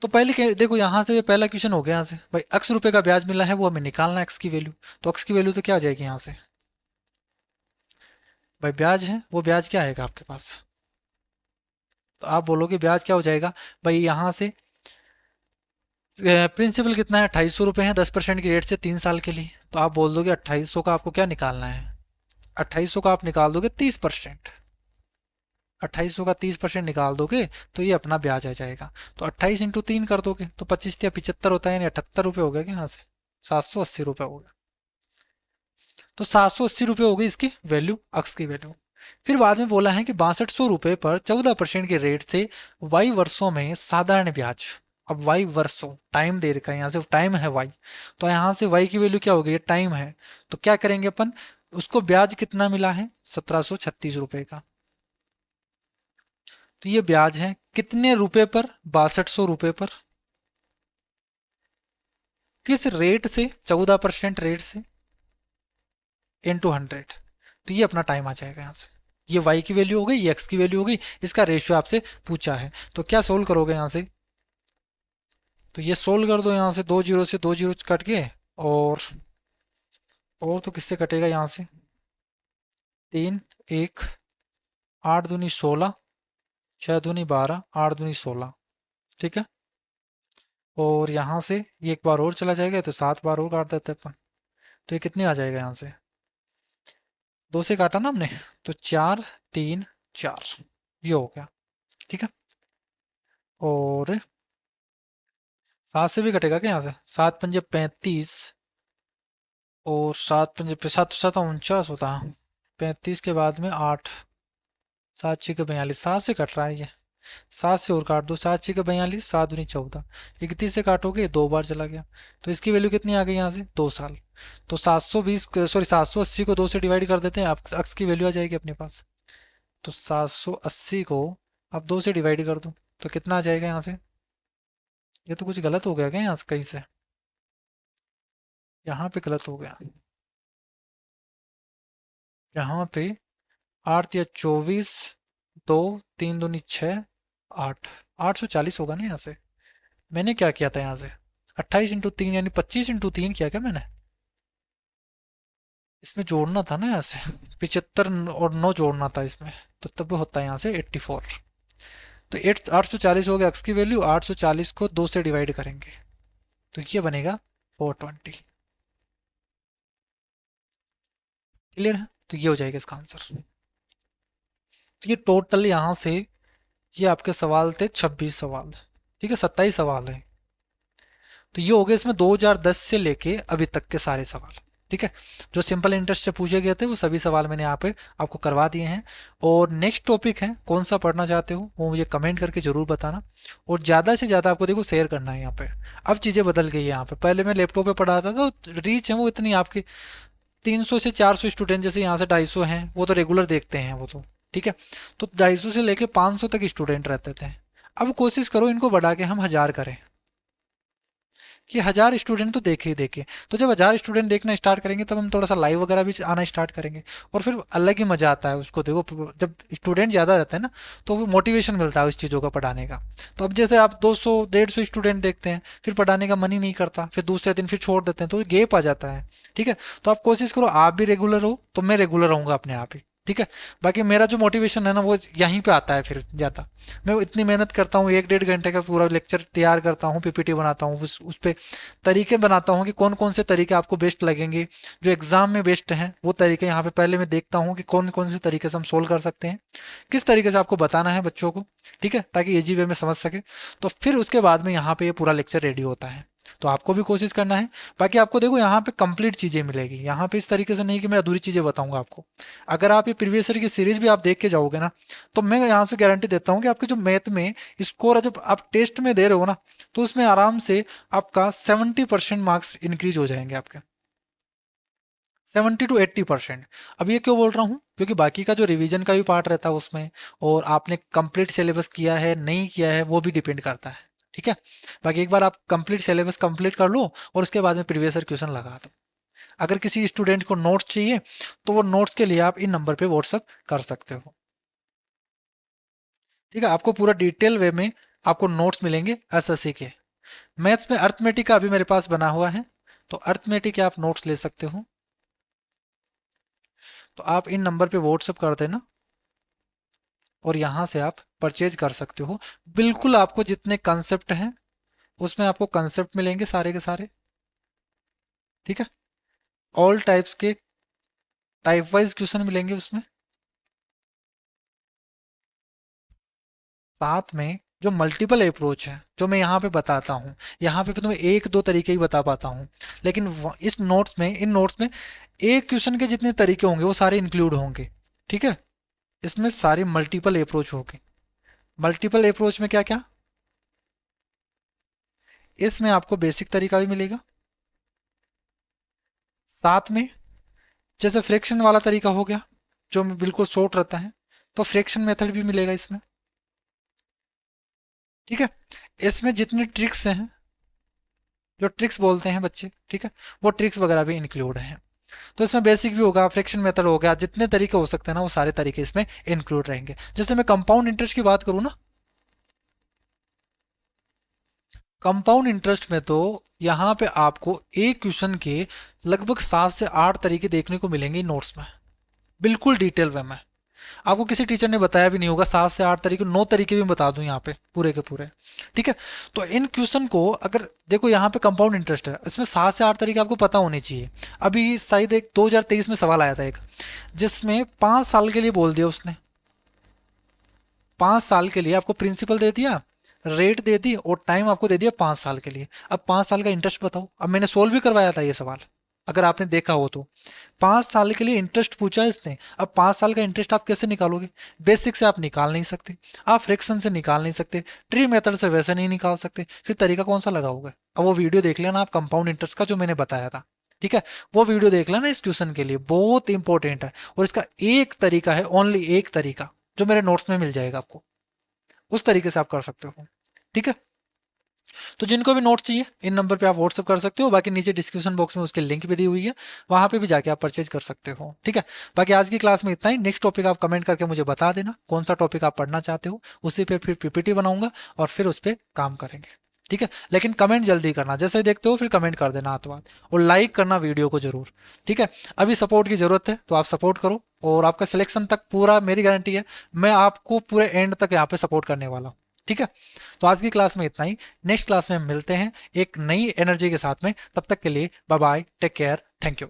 तो पहले देखो यहाँ से पहला क्वेश्चन हो गया, यहाँ से भाई x रुपए का ब्याज मिला है वो हमें निकालना है, x की वैल्यू। तो x की वैल्यू तो क्या आ जाएगी यहाँ से, भाई ब्याज है वो ब्याज क्या आएगा आपके पास। तो आप बोलोगे ब्याज क्या हो जाएगा, भाई यहाँ से प्रिंसिपल कितना है, 2800 रुपये है 10% की रेट से 3 साल के लिए। तो आप बोल दोगे 2800 का आपको क्या निकालना है, 2800 का आप निकाल दोगे 30%। 2800 का 30% निकाल दोगे तो ये अपना ब्याज आ जाएगा। तो 28 × 3 कर दोगे तो 25 या 75 होता है, यानी 78 रुपये हो गया क्या यहाँ से, 780 रुपये हो गया। तो 780 रुपये हो गई इसकी वैल्यू, अक्स की वैल्यू। फिर बाद में बोला है कि 6200 रुपये पर 14% के रेट से वाई वर्षों में साधारण ब्याज। अब वाई वर्षों, टाइम दे रखा है यहाँ से, टाइम है वाई, तो यहाँ से वाई की वैल्यू क्या हो गई, टाइम है। तो क्या करेंगे अपन, उसको ब्याज कितना मिला है 1736 रुपये का। तो ये ब्याज है कितने रुपए पर, 6200 रुपये पर, किस रेट से, 14% रेट से, इंटू 100। तो ये अपना टाइम आ जाएगा यहाँ से। ये y की वैल्यू हो गई, ये x की वैल्यू हो गई, इसका रेशियो आपसे पूछा है। तो क्या सोल्व करोगे यहाँ से, तो ये सोल्व कर दो, यहाँ से 2 जीरो से 2 जीरो कट गए, और तो किससे कटेगा यहाँ से, 3 1, 8 दूनी 16, 6 दूनी 12, 8 दूनी 16, ठीक है। और यहाँ से ये एक बार और चला जाएगा तो 7 बार और काट देते हैं अपन। तो ये कितने आ जाएगा यहाँ से, 2 से काटा ना हमने, तो 4 3 4, ये हो गया, ठीक है। और 7 से भी कटेगा क्या यहाँ से, 7 पंजे 35, और 7 पंजे 7 7 49 होता है, 35 के बाद में 8, 7 6 42, 7 से कट रहा है ये, 7 से और काट दो, 7 6 42, 7 दूनी 14, 31 से काटोगे 2 बार चला गया। तो इसकी वैल्यू कितनी आ गई यहाँ से, 2 साल। तो 720, सॉरी 780 को 2 से डिवाइड कर देते हैं, अक्स की वैल्यू आ जाएगी अपने पास। तो 780 को आप 2 से डिवाइड कर दो तो कितना आ जाएगा यहाँ से, ये तो कुछ गलत हो गया क्या यहाँ से, कहीं से यहाँ पे गलत हो गया, यहाँ पे 8 या 24, 2 3 दूनी 6, 8, 840 होगा ना यहाँ से। मैंने क्या किया था यहाँ से, 28 × 3 यानी 25 × 3 किया क्या मैंने, इसमें जोड़ना था ना यहाँ से 75 और 9 जोड़ना था इसमें, तो तब होता है यहाँ से 84। तो 840 हो गया एक्स की वैल्यू, 840 को 2 से डिवाइड करेंगे तो ये बनेगा 420। क्लियर है, तो ये हो जाएगा इसका आंसर। तो ये टोटल यहाँ से, ये आपके सवाल थे 26 सवाल, ठीक है, 27 सवाल है। तो ये हो गए इसमें 2010 से लेके अभी तक के सारे सवाल, ठीक है। जो सिंपल इंटरेस्ट से पूछे गए थे वो सभी सवाल मैंने यहाँ पे आपको करवा दिए हैं। और नेक्स्ट टॉपिक है कौन सा पढ़ना चाहते हो वो मुझे कमेंट करके जरूर बताना। और ज़्यादा से ज़्यादा आपको देखो शेयर करना है यहाँ पे। अब चीज़ें बदल गई है यहाँ पे, पहले मैं लैपटॉप पे पढ़ाता था तो रीच है वो इतनी आपकी 300 से 400 स्टूडेंट, जैसे यहाँ से 250 हैं वो तो रेगुलर देखते हैं वो तो, ठीक है। तो 250 से लेके 500 तक स्टूडेंट रहते थे। अब कोशिश करो इनको बढ़ा के हम 1000 करें, कि 1000 स्टूडेंट तो देखे ही देखे। तो जब 1000 स्टूडेंट देखना स्टार्ट करेंगे तब हम थोड़ा सा लाइव वगैरह भी आना स्टार्ट करेंगे, और फिर अलग ही मजा आता है उसको। देखो जब स्टूडेंट ज़्यादा रहते हैं ना तो वो मोटिवेशन मिलता है उस चीज़ों का पढ़ाने का। तो अब जैसे आप 200 150 स्टूडेंट देखते हैं फिर पढ़ाने का मन ही नहीं करता, फिर दूसरे दिन फिर छोड़ देते हैं, तो गेप आ जाता है, ठीक है। तो आप कोशिश करो आप भी रेगुलर हो तो मैं रेगुलर रहूंगा अपने आप ही, ठीक है। बाकी मेरा जो मोटिवेशन है ना वो यहीं पे आता है फिर ज़्यादा। मैं इतनी मेहनत करता हूँ, 1 डेढ़ घंटे का पूरा लेक्चर तैयार करता हूँ, पीपीटी बनाता हूँ, उस पे तरीके बनाता हूँ कि कौन कौन से तरीके आपको बेस्ट लगेंगे, जो एग्जाम में बेस्ट हैं वो तरीके यहाँ पे पहले मैं देखता हूँ कि कौन कौन से तरीके से हम सोल्व कर सकते हैं, किस तरीके से आपको बताना है बच्चों को, ठीक है, ताकि इजी वे में समझ सके। तो फिर उसके बाद में यहाँ पे ये पूरा लेक्चर रेडी होता है। तो आपको भी कोशिश करना है। बाकी आपको देखो यहाँ पे कंप्लीट चीजें मिलेगी, यहाँ पे इस तरीके से नहीं कि मैं अधूरी चीजें बताऊंगा आपको। अगर आप ये प्रीवियस ईयर की सीरीज भी आप देख के जाओगे ना, तो मैं यहाँ से गारंटी देता हूँ कि आपके जो मैथ में स्कोर है, जब आप टेस्ट में दे रहे हो ना, तो उसमें आराम से आपका 70% मार्क्स इंक्रीज हो जाएंगे आपके, 70 to 80%। अब ये क्यों बोल रहा हूँ, क्योंकि बाकी का जो रिवीजन का भी पार्ट रहता है उसमें, और आपने कंप्लीट सिलेबस किया है नहीं किया है वो भी डिपेंड करता है, ठीक है। बाकी एक बार आप कंप्लीट सिलेबस कंप्लीट कर लो और उसके बाद में प्रीवियस ईयर क्वेश्चन लगा दो। अगर किसी स्टूडेंट को नोट्स चाहिए तो वो नोट्स के लिए आप इन नंबर पे व्हाट्सअप कर सकते हो, ठीक है। आपको पूरा डिटेल वे में आपको नोट्स मिलेंगे एसएससी के। मैथ्स में अर्थमेटिक का अभी मेरे पास बना हुआ है, तो अर्थमेटिक के आप नोट्स ले सकते हो। तो आप इन नंबर पे व्हाट्सअप कर देना और यहाँ से आप परचेज कर सकते हो। बिल्कुल आपको जितने कंसेप्ट हैं उसमें आपको कंसेप्ट मिलेंगे सारे के सारे, ठीक है। ऑल टाइप्स के टाइप वाइज क्वेश्चन मिलेंगे उसमें। साथ में जो मल्टीपल अप्रोच है जो मैं यहाँ पे बताता हूँ, यहाँ पे तुम्हें एक दो तरीके ही बता पाता हूँ, लेकिन इस नोट्स में, इन नोट्स में एक क्वेश्चन के जितने तरीके होंगे वो सारे इंक्लूड होंगे, ठीक है। इसमें सारे मल्टीपल अप्रोच होंगे। मल्टीपल अप्रोच में क्या क्या, इसमें आपको बेसिक तरीका भी मिलेगा, साथ में जैसे फ्रैक्शन वाला तरीका हो गया जो बिल्कुल शॉर्ट रहता है, तो फ्रैक्शन मेथड भी मिलेगा इसमें, ठीक है। इसमें जितने ट्रिक्स हैं, जो ट्रिक्स बोलते हैं बच्चे, ठीक है, वो ट्रिक्स वगैरह भी इंक्लूड हैं। तो इसमें बेसिक भी होगा, फ्रैक्शन मेथड हो गया, जितने तरीके हो सकते हैं ना वो सारे तरीके इसमें इंक्लूड रहेंगे। जैसे मैं कंपाउंड इंटरेस्ट की बात करूँ ना, कंपाउंड इंटरेस्ट में तो यहाँ पे आपको एक क्वेश्चन के लगभग 7 से 8 तरीके देखने को मिलेंगे नोट्स में, बिल्कुल डिटेल वे में। आपको किसी टीचर ने बताया भी नहीं होगा, 7 से 8 तरीके, 9 तरीके भी बता दूं यहाँ पे पूरे के पूरे, ठीक है। तो इन क्वेश्चन को अगर देखो, यहाँ पे कंपाउंड इंटरेस्ट है, इसमें 7 से 8 तरीके आपको पता होने चाहिए। अभी शायद एक 2023 में सवाल आया था एक, जिसमें 5 साल के लिए बोल दिया उसने, 5 साल के लिए आपको प्रिंसिपल दे दिया, रेट दे दी और टाइम आपको दे दिया 5 साल के लिए। अब 5 साल का इंटरेस्ट बताओ। अब मैंने सोल्व भी करवाया था ये सवाल, अगर आपने देखा हो तो। 5 साल के लिए इंटरेस्ट पूछा है इसने। अब 5 साल का इंटरेस्ट आप कैसे निकालोगे, बेसिक से आप निकाल नहीं सकते, आप फ्रैक्शन से निकाल नहीं सकते, ट्री मेथड से वैसे नहीं निकाल सकते, फिर तरीका कौन सा लगाओगे। अब वो वीडियो देख लेना आप कंपाउंड इंटरेस्ट का जो मैंने बताया था, ठीक है। वो वीडियो देख लेना, इस क्वेश्चन के लिए बहुत इंपॉर्टेंट है। और इसका एक तरीका है, ओनली एक तरीका, जो मेरे नोट्स में मिल जाएगा आपको, उस तरीके से आप कर सकते हो, ठीक है। तो जिनको भी नोट्स चाहिए इन नंबर पे आप व्हाट्सअप कर सकते हो, बाकी नीचे डिस्क्रिप्शन बॉक्स में उसकी लिंक भी दी हुई है, वहां पे भी जाके आप परचेज कर सकते हो, ठीक है। बाकी आज की क्लास में इतना ही। नेक्स्ट टॉपिक आप कमेंट करके मुझे बता देना कौन सा टॉपिक आप पढ़ना चाहते हो, उसी पे फिर पीपीटी बनाऊंगा और फिर उस पर काम करेंगे, ठीक है। लेकिन कमेंट जल्दी करना, जैसे ही देखते हो फिर कमेंट कर देना हाथ बात, और लाइक करना वीडियो को जरूर, ठीक है। अभी सपोर्ट की जरूरत है तो आप सपोर्ट करो, और आपका सिलेक्शन तक पूरा मेरी गारंटी है, मैं आपको पूरे एंड तक यहाँ पे सपोर्ट करने वाला हूँ, ठीक है। तो आज की क्लास में इतना ही। नेक्स्ट क्लास में हम मिलते हैं एक नई एनर्जी के साथ में, तब तक के लिए bye bye, take care, thank you.